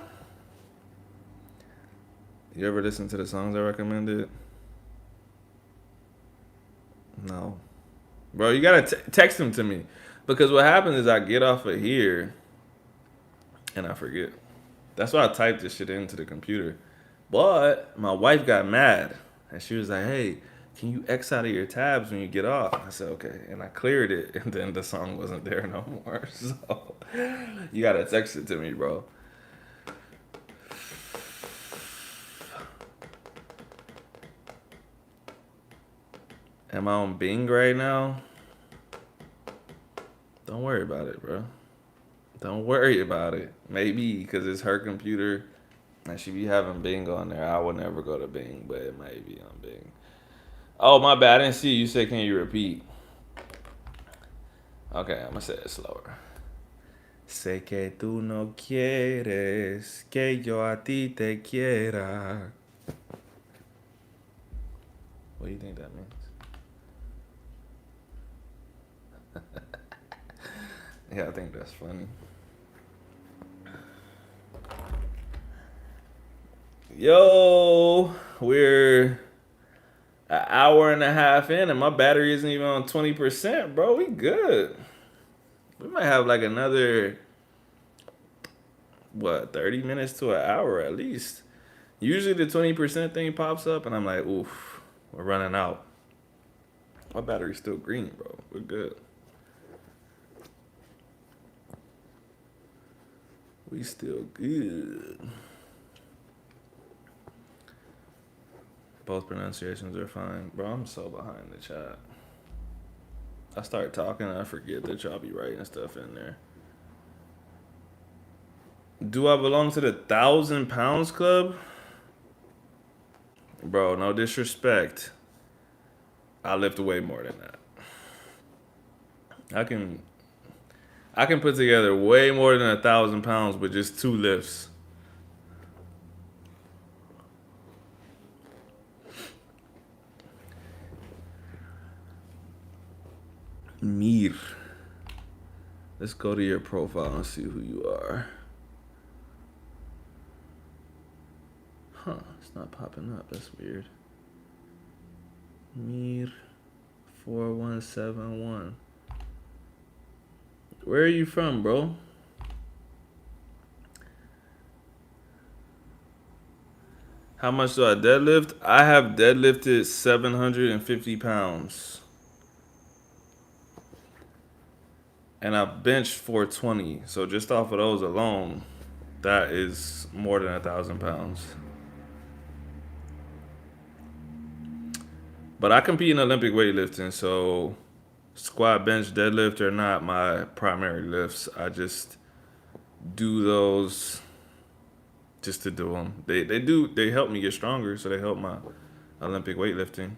You ever listen to the songs I recommended? No. Bro, you gotta text them to me. Because what happens is I get off of here and I forget. That's why I typed this shit into the computer. But my wife got mad. And she was like, hey, can you X out of your tabs when you get off? I said, okay. And I cleared it. And then the song wasn't there no more. So you gotta text it to me, bro. Am I on Bing right now? Don't worry about it, bro. Don't worry about it. Maybe because it's her computer and she be having Bing on there. I would never go to Bing, but it might be on Bing. Oh, my bad. I didn't see you. You said, can you repeat? Okay, I'm going to say it slower. Sé que tú no quieres que yo a ti te quiera. What do you think that means? Yeah, I think that's funny. Yo, we're an hour and a half in, and my battery isn't even on 20%, bro. We good. We might have like another, 30 minutes to an hour at least. Usually the 20% thing pops up, and I'm like, oof, we're running out. My battery's still green, bro. We're good. We still good. Both pronunciations are fine. Bro, I'm so behind the chat. I start talking and I forget that y'all be writing stuff in there. Do I belong to the 1,000 pounds club? Bro, no disrespect. I lift way more than that. I can put together way more than 1,000 pounds with just 2 lifts. Mir. Let's go to your profile and see who you are. Huh, it's not popping up. That's weird. Mir 4171. Where are you from, bro? How much do I deadlift? I have deadlifted 750 pounds. And I benched 420. So just off of those alone, that is more than 1,000 pounds. But I compete in Olympic weightlifting, so squat, bench, deadlift are not my primary lifts. I just do those just to do them. They help me get stronger, so they help my Olympic weightlifting.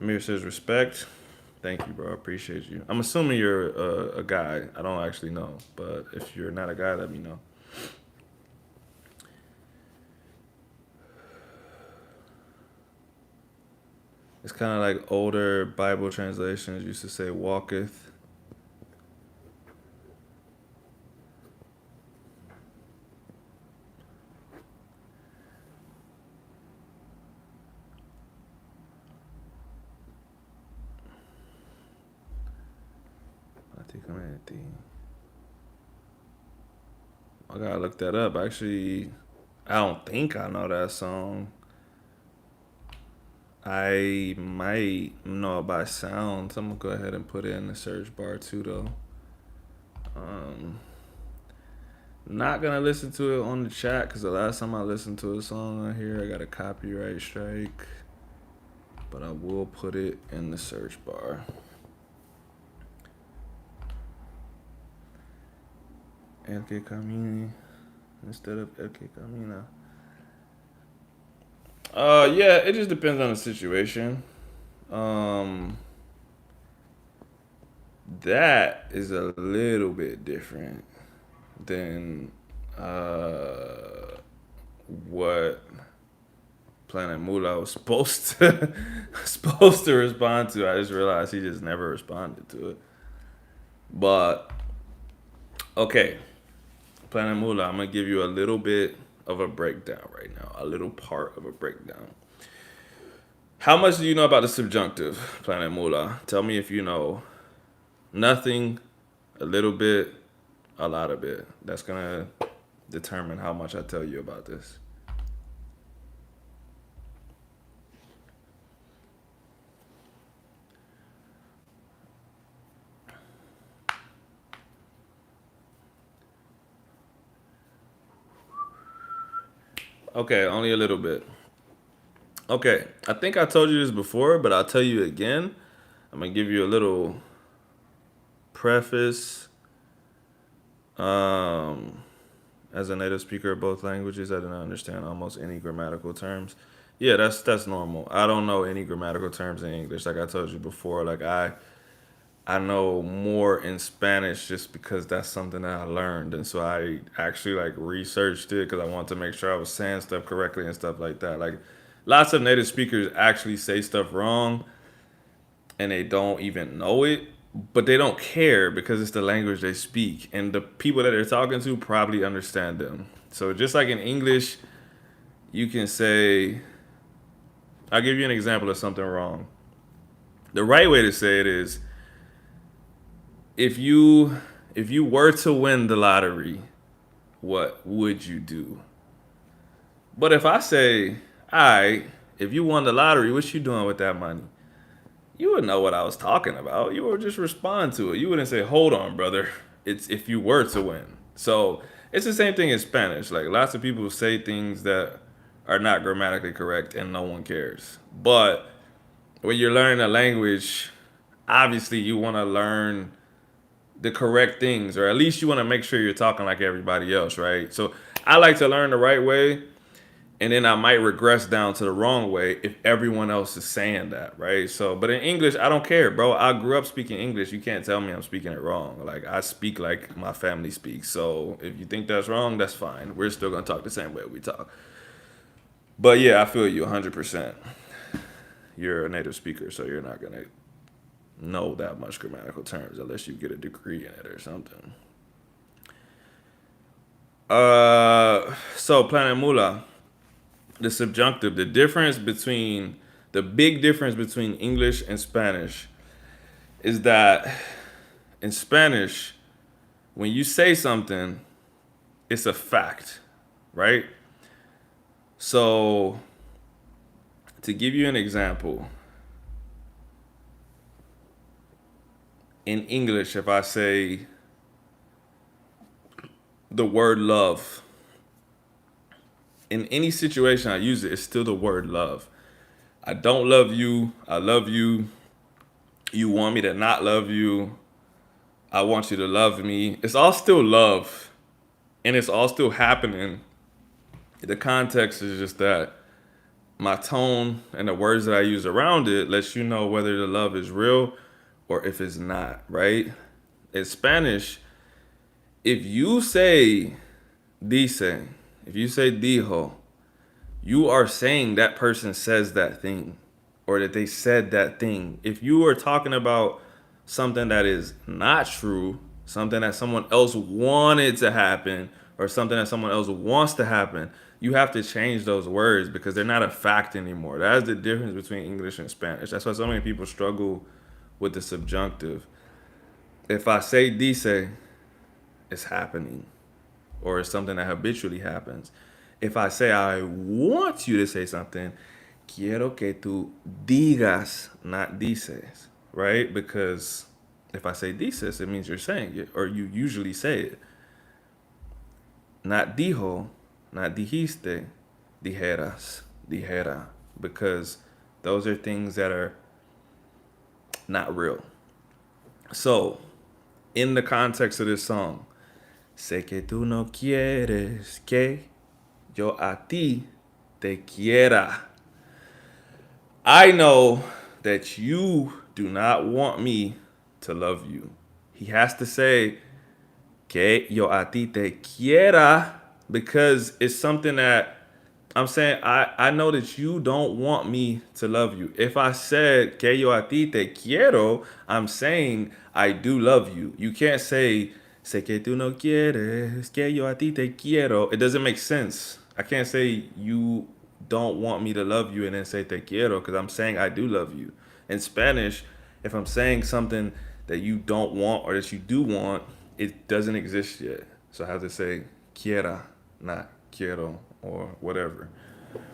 Amir says respect. Thank you, bro. I appreciate you. I'm assuming you're a guy. I don't actually know, but if you're not a guy, let me know. It's kind of like older Bible translations used to say walketh. I gotta look that up. Actually, I don't think I know that song. I might know it by sound. So I'm gonna go ahead and put it in the search bar too, though. Not gonna listen to it on the chat because the last time I listened to a song on here, I got a copyright strike. But I will put it in the search bar. El que camine instead of El que camina. Yeah, it just depends on the situation. That is a little bit different than what Planet Moolah was supposed to supposed to respond to. I just realized he just never responded to it. But okay, Planet Moolah, I'm gonna give you a little bit of a breakdown right now, a little part of a breakdown. How much do you know about the subjunctive, Planet Moolah? Tell me if you know nothing, a little bit, a lot of it. That's gonna determine how much I tell you about this. Okay, only a little bit. Okay, I think I told you this before, but I'll tell you again. I'm gonna give you a little preface. Um, as a native speaker of both languages, I do not understand almost any grammatical terms. Yeah, that's normal. I don't know any grammatical terms in English, like I told you before. I know more in Spanish just because that's something that I learned, and so I actually like researched it because I wanted to make sure I was saying stuff correctly and stuff like that. Like lots of native speakers actually say stuff wrong and they don't even know it, but they don't care because it's the language they speak, and the people that they're talking to probably understand them. So just like in English, you can say, I'll give you an example of something wrong. The right way to say it is if you were to win the lottery, what would you do? But if I say, all right, if you won the lottery, what you doing with that money? You would know what I was talking about. You would just respond to it. You wouldn't say, hold on, brother. It's if you were to win. So it's the same thing in Spanish. Like lots of people say things that are not grammatically correct and no one cares. But when you're learning a language, obviously you want to learn the correct things, or at least you want to make sure you're talking like everybody else, right? So I like to learn the right way, and then I might regress down to the wrong way if everyone else is saying that, right? So, but in English, I don't care, bro. I grew up speaking English. You can't tell me I'm speaking it wrong. Like I speak like my family speaks. So if you think that's wrong, that's fine. We're still gonna talk the same way we talk. But yeah, I feel you 100%. You're a native speaker, so you're not gonna know that much grammatical terms unless you get a degree in it or something. So Planet Mula, the subjunctive, the big difference between English and Spanish is that in Spanish, when you say something, it's a fact, right? So to give you an example, in English, if I say the word love, in any situation I use it, it's still the word love. I don't love you. I love you. You want me to not love you. I want you to love me. It's all still love. And it's all still happening. The context is just that my tone and the words that I use around it lets you know whether the love is real or if it's not, right? In Spanish, if you say dice, if you say dijo, you are saying that person says that thing or that they said that thing. If you are talking about something that is not true, something that someone else wanted to happen, or something that someone else wants to happen, you have to change those words because they're not a fact anymore. That is the difference between English and Spanish. That's why so many people struggle with the subjunctive. If I say dice, it's happening, or it's something that habitually happens. If I say I want you to say something, quiero que tú digas, not dices, right? Because if I say dices, it means you're saying it, or you usually say it. Not dijo, not dijiste, dijeras, dijera, because those are things that are not real. So, in the context of this song, sé que tú no quieres que yo a ti te quiera. I know that you do not want me to love you. He has to say que yo a ti te quiera because it's something that I'm saying I know that you don't want me to love you. If I said que yo a ti te quiero, I'm saying I do love you. You can't say sé que tú no quieres que yo a ti te quiero. It doesn't make sense. I can't say you don't want me to love you and then say te quiero because I'm saying I do love you. In Spanish, if I'm saying something that you don't want or that you do want, it doesn't exist yet. So I have to say quiera, not quiero or whatever,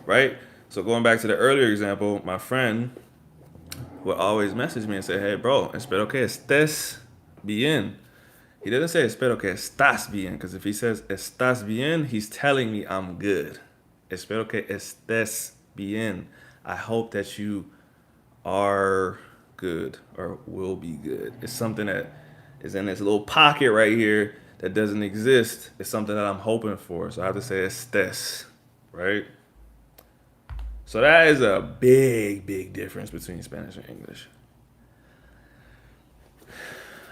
right? So going back to the earlier example, my friend would always message me and say, "Hey, bro, espero que estés bien." He doesn't say espero que estás bien because if he says estás bien, he's telling me I'm good. Espero que estés bien. I hope that you are good or will be good. It's something that is in this little pocket right here that doesn't exist. It's something that I'm hoping for. So I have to say estés, right? So that is a big, big difference between Spanish and English.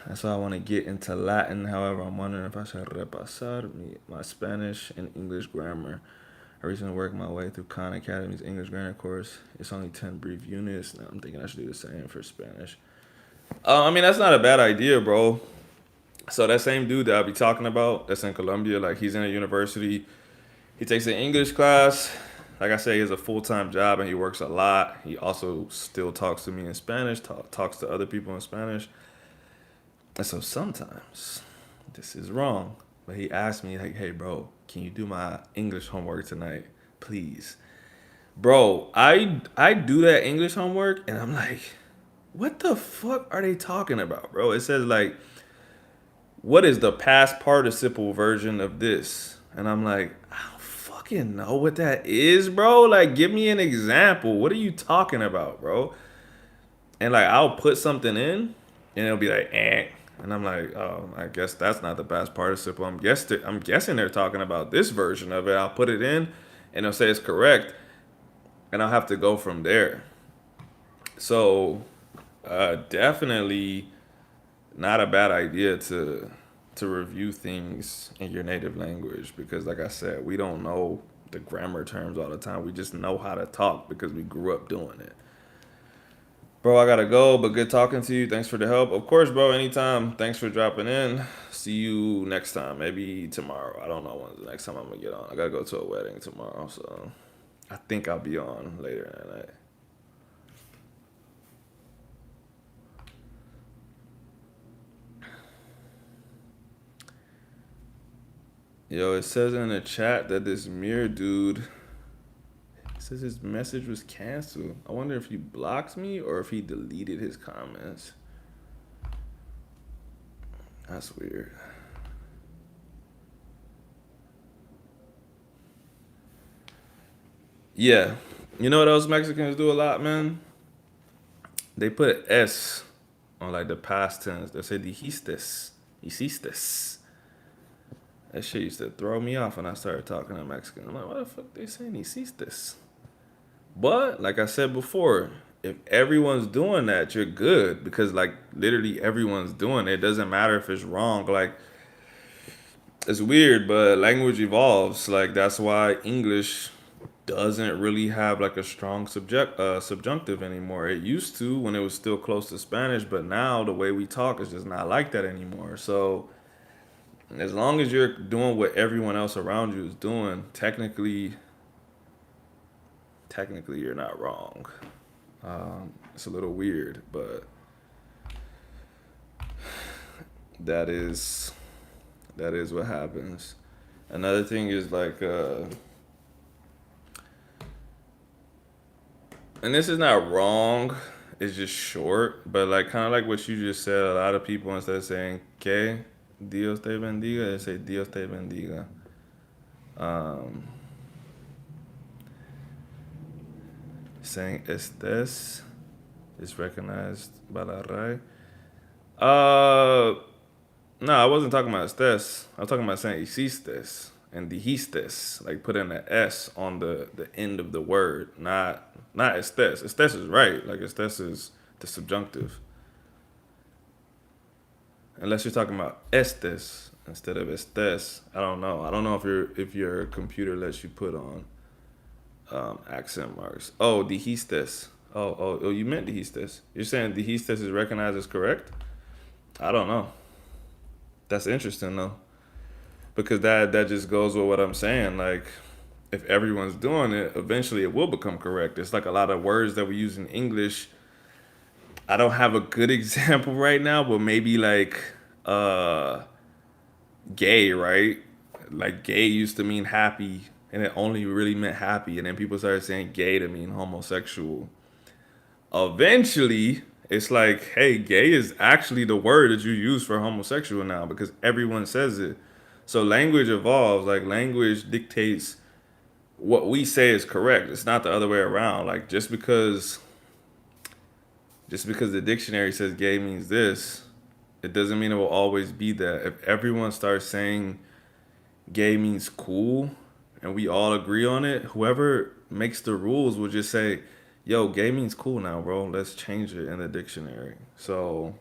That's why I want to get into Latin. However, I'm wondering if I should repasar my Spanish and English grammar. I recently worked my way through Khan Academy's English grammar course. It's only 10 brief units. Now I'm thinking I should do the same for Spanish. I mean, that's not a bad idea, bro. So that same dude that I'll be talking about, that's in Colombia, like he's in a university. He takes an English class. Like I say, he has a full-time job and he works a lot. He also still talks to me in Spanish, talks to other people in Spanish. And so sometimes this is wrong. But he asked me, like, hey, bro, can you do my English homework tonight, please? Bro, I do that English homework and I'm like, what the fuck are they talking about, bro? It says like, what is the past participle version of this? And I'm like, I don't fucking know what that is, bro. Like, give me an example. What are you talking about, bro? And like, I'll put something in, and it'll be like, eh. And I'm like, oh, I guess that's not the past participle. I'm guessing they're talking about this version of it. I'll put it in, and it'll say it's correct, and I'll have to go from there. So, definitely not a bad idea to review things in your native language because like I said, we don't know the grammar terms all the time. We just know how to talk because we grew up doing it. Bro, I gotta go, but good talking to you. Thanks for the help. Of course, bro, anytime. Thanks for dropping in. See you next time. Maybe tomorrow. I don't know when's the next time I'm gonna get on. I gotta go to a wedding tomorrow, so I think I'll be on later in the night. Yo, it says in the chat that this mirror dude says his message was canceled. I wonder if he blocked me or if he deleted his comments. That's weird. Yeah. You know what else Mexicans do a lot, man? They put S on like the past tense. They say dijistes, hiciste. That shit used to throw me off when I started talking to Mexican. I'm like, what the fuck they saying hiciste? But like I said before, if everyone's doing that, you're good because like literally everyone's doing it. It doesn't matter if it's wrong. Like it's weird, but language evolves. Like that's why English doesn't really have like a strong subjunctive anymore. It used to when it was still close to Spanish, but now the way we talk is just not like that anymore. So as long as you're doing what everyone else around you is doing, technically you're not wrong. It's a little weird, but that is that is what happens. Another thing is like, and this is not wrong. It's just short, but like kind of like what you just said. A lot of people instead of saying "que Dios te bendiga," they say "Dios te bendiga." Um, Saying "estés" is recognized by la RAE. Uh, No, I wasn't talking about estés. I was talking about saying hiciste and dijistes, like putting an S on the end of the word, not estés. Estés is right. Like estés is the subjunctive. Unless you're talking about estes instead of estés. I don't know. I don't know if your computer lets you put on. accent marks. Oh, dijistes. Oh, you meant dijistes. You're saying dijistes is recognized as correct? I don't know. That's interesting though, because that just goes with what I'm saying. Like, if everyone's doing it, eventually it will become correct. It's like a lot of words that we use in English. I don't have a good example right now, but maybe like uh gay, right? Like gay used to mean happy, and it only really meant happy, and then people started saying gay to mean homosexual. Eventually, it's like, hey, gay is actually the word that you use for homosexual now because everyone says it. So language evolves. Like language dictates what we say is correct. It's not the other way around. Like just because the dictionary says gay means this, it doesn't mean it will always be that. If everyone starts saying gay means cool and we all agree on it, whoever makes the rules will just say, yo, gay means cool now, bro. Let's change it in the dictionary. So,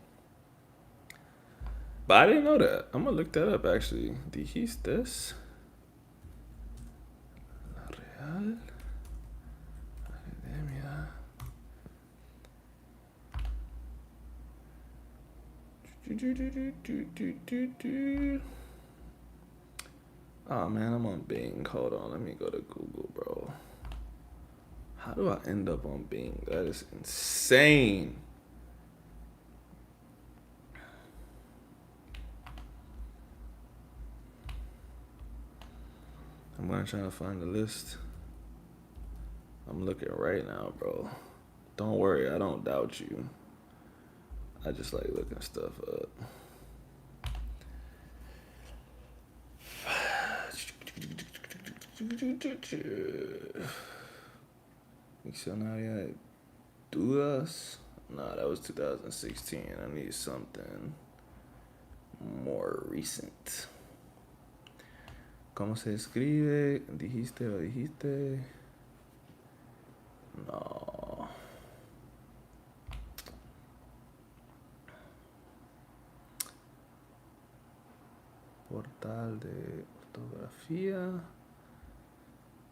but I didn't know that. I'm gonna look that up actually. Dijistes Real Academia. Oh man, I'm on Bing. Hold on, let me go to Google, bro. How do I end up on Bing? That is insane. I'm gonna try to find the list. I'm looking right now, bro. Don't worry, I don't doubt you. I just like looking stuff up. Diccionario dudas. Nah, that was 2016. I need something more recent. ¿Cómo se escribe? ¿Dijiste o dijiste? No. Portal de ortografía.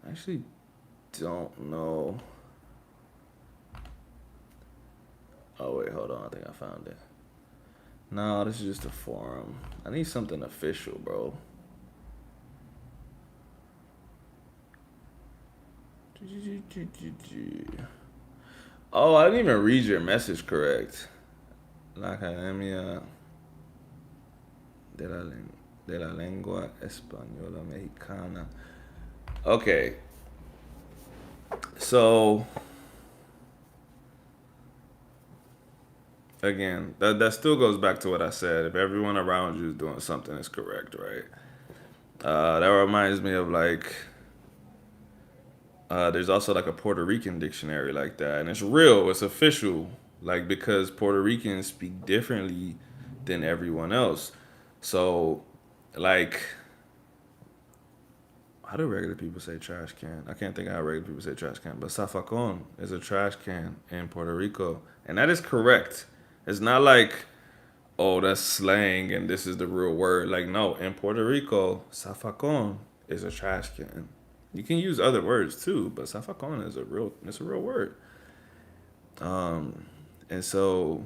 I actually don't know. Oh wait, hold on. I think I found it. No, this is just a forum. I need something official, bro. Oh, I didn't even read your message correct. La Academia de la Lengua Española Mexicana. Okay. So again, that still goes back to what I said. If everyone around you is doing something that's correct, right? That reminds me of like there's also like a Puerto Rican dictionary like that, and it's real, it's official, like because Puerto Ricans speak differently than everyone else. So, like, how do regular people say trash can? I can't think of how regular people say trash can, but zafacon is a trash can in Puerto Rico, and that is correct. It's not like, oh, that's slang and this is the real word. Like, no, in Puerto Rico, zafacon is a trash can. You can use other words too, but zafacon is it's a real word. Um, and so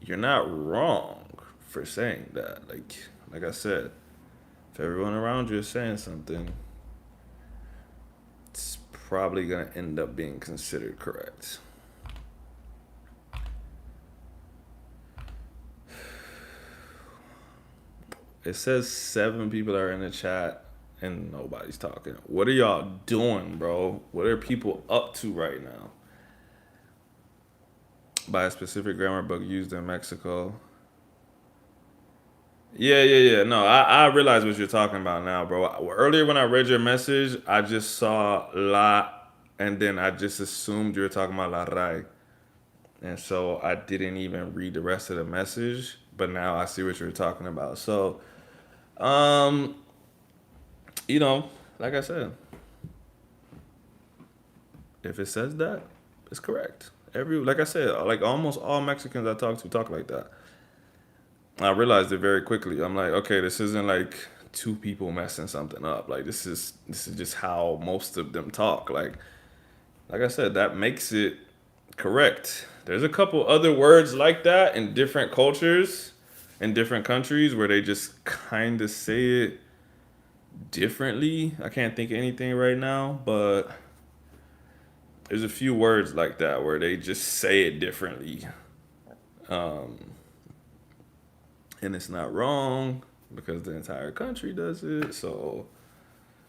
you're not wrong for saying that. Like I said, if everyone around you is saying something, it's probably gonna end up being considered correct. It says 7 people are in the chat and nobody's talking. What are y'all doing, bro? What are people up to right now? By a specific grammar book used in Mexico. Yeah. No, I realize what you're talking about now, bro. Earlier when I read your message, I just saw la, and then I just assumed you were talking about la rai, and so I didn't even read the rest of the message. But now I see what you're talking about. So, um, you know, like I said, if it says that, it's correct. Like I said, like almost all Mexicans I talk to talk like that. I realized it very quickly. I'm like, okay, this isn't like two people messing something up. Like this is just how most of them talk. Like I said, that makes it correct. There's a couple other words like that in different cultures, in different countries where they just kind of say it differently. I can't think of anything right now, but there's a few words like that where they just say it differently. Um, and it's not wrong because the entire country does it. So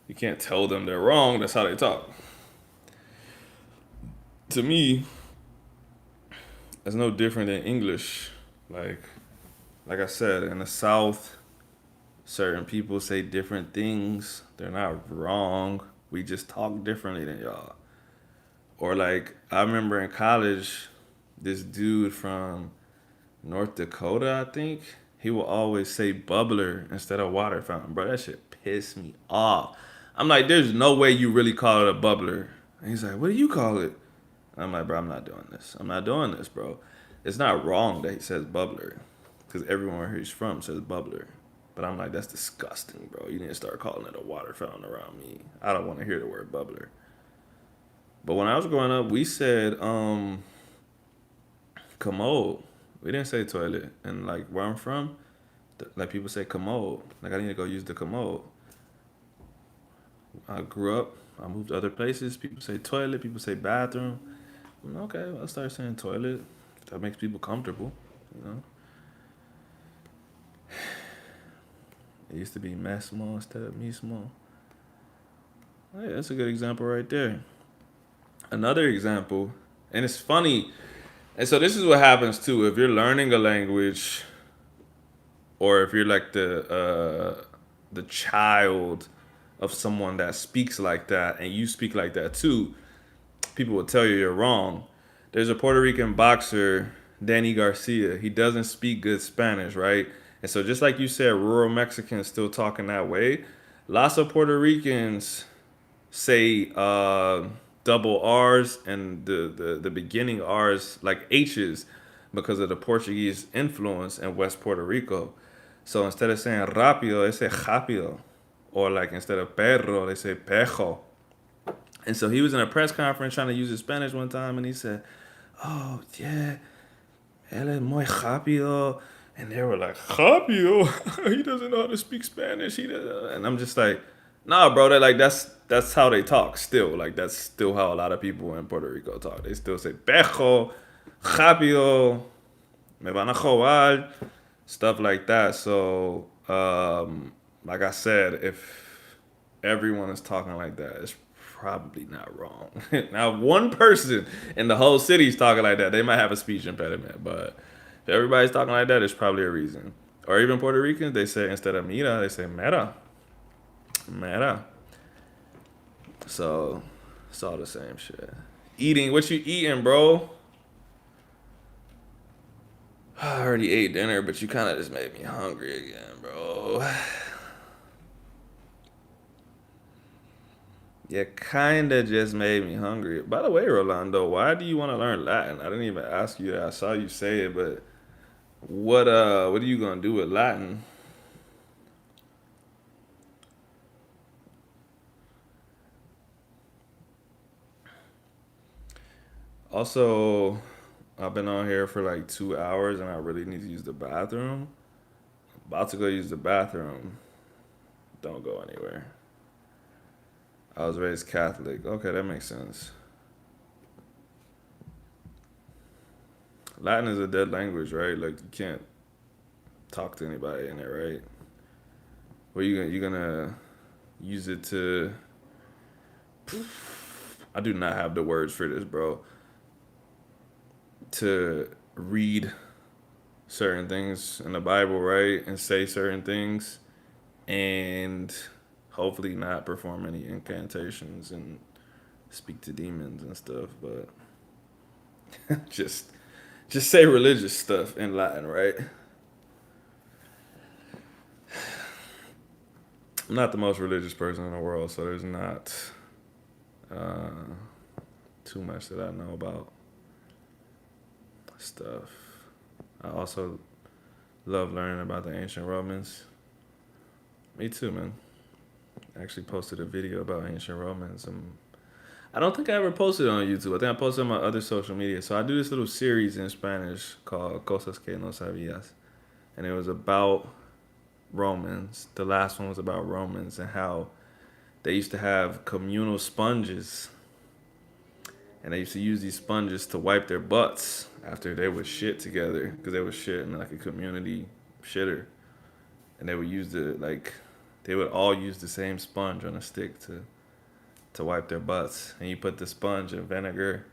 you can't tell them they're wrong. That's how they talk. To me, it's no different than English. Like like I said, in the South, certain people say different things. They're not wrong. We just talk differently than y'all. Or like I remember in college, this dude from North Dakota, I think, he will always say bubbler instead of water fountain. Bro, that shit pissed me off. I'm like, there's no way you really call it a bubbler. And he's like, what do you call it? I'm like, bro, I'm not doing this. I'm not doing this, bro. It's not wrong that he says bubbler, because everyone where he's from says bubbler. But I'm like, that's disgusting, bro. You need to start calling it a water fountain around me. I don't want to hear the word bubbler. But when I was growing up, we said commode. We didn't say toilet. And like where I'm from, like people say commode. Like I need to go use the commode. I grew up. I moved to other places. People say toilet. People say bathroom. Okay, well, I'll start saying toilet. That makes people comfortable. You know, it used to be mesmo instead of mismo. Oh, yeah, that's a good example right there. Another example, and it's funny. And so this is what happens too. If you're learning a language, or if you're like the child of someone that speaks like that, and you speak like that too, people will tell you you're wrong. There's a Puerto Rican boxer, Danny Garcia. He doesn't speak good Spanish, right? And so just like you said, rural Mexicans still talking that way. Lots of Puerto Ricans say double R's and the beginning R's like H's because of the Portuguese influence in West Puerto Rico. So instead of saying rápido, they say rápido. Or like instead of perro, they say pejo. And so he was in a press conference trying to use his Spanish one time, and he said, "Oh yeah, él es muy rápido." And they were like, "Rápido? He doesn't know how to speak Spanish." He doesn't. And I'm just like, "Nah, bro. That like that's how they talk. Still, like that's still how a lot of people in Puerto Rico talk. They still say pejo, rápido, me van a jobar, stuff like that." So, like I said, if everyone is talking like that, it's probably not wrong. Now, one person in the whole city is talking like that, they might have a speech impediment, but if everybody's talking like that, there's probably a reason. Or even Puerto Ricans, they say instead of mira, they say mera, mera. So it's all the same shit. Eating, what you eating, bro? I already ate dinner, but you kind of just made me hungry again, bro. You kind of just made me hungry. By the way, Rolando, why do you want to learn Latin? I didn't even ask you that. I saw you say it, but what are you gonna do with Latin? Also, I've been on here for like 2 hours and I really need to use the bathroom. About to go use the bathroom. Don't go anywhere. I was raised Catholic. Okay, that makes sense. Latin is a dead language, right? Like you can't talk to anybody in it, right? Well, you gonna use it to? I do not have the words for this, bro. To read certain things in the Bible, right, and say certain things, and hopefully not perform any incantations and speak to demons and stuff, but just just say religious stuff in Latin, right? I'm not the most religious person in the world, so there's not uh, too much that I know about stuff. I also love learning about the ancient Romans. Me too, man. I actually posted a video about ancient Romans. I don't think I ever posted it on YouTube. I think I posted it on my other social media. So I do this little series in Spanish called Cosas que no sabías. And it was about Romans. The last one was about Romans and how they used to have communal sponges. And they used to use these sponges to wipe their butts after they would shit together. Because they would shit in like a community shitter. And they would use they would all use the same sponge on a stick to wipe their butts. And you put the sponge in vinegar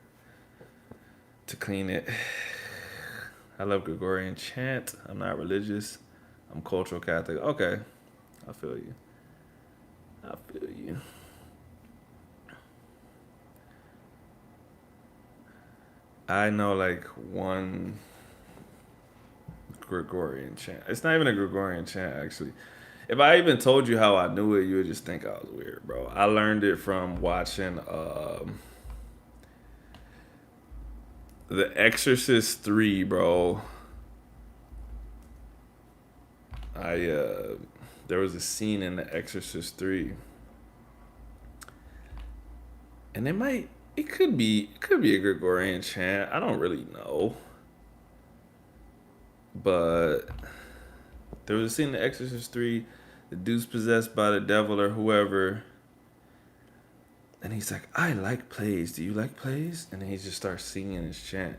to clean it. I love Gregorian chant. I'm not religious. I'm cultural Catholic. Okay. I feel you. I feel you. I know like one Gregorian chant. It's not even a Gregorian chant, actually. If I even told you how I knew it, you would just think I was weird, bro. I learned it from watching The Exorcist 3, bro. There was a scene in The Exorcist 3. And it could be a Gregorian chant. I don't really know. But there was a scene in The Exorcist 3, the dude's possessed by the devil or whoever. And he's like, I like plays. Do you like plays? And then he just starts singing his chant.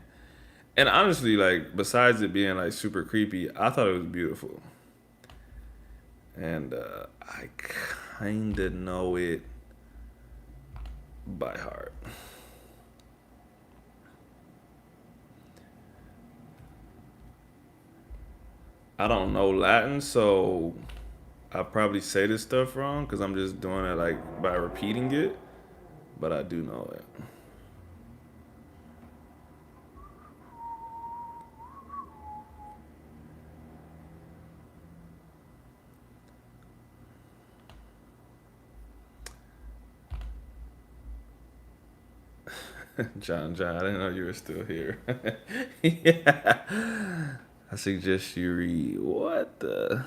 And honestly, like, besides it being like super creepy, I thought it was beautiful. And I kind of know it by heart. I don't know Latin, so I probably say this stuff wrong because I'm just doing it like by repeating it, but I do know it. John, I didn't know you were still here. Yeah. I suggest you read what the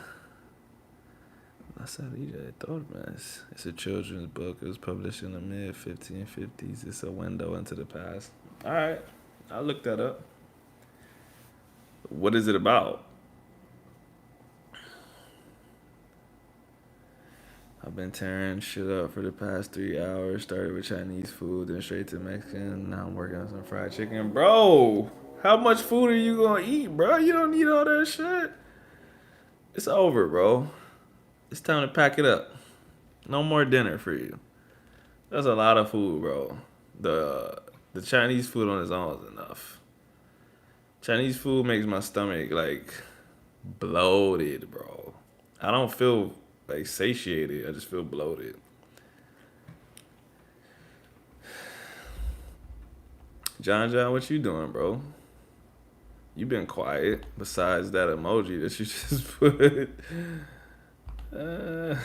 La Salida de Tormes. It's a children's book. It was published in the mid 1550s. It's a window into the past. All right, I'll look that up. What is it about? I've been tearing shit up for the past 3 hours. Started with Chinese food, then straight to Mexican. Now I'm working on some fried chicken. Bro, how much food are you gonna eat, bro? You don't need all that shit. It's over, bro. It's time to pack it up. No more dinner for you. That's a lot of food, bro. The Chinese food on its own is enough. Chinese food makes my stomach like bloated, bro. I don't feel like satiated. I just feel bloated. John, what you doing, bro? You been quiet. Besides that emoji that you just put. Uh,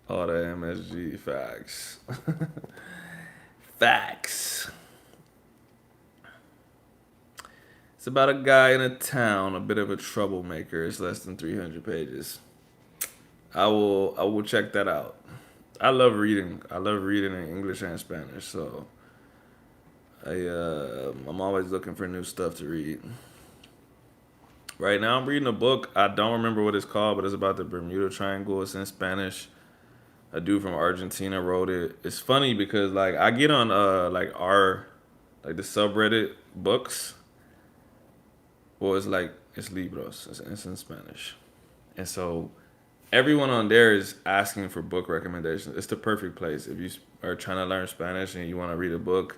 all the MSG facts. Facts. It's about a guy in a town, a bit of a troublemaker. It's less than 300 pages. I will check that out. I love reading. I love reading in English and Spanish, so I'm always looking for new stuff to read. Right now I'm reading a book. I don't remember what it's called, but it's about the Bermuda Triangle. It's in Spanish. A dude from Argentina wrote it. It's funny because like I get on the subreddit books. Well, it's libros. It's in Spanish, and so everyone on there is asking for book recommendations. It's the perfect place if you are trying to learn Spanish and you want to read a book,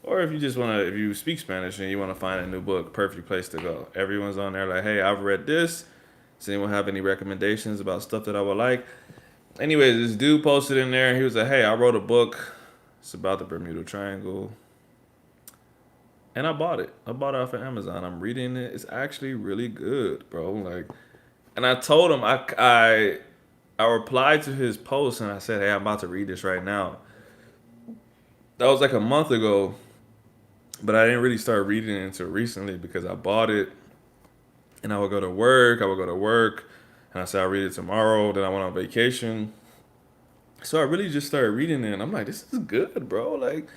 or if you just want to if you speak Spanish and you want to find a new book. Perfect place to go. Everyone's on there like, hey, I've read this. Does anyone have any recommendations about stuff that I would like? Anyways, this dude posted in there. He was like, "Hey, I wrote a book. It's about the Bermuda Triangle, and I bought it. I bought it off of Amazon. I'm reading it. It's actually really good, bro. Like, and I told him I replied to his post and I said, "Hey, I'm about to read this right now." That was like a month ago, but I didn't really start reading it until recently because I bought it And I would go to work. And I said I'll read it tomorrow. Then I went on vacation. So I really just started reading it, and I'm like, this is good, bro. Like,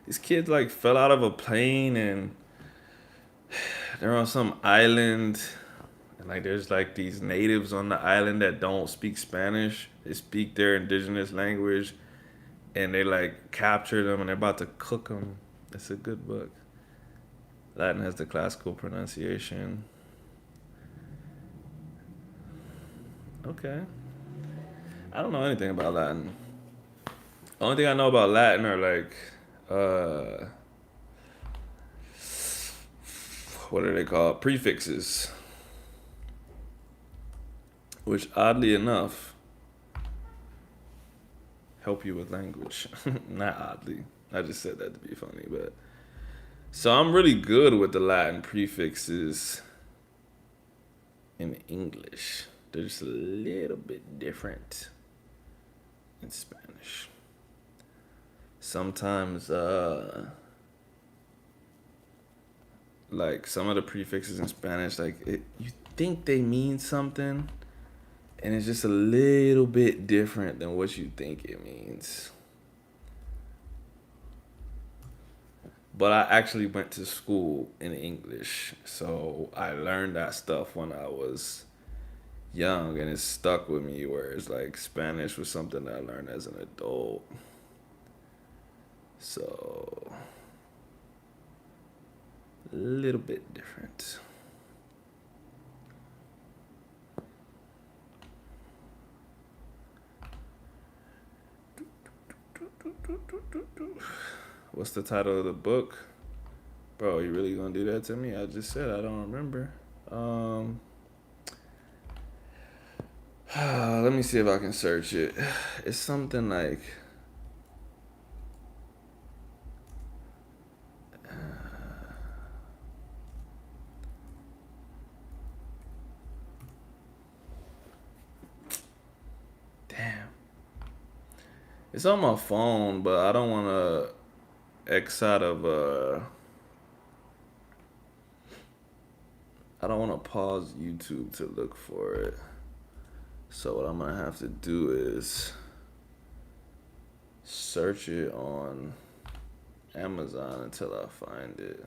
these kids like fell out of a plane, and they're on some island, and like there's like these natives on the island that don't speak Spanish. They speak their indigenous language, and they like capture them, and they're about to cook them. It's a good book. Latin has the classical pronunciation. Okay. I don't know anything about Latin. Only thing I know about Latin are like, uh, what are they called? Prefixes. Which oddly enough help you with language. Not oddly. I just said that to be funny, but so I'm really good with the Latin prefixes in English. They're just a little bit different in Spanish. Sometimes like some of the prefixes in Spanish, like you think they mean something, and it's just a little bit different than what you think it means. But I actually went to school in English, so I learned that stuff when I was young, and it stuck with me. Whereas like Spanish was something that I learned as an adult. So a little bit different. What's the title of the book? Bro, you really gonna do that to me? I just said I don't remember. Let me see if I can search it. It's something like damn. It's on my phone, but I don't wanna X out of I don't wanna pause YouTube to look for it. So what I'm gonna have to do is search it on Amazon until I find it.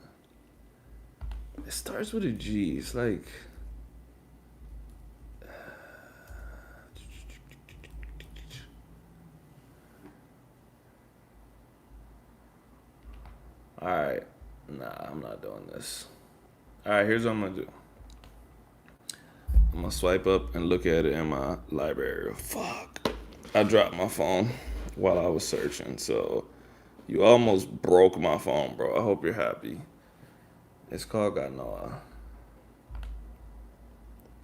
It starts with a G. It's like all right. Nah, I'm not doing this. All right, here's what I'm gonna do. I'm gonna swipe up and look at it in my library. Fuck. I dropped my phone while I was searching, so you almost broke my phone, bro. I hope you're happy. It's called Ganoa.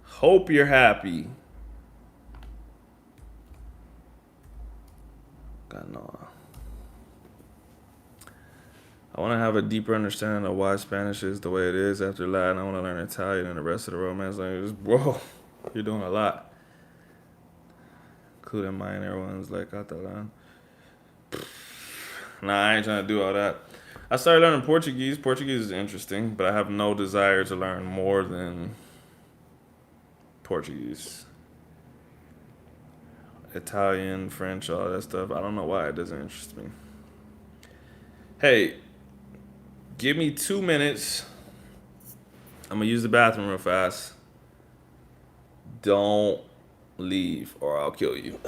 Hope you're happy. Ganoa. I want to have a deeper understanding of why Spanish is the way it is after Latin. I want to learn Italian and the rest of the Romance languages. Bro, you're doing a lot. Including minor ones like Catalan. Nah, I ain't trying to do all that. I started learning Portuguese. Portuguese is interesting, but I have no desire to learn more than Portuguese. Italian, French, all that stuff. I don't know why it doesn't interest me. Hey, give me 2 minutes. I'm gonna use the bathroom real fast. Don't leave or I'll kill you.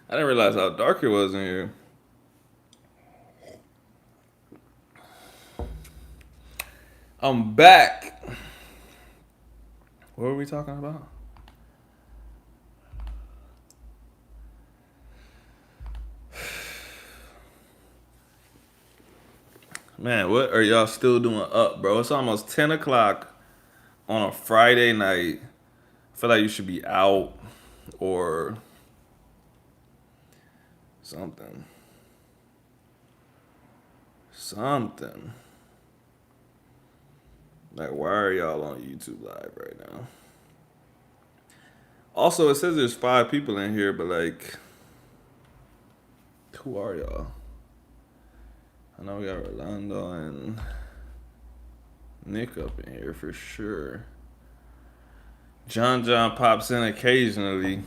I didn't realize how dark it was in here. I'm back. What were we talking about? Man, what are y'all still doing up, bro? It's almost 10 o'clock on a Friday night. I feel like you should be out or something. Something. Like, why are y'all on YouTube Live right now? Also, it says there's 5 people in here, but like, who are y'all? I know we got Rolando and Nick up in here for sure. John pops in occasionally.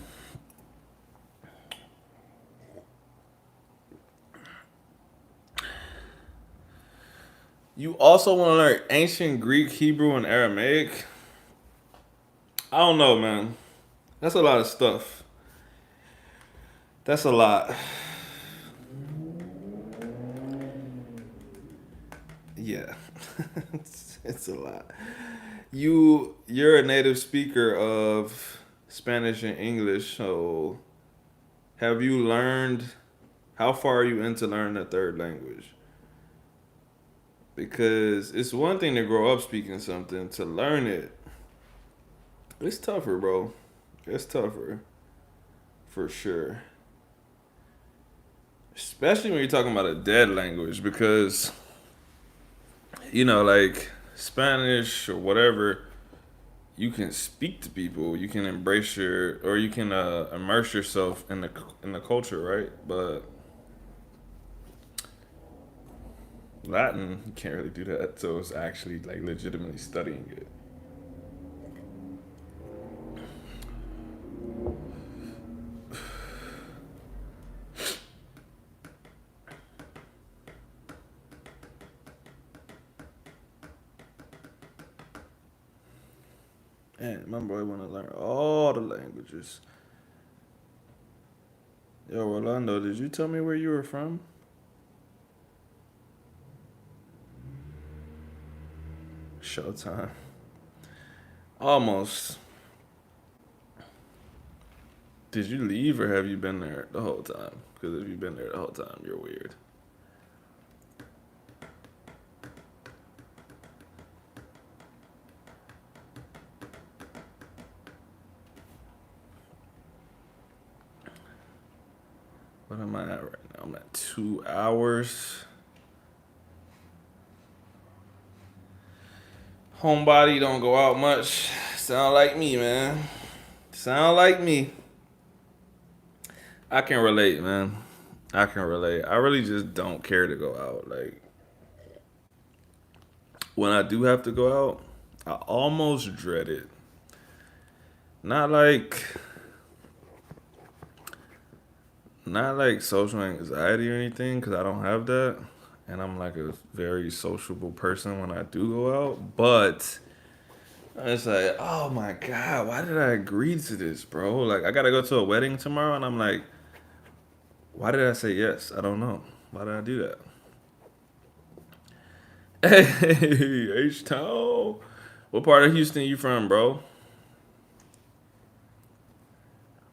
You also want to learn ancient Greek, Hebrew, and Aramaic? I don't know, man. That's a lot of stuff. That's a lot. Yeah. it's a lot. You're a native speaker of Spanish and English, so have you learned how far are you into learning a third language? Because it's one thing to grow up speaking something, to learn it, it's tougher, bro. It's tougher. For sure. Especially when you're talking about a dead language, because, like Spanish or whatever, you can speak to people, you can embrace or you can immerse yourself in the culture, right? But Latin, you can't really do that. So it's actually like legitimately studying it. And my boy want to learn all the languages. Yo, Orlando, did you tell me where you were from? Showtime. Almost. Did you leave or have you been there the whole time? Because if you've been there the whole time, you're weird. What am I at right now? I'm at 2 hours. Homebody don't go out much. Sound like me, man. Sound like me. I can relate, man. I can relate. I really just don't care to go out. Like, when I do have to go out, I almost dread it. Not like not like social anxiety or anything, because I don't have that, and I'm like a very sociable person when I do go out. But it's like, oh my god, why did I agree to this, bro? Like, I gotta go to a wedding tomorrow, and I'm like, why did I say yes? I don't know. Why did I do that? Hey, H Town. What part of Houston you from, bro?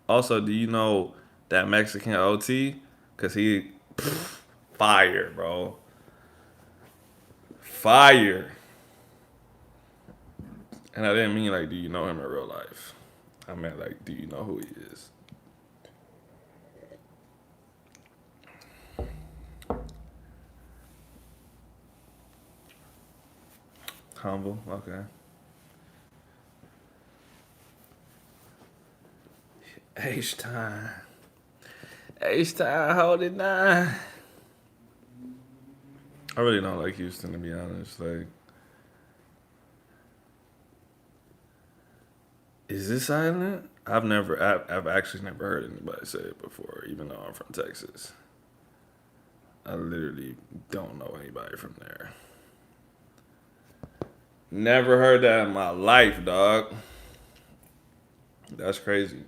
Also, do you know that Mexican OT? Cause he fire, bro. Fire. And I didn't mean like, do you know him in real life? I meant like, do you know who he is? Humble, okay. H time. H time, hold it down. I really don't like Houston, to be honest. Like, is this silent? I've actually never heard anybody say it before, even though I'm from Texas. I literally don't know anybody from there. Never heard that in my life, dog. That's crazy.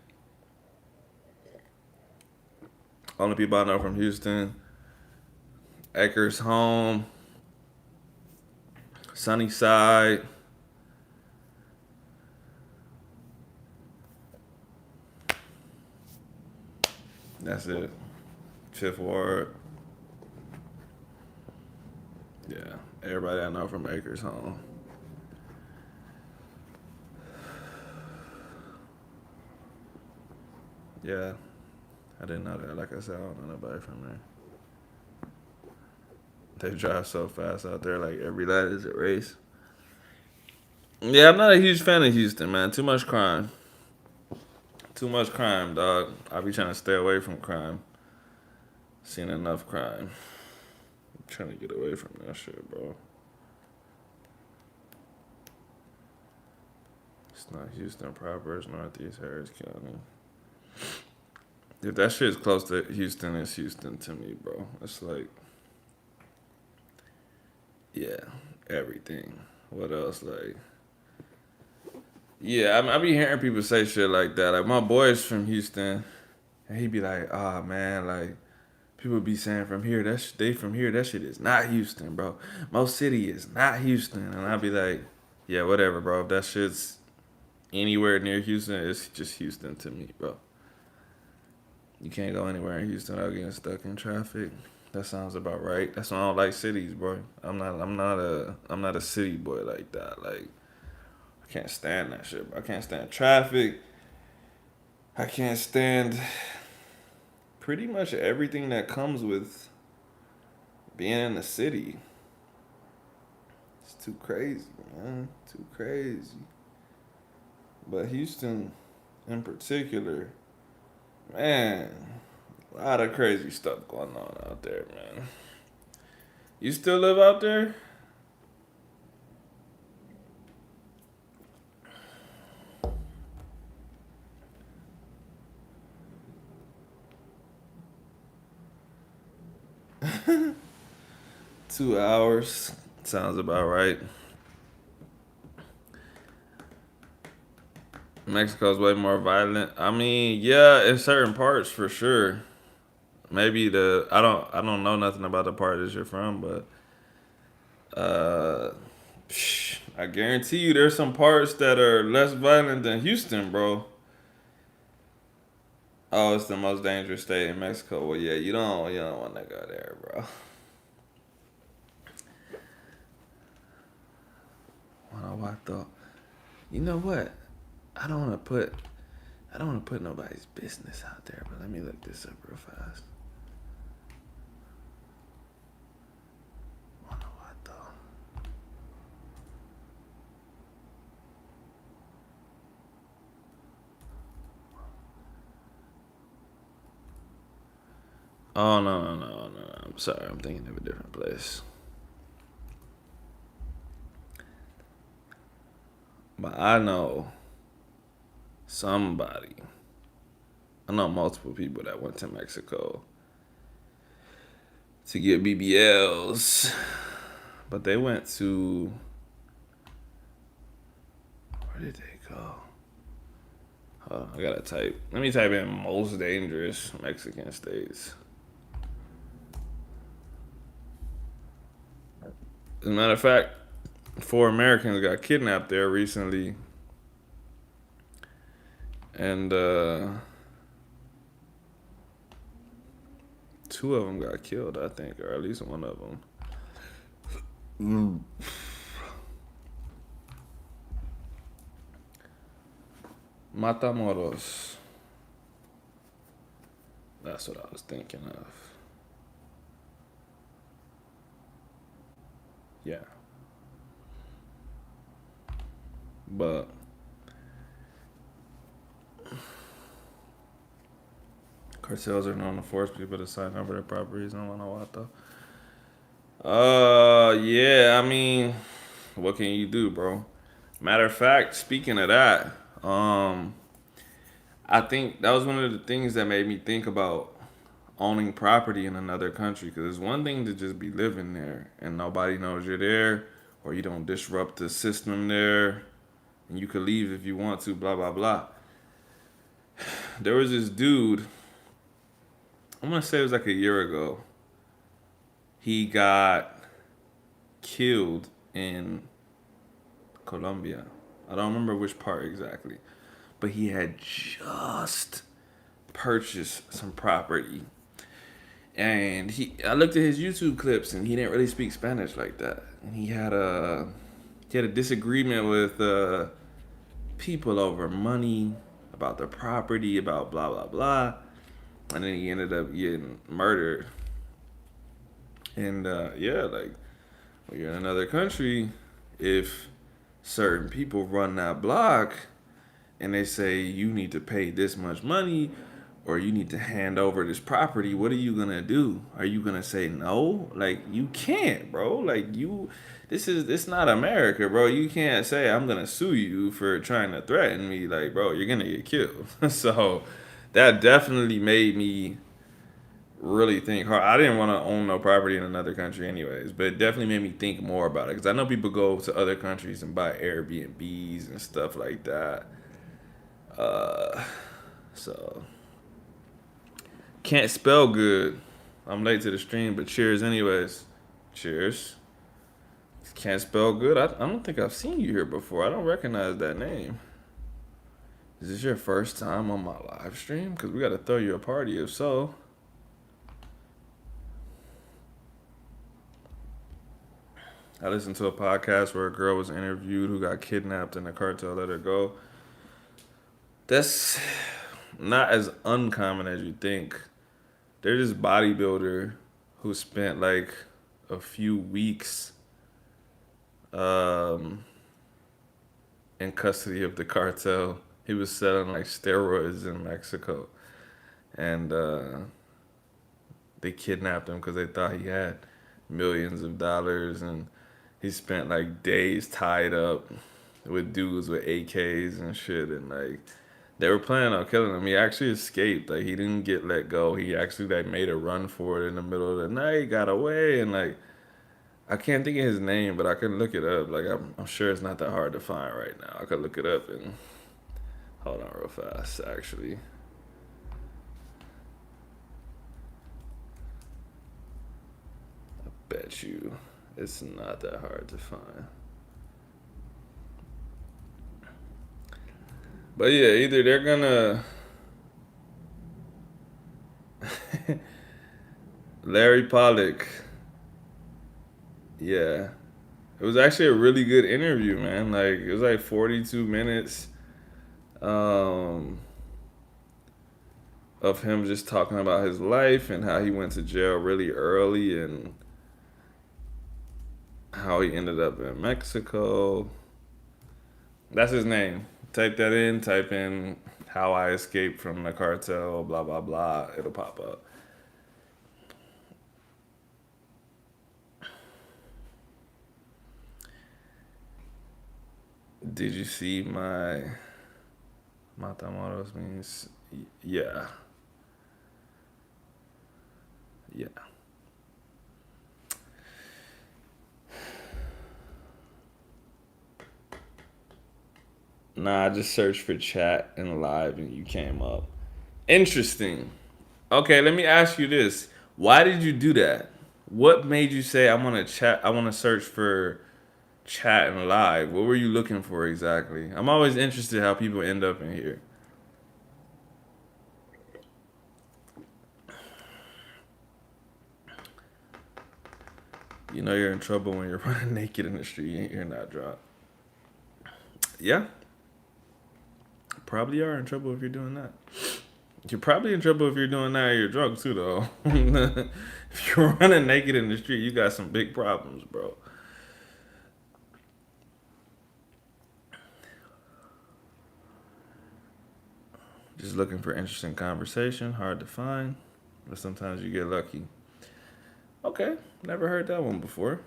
Only people I know from Houston: Acres Home, Sunnyside. That's it. Fifth Ward. Yeah, everybody I know from Acres Home. Yeah, I didn't know that. Like I said, I don't know nobody from there. They drive so fast out there, like every light is a race. Yeah, I'm not a huge fan of Houston, man. Too much crime. Too much crime, dog. I be trying to stay away from crime. Seen enough crime. I'm trying to get away from that shit, bro. It's not Houston proper. It's Northeast Harris County. If that shit is close to Houston, it's Houston to me, bro. It's like, yeah, everything. What else? Like, yeah, I be hearing people say shit like that. Like, my boy's from Houston, and he be like, oh, man, like, people be saying from here, they from here, that shit is not Houston, bro. Most City is not Houston. And I be like, yeah, whatever, bro. If that shit's anywhere near Houston, it's just Houston to me, bro. You can't go anywhere in Houston without getting stuck in traffic. That sounds about right. That's why I don't like cities, bro. I'm not a city boy like that. Like, I can't stand that shit, bro. I can't stand traffic. I can't stand pretty much everything that comes with being in the city. It's too crazy, man. Too crazy. But Houston in particular, man, a lot of crazy stuff going on out there, man. You still live out there? 2 hours. Sounds about right. Mexico's way more violent. I mean, yeah, in certain parts for sure. Maybe I don't know nothing about the part that you're from, but uh I guarantee you there's some parts that are less violent than Houston, bro. Oh, it's the most dangerous state in Mexico. Well, yeah, you don't want to go there, bro. Guanajuato. You know what? I don't want to put I don't want to put nobody's business out there, but let me look this up real fast. Guanajuato. Oh no. I'm sorry, I'm thinking of a different place. But somebody. I know multiple people that went to Mexico to get BBLs, but they went to where did they go? Hold on, I gotta type. Let me type in most dangerous Mexican states. As a matter of fact, 4 Americans got kidnapped there recently, and two of them got killed, I think, or at least one of them. Matamoros. That's what I was thinking of. Yeah. But cartels are known to force people to sign over their properties in Guanajuato. Yeah, I mean, what can you do, bro? Matter of fact, speaking of that, I think that was one of the things that made me think about owning property in another country. Because it's one thing to just be living there and nobody knows you're there, or you don't disrupt the system there, and you could leave if you want to, blah, blah, blah. There was this dude I'm gonna say it was like a year ago. He got killed in Colombia. I don't remember which part exactly, but he had just purchased some property, and I looked at his YouTube clips, and he didn't really speak Spanish like that. And he had a disagreement with people over money, about the property, about blah blah blah, and then he ended up getting murdered. And yeah, like when you're in another country, if certain people run that block and they say you need to pay this much money or you need to hand over this property, what are you gonna do? Are you gonna say no? Like you can't, bro. Like it's not America, bro. You can't say I'm gonna sue you for trying to threaten me. Like, bro, you're gonna get killed. So that definitely made me really think hard. I didn't want to own no property in another country, anyways, but it definitely made me think more about it because I know people go to other countries and buy Airbnbs and stuff like that. Uh, so can't spell good. I'm late to the stream, but cheers, anyways. Cheers. Can't spell good. I don't think I've seen you here before. I don't recognize that name. Is this your first time on my live stream? Because we got to throw you a party if so. I listened to a podcast where a girl was interviewed who got kidnapped and the cartel let her go. That's not as uncommon as you think. There's this bodybuilder who spent like a few weeks um, in custody of the cartel. He was selling like steroids in Mexico. And they kidnapped him because they thought he had millions of dollars. And he spent like days tied up with dudes with AKs and shit. And like, they were planning on killing him. He actually escaped. Like he didn't get let go. He actually like made a run for it in the middle of the night, got away, and like I can't think of his name, but I can look it up. Like I'm sure it's not that hard to find right now. I could look it up and hold on real fast. Actually, I bet you it's not that hard to find. But yeah, either they're gonna Larry Pollock. Yeah. It was actually a really good interview, man. Like it was like 42 minutes um, of him just talking about his life and how he went to jail really early and how he ended up in Mexico. That's his name. Type that in, type in how I escaped from the cartel, blah blah blah. It'll pop up. Did you see my Matamoros means yeah. Yeah. Nah, I just searched for chat and live and you came up. Interesting. Okay, let me ask you this. Why did you do that? What made you say I want to chat I want to search for chat and live? What were you looking for exactly? I'm always interested how people end up in here. You know you're in trouble when you're running naked in the street and you're not drunk. Yeah, probably are in trouble if you're doing that. You're probably in trouble if you're doing that and you're drunk too, though. If you're running naked in the street, you got some big problems, bro. Just looking for interesting conversation, hard to find, but sometimes you get lucky. Okay, never heard that one before.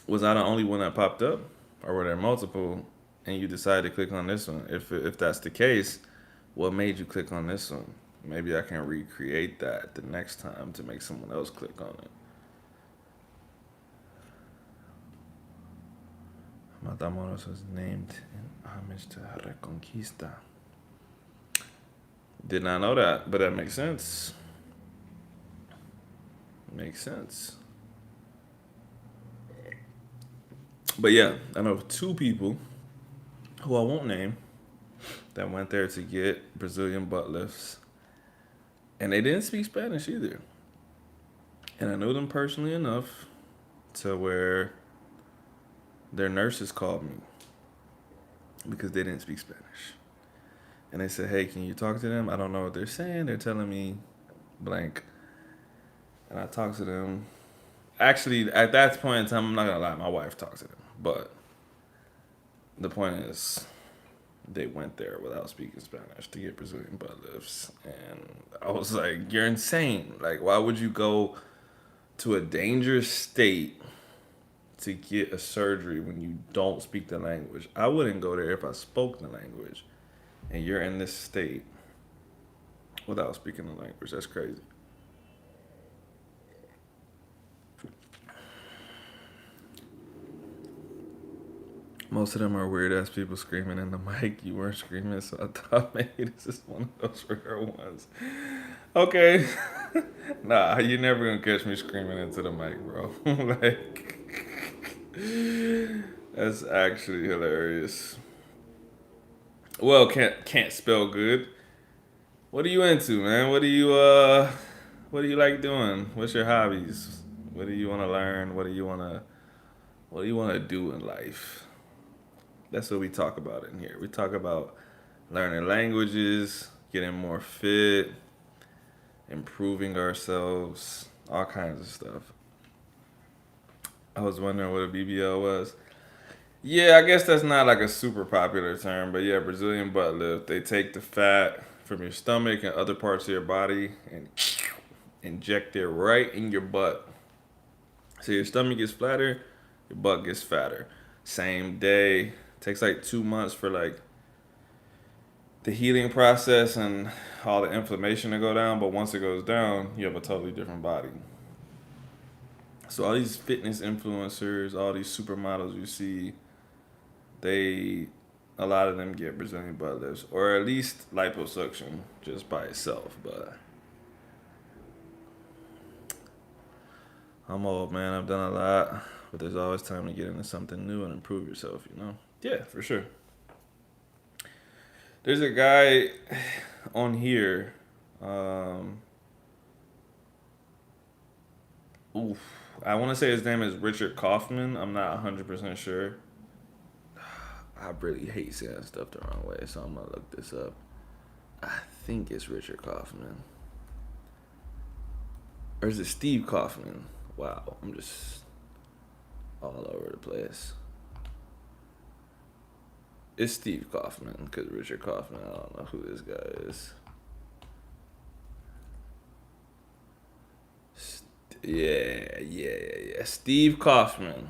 Was I the only one that popped up, or were there multiple, and you decided to click on this one? If that's the case, what made you click on this one? Maybe I can recreate that the next time to make someone else click on it. Matamoros was named in homage to Reconquista. Did not know that, but that makes sense. Makes sense. But yeah, I know two people who I won't name that went there to get Brazilian butt lifts, and they didn't speak Spanish either. And I knew them personally enough to where their nurses called me because they didn't speak Spanish. And they said, "Hey, can you talk to them? I don't know what they're saying. They're telling me blank." And I talked to them. Actually, at that point in time, I'm not gonna lie, my wife talked to them. But the point is, they went there without speaking Spanish to get Brazilian butt lifts, and I was like, "You're insane! Like, why would you go to a dangerous state to get a surgery when you don't speak the language? I wouldn't go there if I spoke the language, and you're in this state without speaking the language. That's crazy." Most of them are weird ass people screaming in the mic. You weren't screaming, so I thought maybe this is one of those rare ones. Okay. Nah, you're never gonna catch me screaming into the mic, bro. Like, that's actually hilarious. Well, can't spell good. What are you into, man? What do you like doing? What's your hobbies? What do you want to learn? What do you want to do in life? That's what we talk about in here. We talk about learning languages, getting more fit, improving ourselves, all kinds of stuff. I was wondering what a BBL was. Yeah, I guess that's not like a super popular term, but yeah, Brazilian butt lift. They take the fat from your stomach and other parts of your body and inject it right in your butt. So your stomach gets flatter, your butt gets fatter. Same day. Takes like 2 months for like the healing process and all the inflammation to go down, but once it goes down, you have a totally different body. So all these fitness influencers, all these supermodels you see, they a lot of them get Brazilian butt lifts or at least liposuction just by itself. But I'm old, man. I've done a lot, but there's always time to get into something new and improve yourself. Yeah, for sure. There's a guy on here. Um, oof, I want to say his name is Richard Kaufman. I'm not 100% sure. I really hate saying stuff the wrong way, so I'm gonna look this up. I think it's Richard Kaufman. Or is it Steve Kaufman? Wow, I'm just all over the place. It's Steve Kaufman, because Richard Kaufman, I don't know who this guy is. Yeah. Steve Kaufman.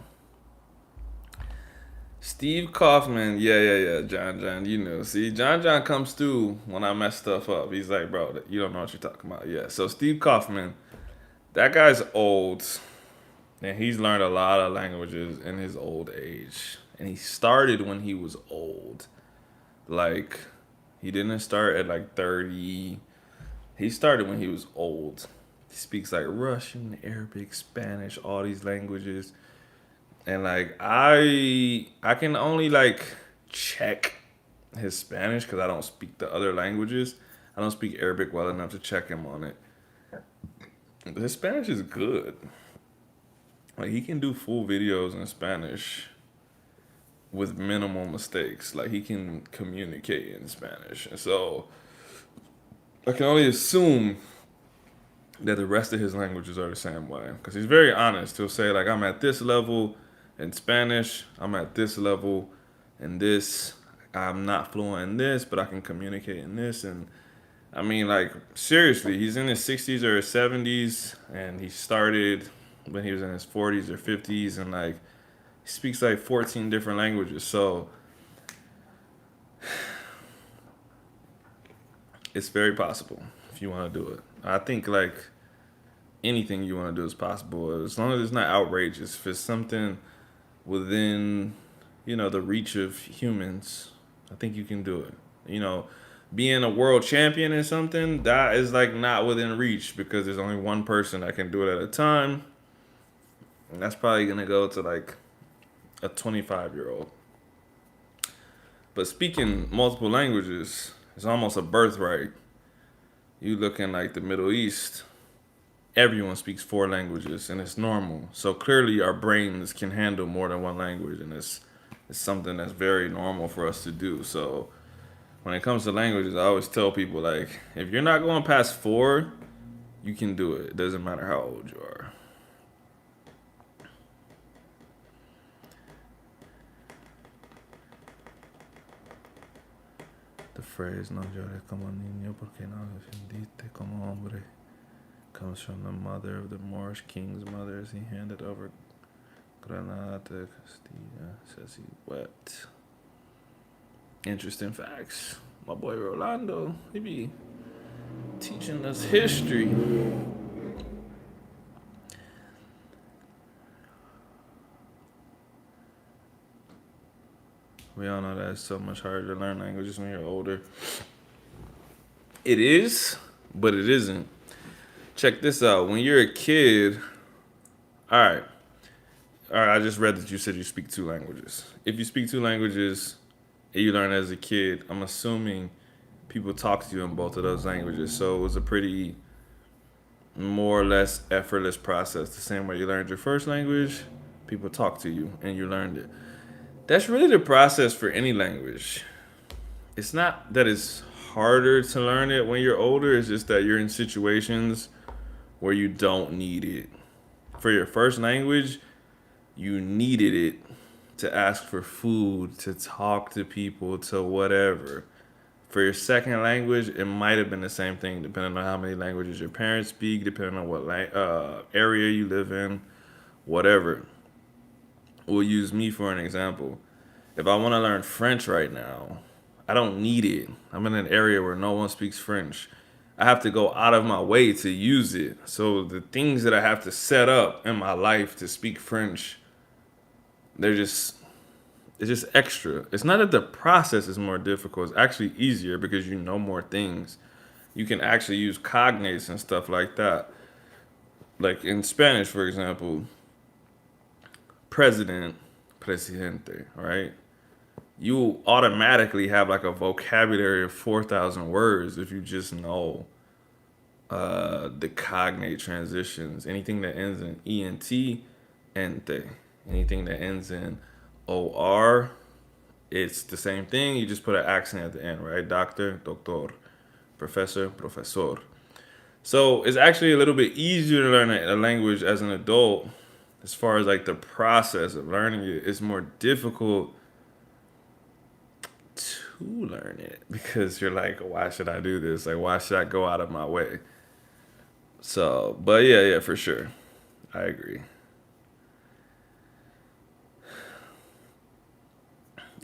Steve Kaufman, yeah. John, you know. See, John comes through when I mess stuff up. He's like, "Bro, you don't know what you're talking about." Yeah. So Steve Kaufman, that guy's old, and he's learned a lot of languages in his old age. And he started when he was old. Like, he didn't start at like 30. He started when he was old. He speaks like Russian, Arabic, Spanish, all these languages. And like I can only like check his Spanish because I don't speak the other languages. I don't speak Arabic well enough to check him on it. But his Spanish is good. Like he can do full videos in Spanish with minimal mistakes. Like he can communicate in Spanish. And so I can only assume that the rest of his languages are the same way. Because he's very honest. He'll say, like, I'm at this level in Spanish, I'm at this level in this. I'm not fluent in this, but I can communicate in this. And I mean, like, seriously, he's in his 60s or his 70s, and he started when he was in his 40s or 50s, and like, he speaks like 14 different languages. So it's very possible if you want to do it. I think like anything you want to do is possible as long as it's not outrageous. If it's something within, the reach of humans, I think you can do it. You know, being a world champion or something, that is like not within reach because there's only one person that can do it at a time. And that's probably gonna go to like a 25-year-old. But speaking multiple languages is almost a birthright. You look in like the Middle East, everyone speaks four languages and it's normal. So clearly our brains can handle more than one language and it's something that's very normal for us to do. So when it comes to languages, I always tell people like if you're not going past four, you can do it. It doesn't matter how old you are. The phrase "no llores como niño porque no ofendiste como hombre" comes from the mother of the Moorish king's mother as he handed over Granada to Castilla. Says he wept. Interesting facts. My boy Rolando, he be teaching us history. We all know that it's so much harder to learn languages when you're older. It is, but it isn't. Check this out. When you're a kid, all right. All right, I just read that you said you speak two languages. If you speak two languages and you learn as a kid, I'm assuming people talk to you in both of those languages. So it was a pretty more or less effortless process. The same way you learned your first language, people talk to you and you learned it. That's really the process for any language. It's not that it's harder to learn it when you're older, it's just that you're in situations where you don't need it. For your first language, you needed it to ask for food, to talk to people, to whatever. For your second language, it might have been the same thing, depending on how many languages your parents speak, depending on what area you live in, whatever. We'll use me for an example. If I want to learn French right now, I don't need it. I'm in an area where no one speaks French. I have to go out of my way to use it. So the things that I have to set up in my life to speak French, they're just it's just extra. It's not that the process is more difficult. It's actually easier because you know more things. You can actually use cognates and stuff like that. Like in Spanish, for example, president, presidente, right? You automatically have like a vocabulary of 4,000 words if you just know the cognate transitions. Anything that ends in ent, ente. Anything that ends in or, it's the same thing. You just put an accent at the end, right? Doctor, doctor, professor, professor. So it's actually a little bit easier to learn a language as an adult. As far as like the process of learning it, it's more difficult to learn it because you're like, why should I do this? Like, why should I go out of my way? So, but yeah, for sure. I agree.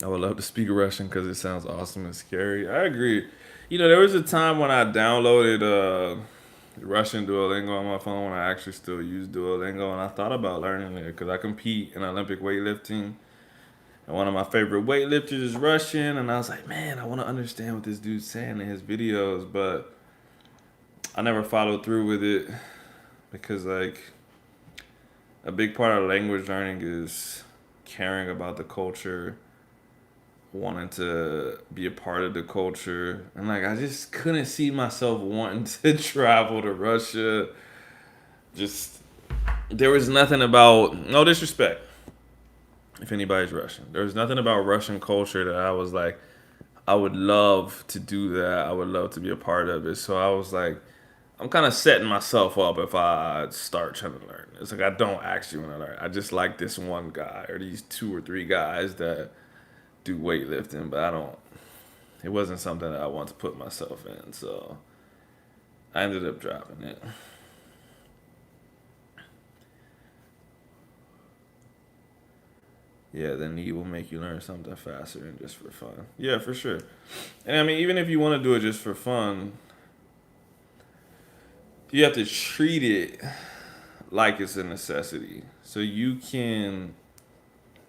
I would love to speak Russian because it sounds awesome and scary. I agree. You know, there was a time when I downloaded Russian Duolingo on my phone when I actually still use Duolingo, and I thought about learning it because I compete in Olympic weightlifting. And one of my favorite weightlifters is Russian, and I was like, man, I want to understand what this dude's saying in his videos, but I never followed through with it because, like, a big part of language learning is caring about the culture, wanting to be a part of the culture, and like I just couldn't see myself wanting to travel to Russia. Just there was nothing about no disrespect if anybody's Russian. There was nothing about Russian culture that I was like, I would love to do that. I would love to be a part of it. So I was like, I'm kind of setting myself up if I start trying to learn. It's like I don't actually want to learn. I just like this one guy or these two or three guys that do weightlifting, but I don't. It wasn't something that I want to put myself in, so I ended up dropping it. Yeah, the need will make you learn something faster and just for fun. Yeah, for sure. And I mean, even if you want to do it just for fun, you have to treat it like it's a necessity. So you can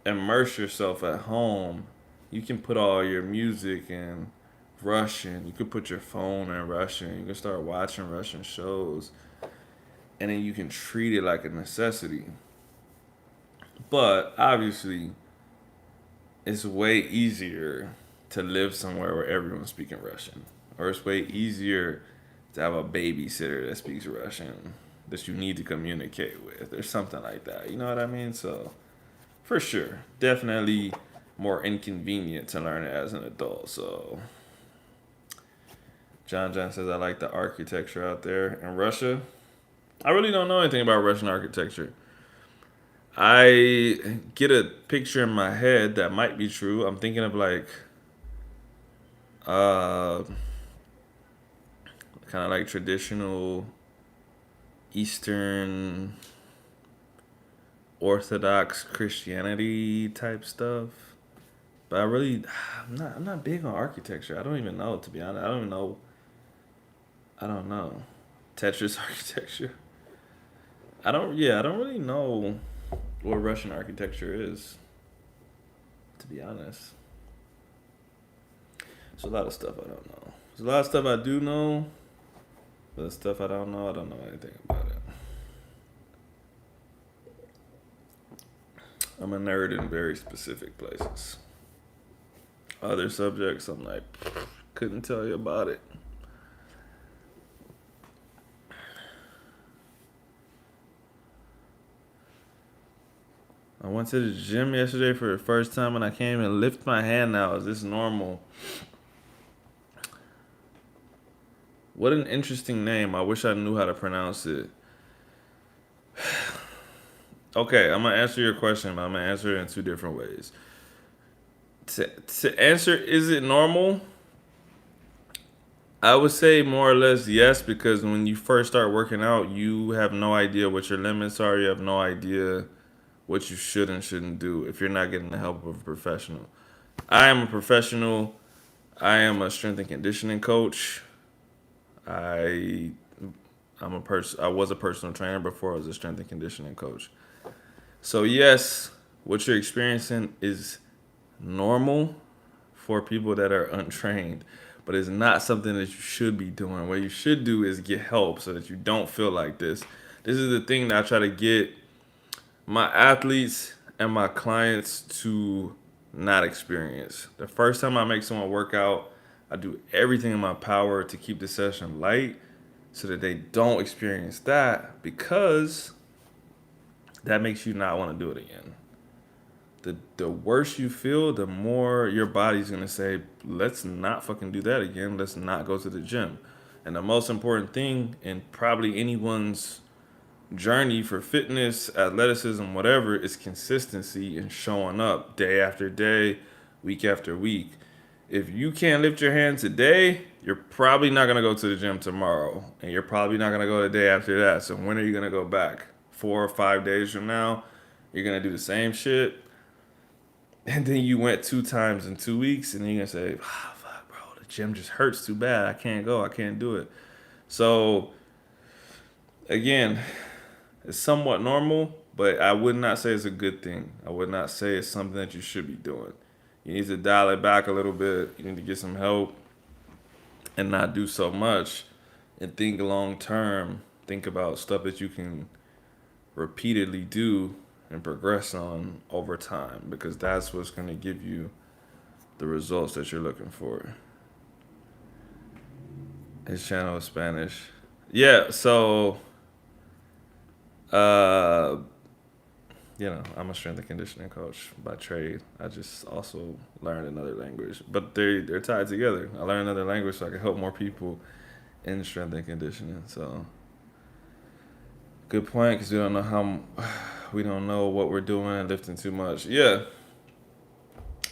immerse yourself at home. You can put all your music and Russian. You could put your phone in Russian. You can start watching Russian shows, and then you can treat it like a necessity. But obviously, it's way easier to live somewhere where everyone's speaking Russian, or it's way easier to have a babysitter that speaks Russian that you need to communicate with, or something like that. You know what I mean? So, for sure, definitely more inconvenient to learn it as an adult. So, John says, I like the architecture out there in Russia. I really don't know anything about Russian architecture. I get a picture in my head that might be true. I'm thinking of like, uh, kind of like traditional Eastern Orthodox Christianity type stuff. But I'm not big on architecture. I don't even know, to be honest. I don't even know. I don't know. Tetris architecture. I don't really know what Russian architecture is, to be honest. There's a lot of stuff I don't know. There's a lot of stuff I do know, but the stuff I don't know anything about it. I'm a nerd in very specific places. Other subjects, I'm like, couldn't tell you about it. I went to the gym yesterday for the first time and I can't even lift my hand now. Is this normal? What an interesting name. I wish I knew how to pronounce it. Okay, I'm gonna answer your question, but I'm gonna answer it in two different ways. To answer, is it normal? I would say more or less yes, because when you first start working out, you have no idea what your limits are. You have no idea what you should and shouldn't do if you're not getting the help of a professional. I am a professional. I am a strength and conditioning coach. I I was a personal trainer before I was a strength and conditioning coach. So yes, what you're experiencing is normal for people that are untrained, but it's not something that you should be doing. What you should do is get help so that you don't feel like this. This is the thing that I try to get my athletes and my clients to not experience. The first time I make someone work out, I do everything in my power to keep the session light so that they don't experience that, because that makes you not want to do it again. The worse you feel, the more your body's gonna say, let's not fucking do that again. Let's not go to the gym. And the most important thing in probably anyone's journey for fitness, athleticism, whatever, is consistency and showing up day after day, week after week. If you can't lift your hand today, you're probably not gonna go to the gym tomorrow, and you're probably not gonna go the day after that. So when are you gonna go back? 4 or 5 days from now, you're gonna do the same shit, and then you went 2 times in 2 weeks, and then you're gonna say, ah, fuck, bro, the gym just hurts too bad. I can't go. I can't do it. So again, it's somewhat normal, but I would not say it's a good thing. I would not say it's something that you should be doing. You need to dial it back a little bit. You need to get some help and not do so much, and think long term. Think about stuff that you can repeatedly do and progress on over time, because that's what's going to give you the results that you're looking for. His channel is Spanish. Yeah, so uh I'm a strength and conditioning coach by trade. I just also learned another language, but they're tied together. I learned another language so I can help more people in strength and conditioning. So good point, because we don't know what we're doing and lifting too much. Yeah.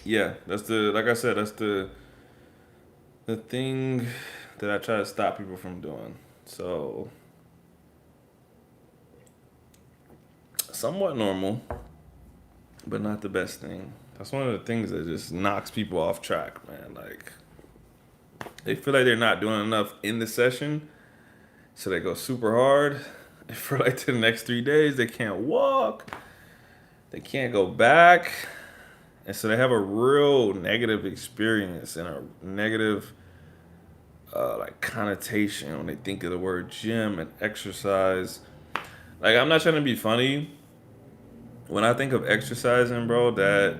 That's the like I said. That's the thing that I try to stop people from doing. So somewhat normal, but not the best thing. That's one of the things that just knocks people off track, man. Like, they feel like they're not doing enough in the session, so they go super hard. And for like the next 3 days, they can't walk, they can't go back, and so they have a real negative experience and a negative like connotation when they think of the word gym and exercise. Like, I'm not trying to be funny. When I think of exercising, bro, that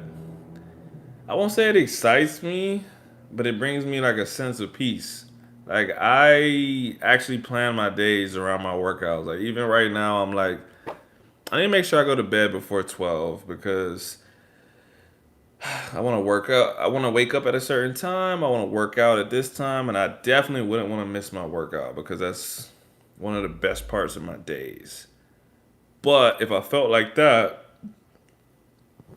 I won't say it excites me, but it brings me like a sense of peace. Like, I actually plan my days around my workouts. Like, even right now, I'm like, I need to make sure I go to bed before 12 because I want to work out. I want to wake up at a certain time. I want to work out at this time, and I definitely wouldn't want to miss my workout because that's one of the best parts of my days. But if I felt like that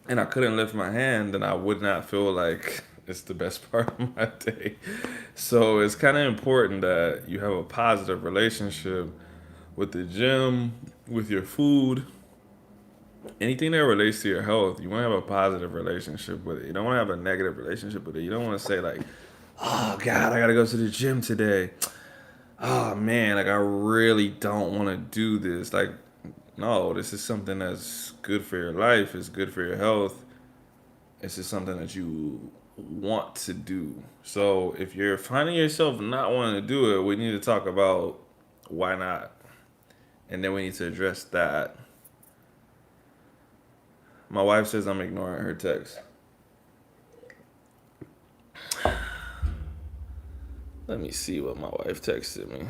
and I couldn't lift my hand, then I would not feel like it's the best part of my day. So it's kind of important that you have a positive relationship with the gym, with your food, anything that relates to your health. You want to have a positive relationship with it. You don't want to have a negative relationship with it. You don't want to say like, "Oh God, I gotta go to the gym today. Oh man, like I really don't want to do this." Like, no, this is something that's good for your life. It's good for your health. It's just something that you want to do. So if you're finding yourself not wanting to do it, we need to talk about why not, and then we need to address that. My wife says I'm ignoring her text. Let me see what my wife texted me.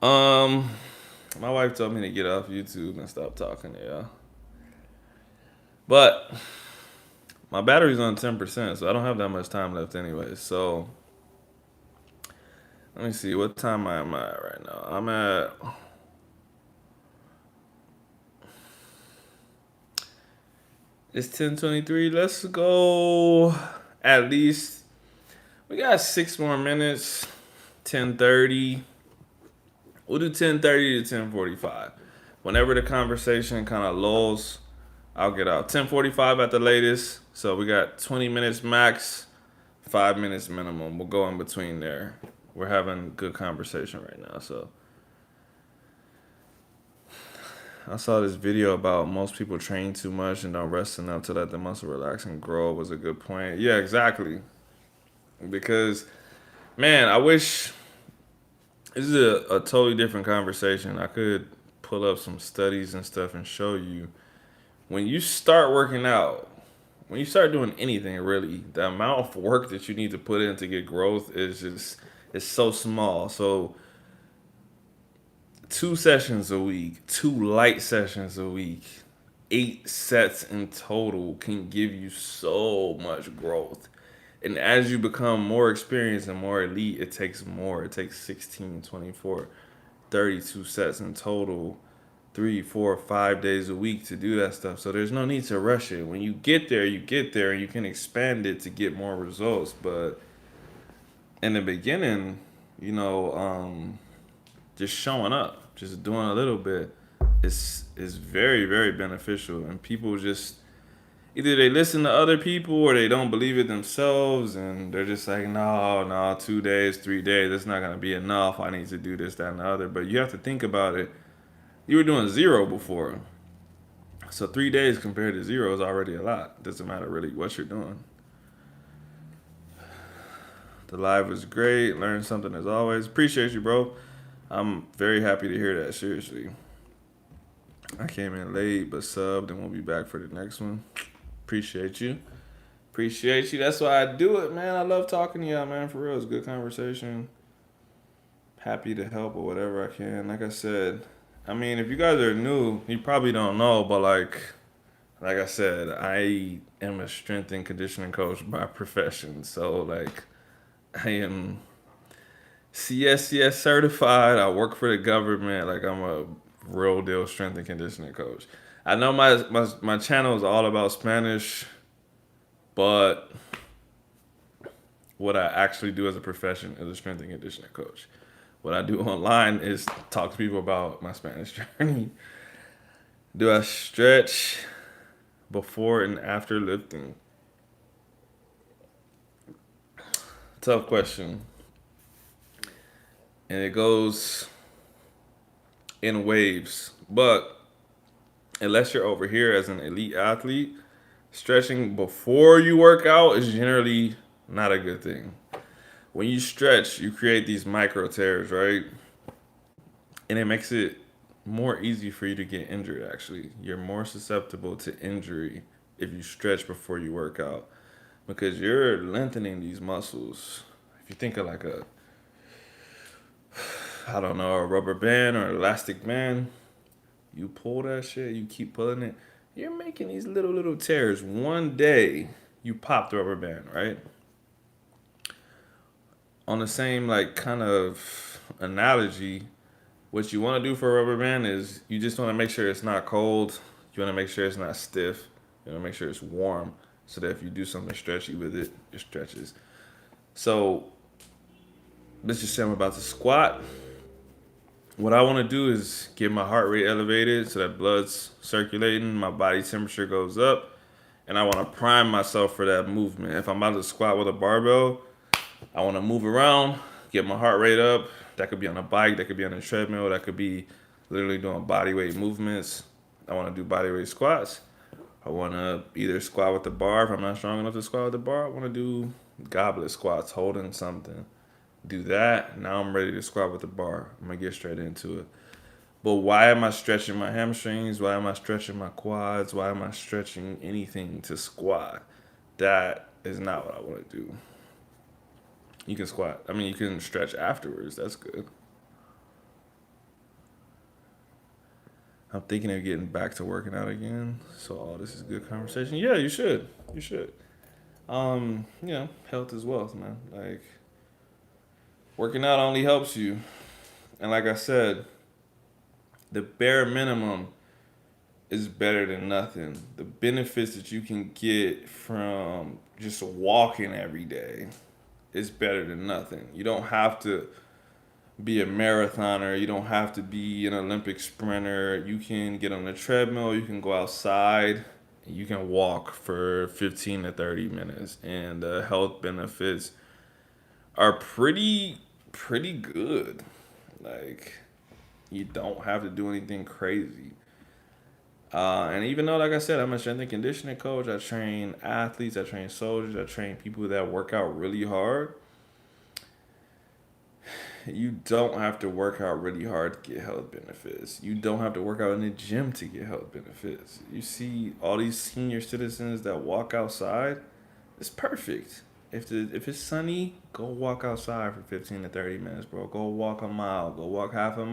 Um, my wife told me to get off YouTube and stop talking to y'all. But my battery's on 10%, so I don't have that much time left anyway. So let me see, what time am I at right now? I'm at it's 10:23. Let's go at least we got 6 more minutes. 10:30. We'll do 10:30 to 10:45. Whenever the conversation kind of lulls, I'll get out. 10:45 at the latest. So we got 20 minutes max, 5 minutes minimum. We'll go in between there. We're having good conversation right now. So I saw this video about most people train too much and don't rest enough to let the muscle relax and grow. Was a good point. Yeah, exactly. Because man, I wish this is a totally different conversation. I could pull up some studies and stuff and show you when you start working out, when you start doing anything really, the amount of work that you need to put in to get growth is just it's so small. So 2 sessions a week, 2 light sessions a week, 8 sets in total can give you so much growth. And as you become more experienced and more elite, it takes more. It takes 16, 24, 32 sets in total, 3, 4, 5 days a week to do that stuff. So there's no need to rush it. When you get there, and you can expand it to get more results. But in the beginning, you know, just showing up, just doing a little bit, is very very beneficial. And people just either they listen to other people or they don't believe it themselves, and they're just like, no, no, 2 days, 3 days, that's not gonna be enough. I need to do this, that, and the other. But you have to think about it. You were doing zero before, so 3 days compared to zero is already a lot. Doesn't matter really what you're doing. The live was great. Learned something as always. Appreciate you, bro. I'm very happy to hear that. Seriously. I came in late, but subbed, and we'll be back for the next one. Appreciate you. Appreciate you. That's why I do it, man. I love talking to y'all, man. For real, it's good conversation. Happy to help or whatever I can. Like I said, I mean, if you guys are new, you probably don't know, but like I said, I am a strength and conditioning coach by profession. So like, I am CSCS certified. I work for the government. Like I'm a real deal strength and conditioning coach. I know my channel is all about Spanish, but what I actually do as a profession is a strength and conditioning coach. What I do online is talk to people about my Spanish journey. Do I stretch before and after lifting? Tough question. And it goes in waves. But unless you're over here as an elite athlete, stretching before you work out is generally not a good thing. when you stretch, you create these micro tears, right? And it makes it more easy for you to get injured, actually. You're more susceptible to injury if you stretch before you work out because you're lengthening these muscles. If you think of like a, I don't know, a rubber band or elastic band, you pull that shit, you keep pulling it, you're making these little tears. One day, you pop the rubber band, right? On the same like kind of analogy, what you want to do for a rubber band is you just want to make sure it's not cold. You want to make sure it's not stiff. You want to make sure it's warm so that if you do something stretchy with it, it stretches. So let's just say I'm about to squat. What I want to do is get my heart rate elevated so that blood's circulating, my body temperature goes up, and I want to prime myself for that movement. If I'm about to squat with a barbell, I want to move around, get my heart rate up. That could be on a bike, that could be on a treadmill, that could be literally doing body weight movements. I want to do body weight squats. I want to either squat with the bar if I'm not strong enough to squat with the bar. I want to do goblet squats, holding something. Do that. Now I'm ready to squat with the bar. I'm going to get straight into it. But why am I stretching my hamstrings? Why am I stretching my quads? Why am I stretching anything to squat? That is not what I want to do. You can squat. I mean, you can stretch afterwards. That's good. I'm thinking of getting back to working out again. So, all this is good conversation. Yeah, you should. You should. Health is wealth, man. Like, working out only helps you. And like I said, the bare minimum is better than nothing. The benefits that you can get from just walking every day is better than nothing. You don't have to be a marathoner. You don't have to be an Olympic sprinter. You can get on the treadmill. You can go outside. And you can walk for 15 to 30 minutes. And the health benefits are pretty good. Like, you don't have to do anything crazy. And even though, like I said, I'm a strength and conditioning coach, I train athletes, I train soldiers, I train people that work out really hard. You don't have to work out really hard to get health benefits. You don't have to work out in the gym to get health benefits. You see all these senior citizens that walk outside, it's perfect. If it's sunny, go walk outside for 15 to 30 minutes, bro. Go walk a mile. Go walk half a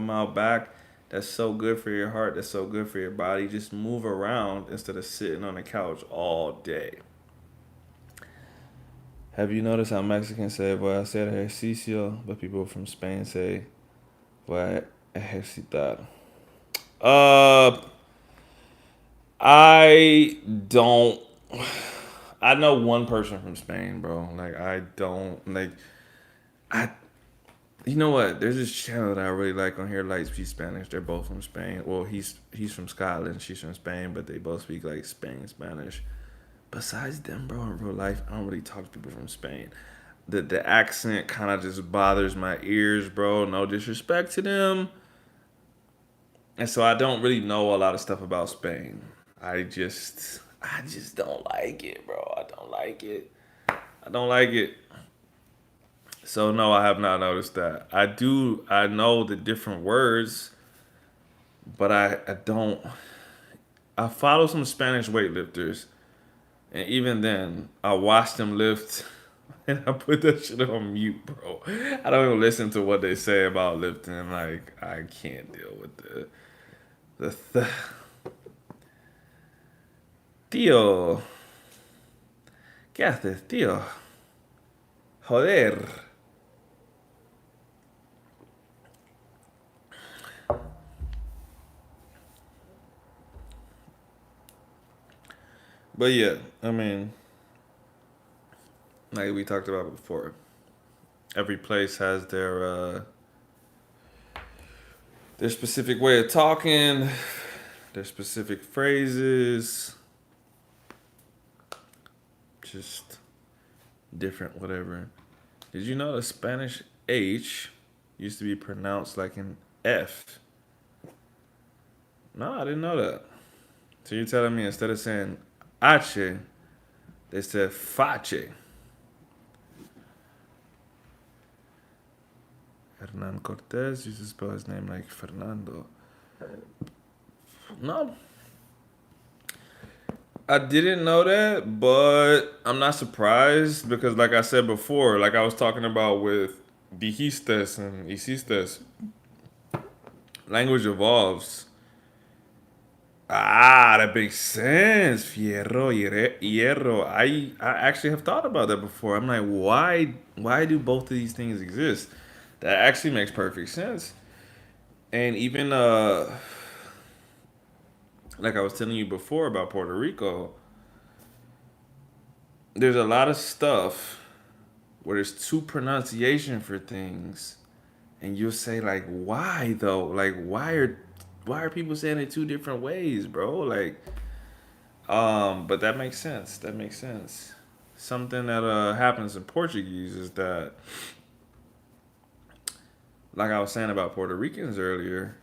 mile back. That's so good for your heart. That's so good for your body. Just move around instead of sitting on the couch all day. Have you noticed how Mexicans say voy a hacer ejercicio, but people from Spain say voy a ejercitar? Uh, I don't. I know one person from Spain, bro. Like I don't like. I. You know what? There's this channel that I really like on here. Like speak Spanish. They're both from Spain. Well, he's from Scotland. She's from Spain, but they both speak like Spain Spanish. Besides them, bro, in real life, I don't really talk to people from Spain. The accent kind of just bothers my ears, bro. No disrespect to them, and so I don't really know a lot of stuff about Spain. I just don't like it, bro. I don't like it. I don't like it. So no, I have not noticed that. I do. I know the different words, but I don't. I follow some Spanish weightlifters, and even then, I watch them lift, and I put that shit on mute, bro. I don't even listen to what they say about lifting. Like I can't deal with the tío. ¿Qué haces, tío? Joder. But yeah, I mean, like we talked about before, every place has their specific way of talking, their specific phrases, just different whatever. Did you know the Spanish H used to be pronounced like an F? No, I didn't know that. So you're telling me instead of saying H, they said fache. Hernan Cortez used to spell his name like Fernando. No, I didn't know that, but I'm not surprised because, like I said before, like I was talking about with dijistes and hiciste, language evolves. Ah, that makes sense. Hierro. I actually have thought about that before. I'm like, why do both of these things exist? That actually makes perfect sense. And even like I was telling you before about Puerto Rico, there's a lot of stuff where there's two pronunciation for things, and you'll say like, why though? Like, why are people saying it two different ways, bro? Like, but that makes sense. That makes sense. Something that happens in Portuguese is that, like I was saying about Puerto Ricans earlier,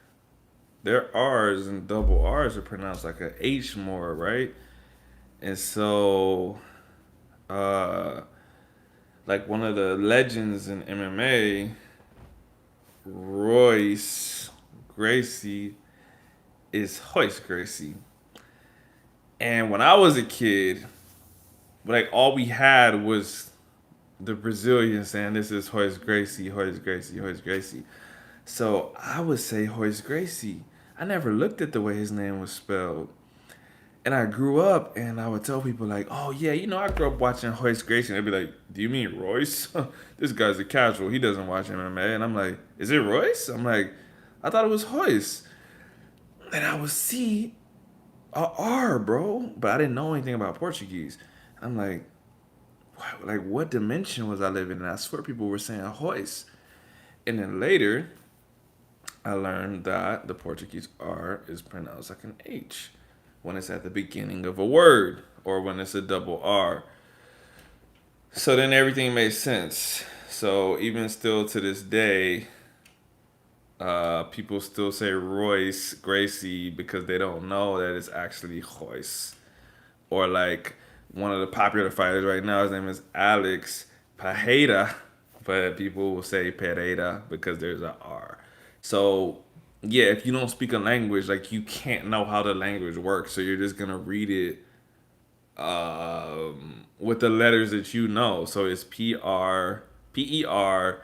their R's and double R's are pronounced like a H more, right? And so, uh, like one of the legends in MMA, Royce Gracie, is Hoist Gracie. And when I was a kid, like all we had was the Brazilian saying this is Hoist Gracie, Hoist Gracie, Hoist Gracie. So I would say Hoist Gracie. I never looked at the way his name was spelled. And I grew up and I would tell people like, oh yeah, I grew up watching Hoist Gracie. And they'd be like, do you mean Royce? This guy's a casual. He doesn't watch MMA. And I'm like, is it Royce? I'm like, I thought it was Hoist. And I would see a R, bro. But I didn't know anything about Portuguese. I'm like, what dimension was I living in? I swear people were saying Hoist. And then later, I learned that the Portuguese R is pronounced like an H when it's at the beginning of a word or when it's a double R. So then everything made sense. So even still to this day, people still say Royce Gracie because they don't know that it's actually Royce. Or like one of the popular fighters right now, his name is Alex Pereira, but people will say Pereira because there's a R. So yeah, if you don't speak a language, like you can't know how the language works, so you're just gonna read it with the letters that you know. So it's Pereira. So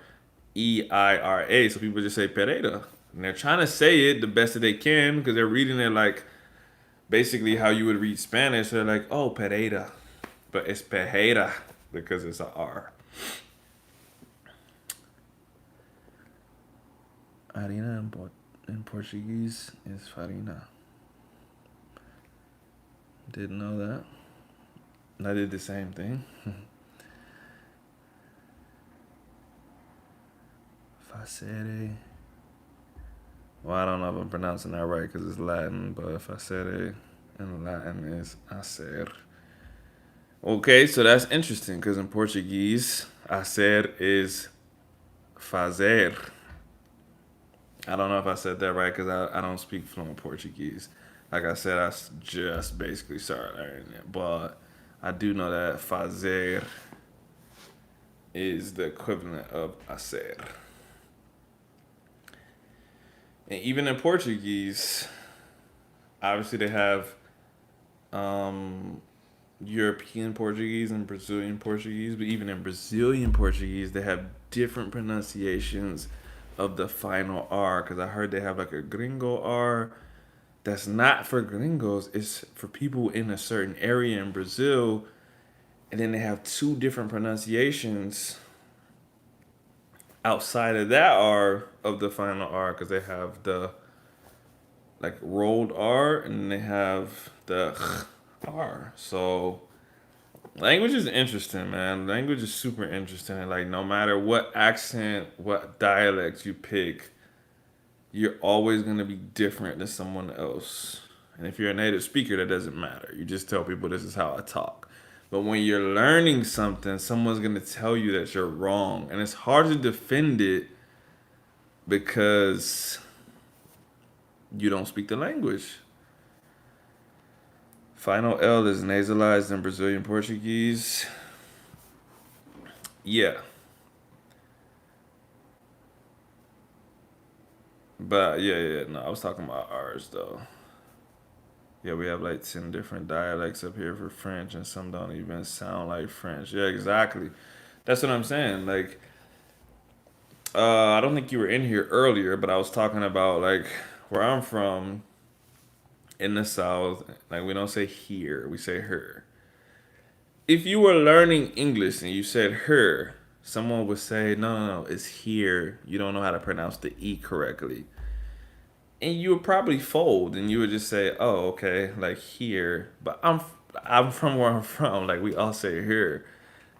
people just say Pereira, and they're trying to say it the best that they can because they're reading it like basically how you would read Spanish. They're like, oh, Pereira, but it's Pereira because it's a R. Harina in Portuguese is farina. Didn't know that. I did the same thing. Facere. Well, I don't know if I'm pronouncing that right because it's Latin, but facere in Latin is hacer. Okay, so that's interesting because in Portuguese, hacer is fazer. I don't know if I said that right because I don't speak fluent Portuguese. Like I said, just basically started learning it. But I do know that fazer is the equivalent of hacer. And even in Portuguese, obviously they have um, European Portuguese and Brazilian Portuguese, but even in Brazilian Portuguese, they have different pronunciations of the final R. Because I heard they have like a gringo R that's not for gringos, it's for people in a certain area in Brazil. And then they have two different pronunciations outside of that R of the final R because they have the like rolled R and they have the R. So language is interesting, man. Language is super interesting. And like no matter what accent, what dialect you pick, you're always gonna be different than someone else. And if you're a native speaker, that doesn't matter. You just tell people this is how I talk. But when you're learning something, someone's gonna tell you that you're wrong. And it's hard to defend it because you don't speak the language. Final L is nasalized in Brazilian Portuguese. Yeah. But yeah, no, I was talking about ours though. Yeah, we have like 10 different dialects up here for French, and some don't even sound like French. Yeah, exactly. That's what I'm saying. Like, I don't think you were in here earlier, but I was talking about like where I'm from in the South. Like, we don't say here, we say her. If you were learning English and you said her, someone would say, no, no, no, it's here. You don't know how to pronounce the E correctly. And you would probably fold and you would just say, "Oh, okay, like here." But I'm from where I'm from. Like, we all say here,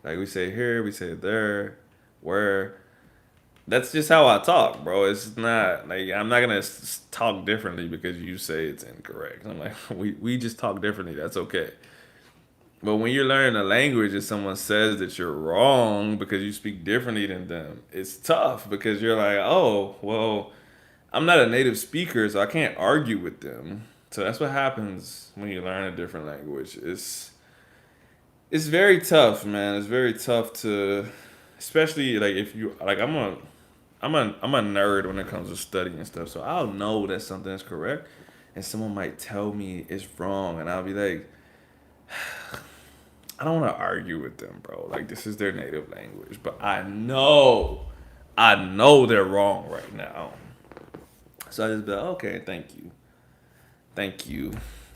like we say here, we say there, where. That's just how I talk, bro. It's not like I'm not gonna talk differently because you say it's incorrect. I'm like, we just talk differently. That's okay. But when you're learning a language and someone says that you're wrong because you speak differently than them, it's tough because you're like, oh, well, I'm not a native speaker, so I can't argue with them. So that's what happens when you learn a different language. It's very tough, man. It's very tough to, especially like if you like. I'm a nerd when it comes to studying and stuff. So I'll know that something is correct, and someone might tell me it's wrong, and I'll be like, I don't want to argue with them, bro. Like, this is their native language, but I know they're wrong right now. So I just be like, okay, thank you,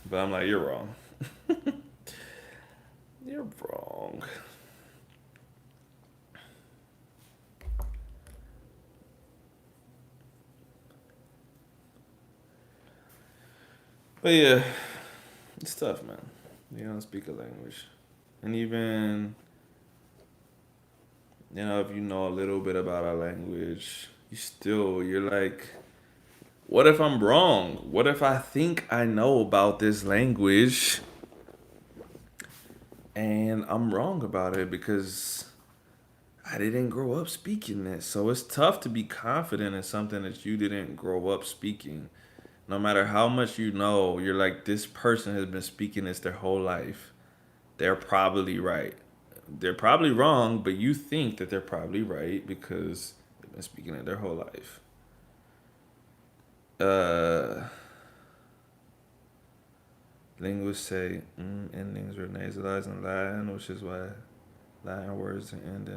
but I'm like, you're wrong. You're wrong. But yeah, it's tough, man. You don't speak a language, and even if you know a little bit about our language, you're like, what if I'm wrong? What if I think I know about this language and I'm wrong about it because I didn't grow up speaking this. So it's tough to be confident in something that you didn't grow up speaking. No matter how much you know, you're like, this person has been speaking this their whole life. They're probably right. They're probably wrong, but you think that they're probably right because they've been speaking it their whole life. Uh, Linguists say endings are nasalized in Latin, which is why Latin words end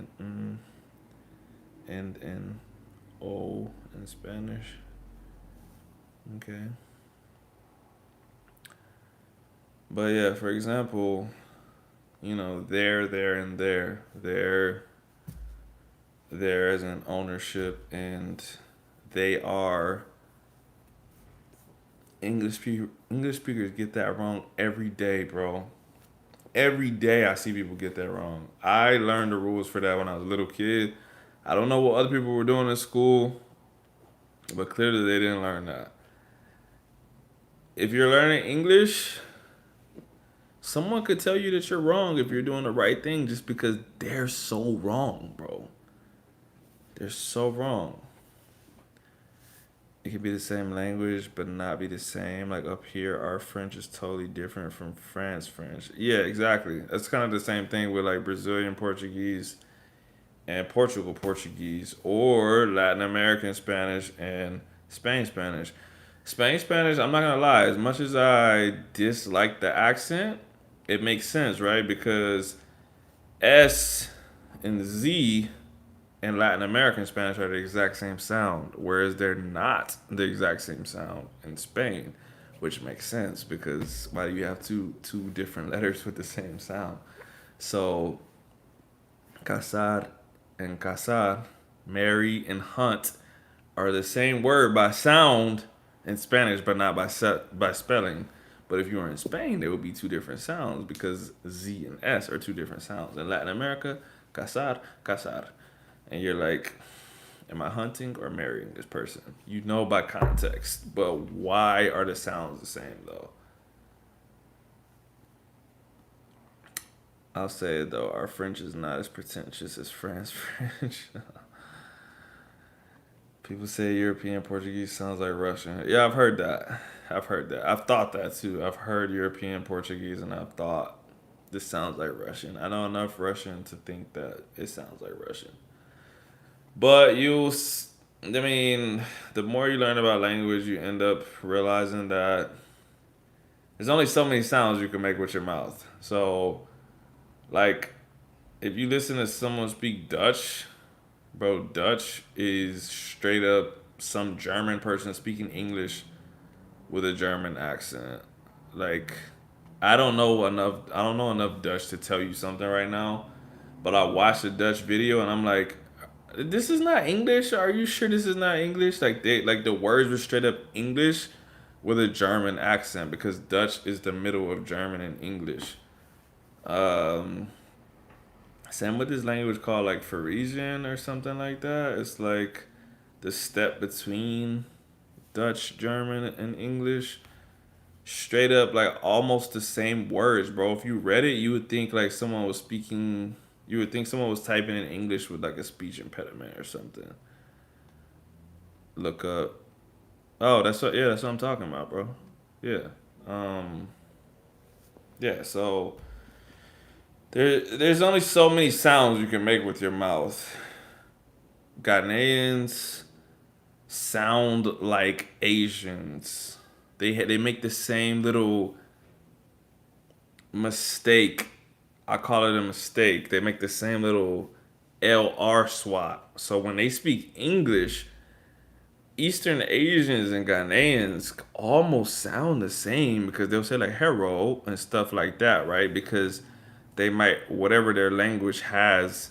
in O in Spanish. Okay. But yeah, for example, there, and there as an ownership, and they are English speakers get that wrong every day, bro. Every day I see people get that wrong. I learned the rules for that when I was a little kid. I don't know what other people were doing in school, but clearly they didn't learn that. If you're learning English, someone could tell you that you're wrong if you're doing the right thing just because they're so wrong, bro. They're so wrong. It could be the same language but not be the same. Like up here, our French is totally different from France French. Yeah, exactly. That's kind of the same thing with like Brazilian Portuguese and Portugal Portuguese, or Latin American Spanish and Spain Spanish. Spain Spanish, I'm not gonna lie, as much as I dislike the accent, it makes sense, right? Because S and Z in Latin American Spanish are the exact same sound, whereas they're not the exact same sound in Spain, which makes sense because why do you have two different letters with the same sound? So casar and casar, marry and hunt, are the same word by sound in Spanish, but not by spelling. But if you were in Spain, there would be two different sounds because Z and S are two different sounds. In Latin America, casar, casar. And you're like, am I hunting or marrying this person? You know by context, but why are the sounds the same though? I'll say it though, our French is not as pretentious as France French. People say European Portuguese sounds like Russian. Yeah, I've heard that. I've heard that. I've thought that too. I've heard European Portuguese and I've thought this sounds like Russian. I know enough Russian to think that it sounds like Russian. But I mean, the more you learn about language, you end up realizing that there's only so many sounds you can make with your mouth. So, like, if you listen to someone speak Dutch, bro, Dutch is straight up some German person speaking English with a German accent. Like, I don't know enough. I don't know enough Dutch to tell you something right now. But I watched a Dutch video and I'm like, this is not English. Are you sure this is not English? Like the words were straight up English with a German accent because Dutch is the middle of German and English. Um, Same with this language called like Frisian or something like that. It's like the step between Dutch, German, and English. Straight up like almost the same words, bro. If you read it, you would think like someone was speaking. You would think someone was typing in English with like a speech impediment or something. Look up. Oh, that's what. Yeah, that's what I'm talking about, bro. Yeah. Um. Yeah. So there's only so many sounds you can make with your mouth. Ghanaians sound like Asians. They make the same little mistake. I call it a mistake. They make the same little LR swap. So when they speak English, Eastern Asians and Ghanaians almost sound the same because they'll say like hero and stuff like that, right? Because they might, whatever their language has,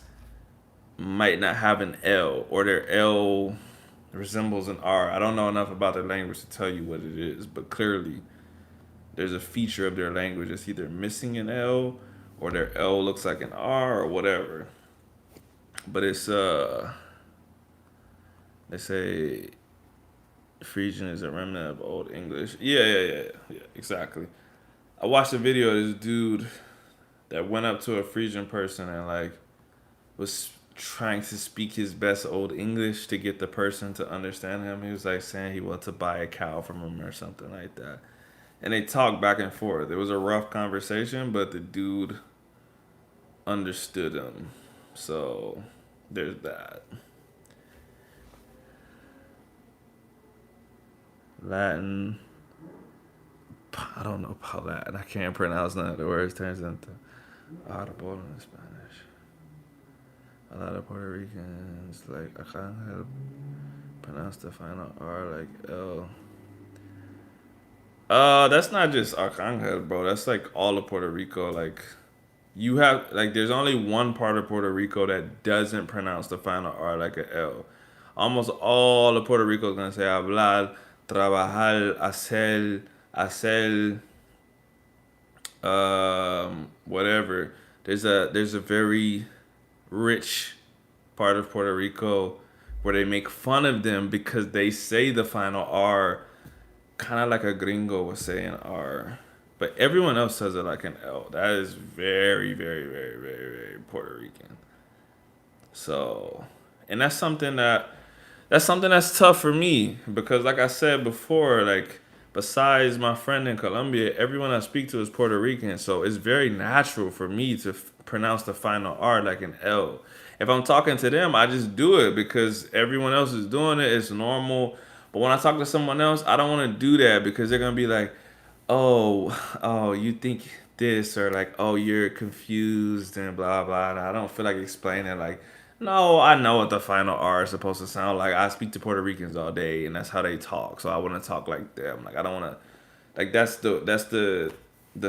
might not have an L or their L resembles an R. I don't know enough about their language to tell you what it is, but clearly there's a feature of their language that's either missing an L or their L looks like an R or whatever. But it's they say Frisian is a remnant of Old English. Yeah, exactly. I watched a video of this dude that went up to a Frisian person and like was trying to speak his best Old English to get the person to understand him. He was like saying he wanted to buy a cow from him or something like that. And they talked back and forth. It was a rough conversation, but the dude understood him. So there's that. Latin. I don't know about Latin. I can't pronounce none of the words. Turns into audible in Spanish. A lot of Puerto Ricans like I can't help pronounce the final R like L. That's not just Arcangel, bro. That's like all of Puerto Rico. Like you have like there's only one part of Puerto Rico that doesn't pronounce the final R like a L. Almost all of Puerto Rico is gonna say hablar, trabajar, hacer, whatever. There's a very rich part of Puerto Rico where they make fun of them because they say the final R kind of like a gringo was saying R. But everyone else says it like an L. That is very, very, very, very, very Puerto Rican. So, and that's something that's tough for me because, like I said before, like besides my friend in Colombia, everyone I speak to is Puerto Rican. So it's very natural for me to pronounce the final R like an L. If I'm talking to them, I just do it because everyone else is doing it. It's normal. But when I talk to someone else, I don't want to do that because they're gonna be like, oh, you think this or like, oh, you're confused and blah blah. And I don't feel like explaining like, no, I know what the final R is supposed to sound like. I speak to Puerto Ricans all day, and that's how they talk. So I want to talk like them. Like I don't want to, like that's the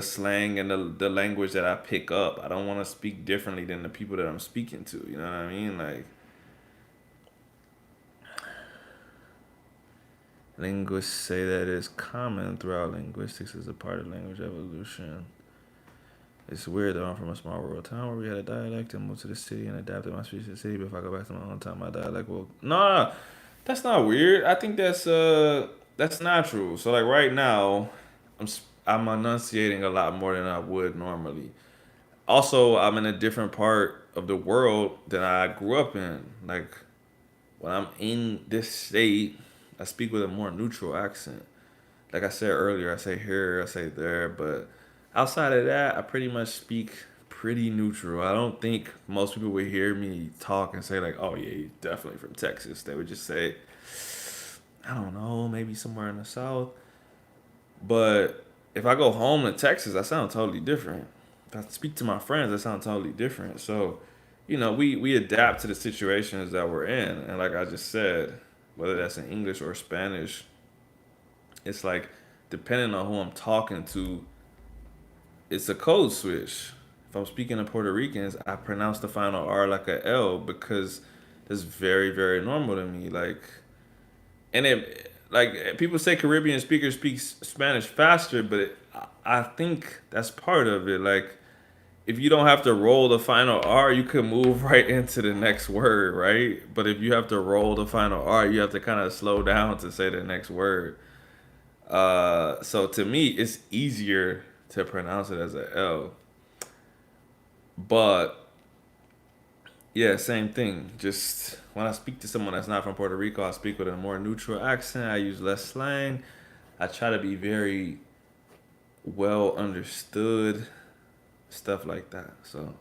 slang and the language that I pick up. I don't want to speak differently than the people that I'm speaking to. You know what I mean? Like linguists say that it's common throughout linguistics as a part of language evolution. It's weird that I'm from a small rural town where we had a dialect and moved to the city and adapted my speech to the city. But if I go back to my hometown, my dialect will. No, that's not weird. I think that's natural. So like right now, I'm enunciating a lot more than I would normally. Also, I'm in a different part of the world than I grew up in. Like when I'm in this state, I speak with a more neutral accent. Like I said earlier, I say here, I say there, but outside of that, I pretty much speak pretty neutral. I don't think most people would hear me talk and say like, "Oh yeah, he's definitely from Texas." They would just say, I don't know, maybe somewhere in the South. But if I go home to Texas, I sound totally different. If I speak to my friends, I sound totally different. So, we adapt to the situations that we're in. And like I just said, whether that's in English or Spanish, it's like depending on who I'm talking to, it's a code switch. If I'm speaking to Puerto Ricans, I pronounce the final R like a L because that's very, very normal to me. And it like people say Caribbean speakers speak Spanish faster, but I think that's part of it. Like if you don't have to roll the final R, you can move right into the next word, right? But if you have to roll the final R, you have to kind of slow down to say the next word. So to me, it's easier to pronounce it as a L. But yeah, same thing. Just when I speak to someone that's not from Puerto Rico, I speak with a more neutral accent. I use less slang. I try to be very well understood, stuff like that. So,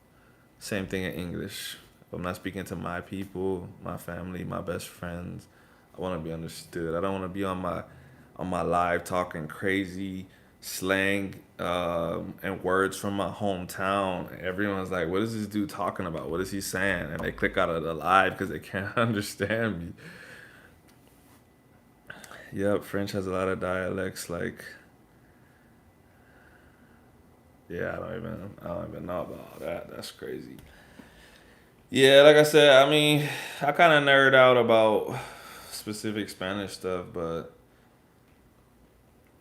same thing in English. If I'm not speaking to my people, my family, my best friends, I want to be understood. I don't want to be on my live talking crazy slang and words from my hometown. Everyone's like, "What is this dude talking about? What is he saying?" And they click out of the live because they can't understand me. Yep, French has a lot of dialects. Like, yeah, I don't even know about all that. That's crazy. Yeah, like I said, I mean, I kind of nerd out about specific Spanish stuff, but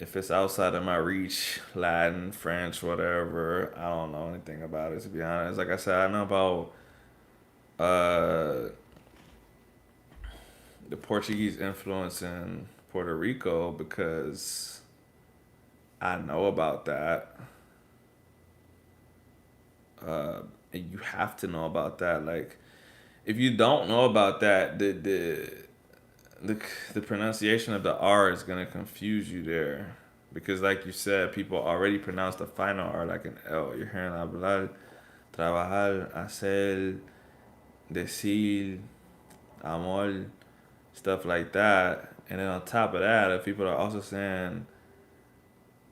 if it's outside of my reach, Latin, French, whatever, I don't know anything about it to be honest. Like I said, I know about uh, the Portuguese influence in Puerto Rico because I know about that. And you have to know about that. Like, if you don't know about that, the the pronunciation of the R is gonna confuse you there, because like you said, people already pronounce the final R like an L. You're hearing hablar, trabajar, hacer, decir, amor, stuff like that. And then on top of that, if people are also saying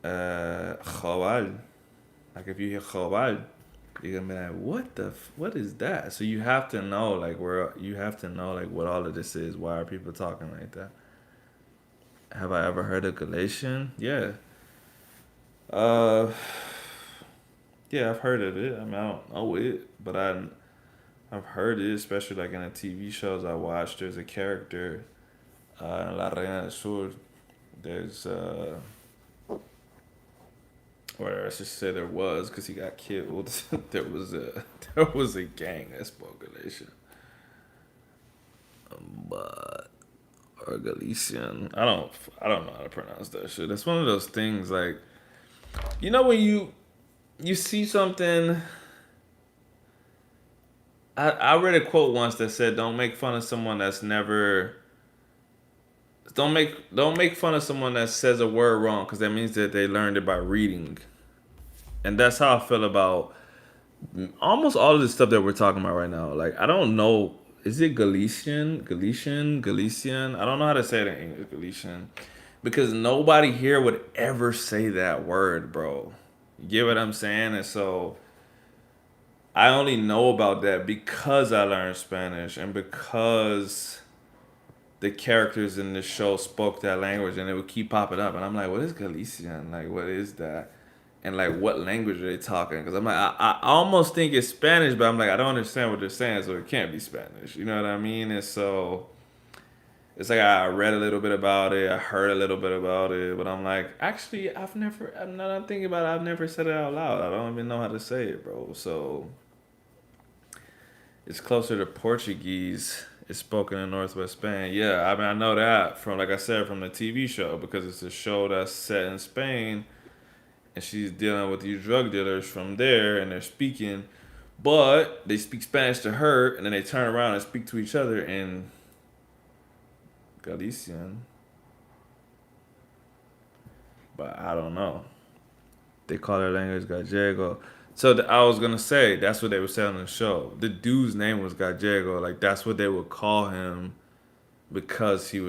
joval, like if you hear joval, you're gonna be like, what is that? So you have to know like where you have to know like what all of this is. Why are people talking like that? Have I ever heard of Galatian? Yeah. Uh, yeah, I've heard of it. I mean, I don't know it, but I've heard it, especially like in the TV shows I watch. There's a character in La Reina del Sur. There's or I should say there was, because he got killed. there was a there was a gang that spoke Galatian, but or Galician. I don't know how to pronounce that shit. That's one of those things like when you see something. I read a quote once that said, "Don't make fun of someone that's never don't make fun of someone that says a word wrong because that means that they learned it by reading." And that's how I feel about almost all of the stuff that we're talking about right now. Like I don't know, is it Galician? I don't know how to say it in English, Galician, because nobody here would ever say that word, bro. You get what I'm saying? And so I only know about that because I learned Spanish and because the characters in the show spoke that language and it would keep popping up. And I'm like, what is Galician? Like, what is that? And like, what language are they talking? Because I'm like, I almost think it's Spanish, but I'm like, I don't understand what they're saying, so it can't be Spanish. You know what I mean? And so it's like I read a little bit about it, I heard a little bit about it, but I'm like, actually, I've never, I'm not I'm thinking about it, I've never said it out loud. I don't even know how to say it, bro. So it's closer to Portuguese. It's spoken in Northwest Spain. Yeah, I mean I know that from like I said from the TV show because it's a show that's set in Spain and she's dealing with these drug dealers from there and they're speaking, but they speak Spanish to her and then they turn around and speak to each other in Galician. But I don't know. They call their language Gallego. So I was gonna say that's what they were saying on the show. The dude's name was Gallego. Like that's what they would call him because he was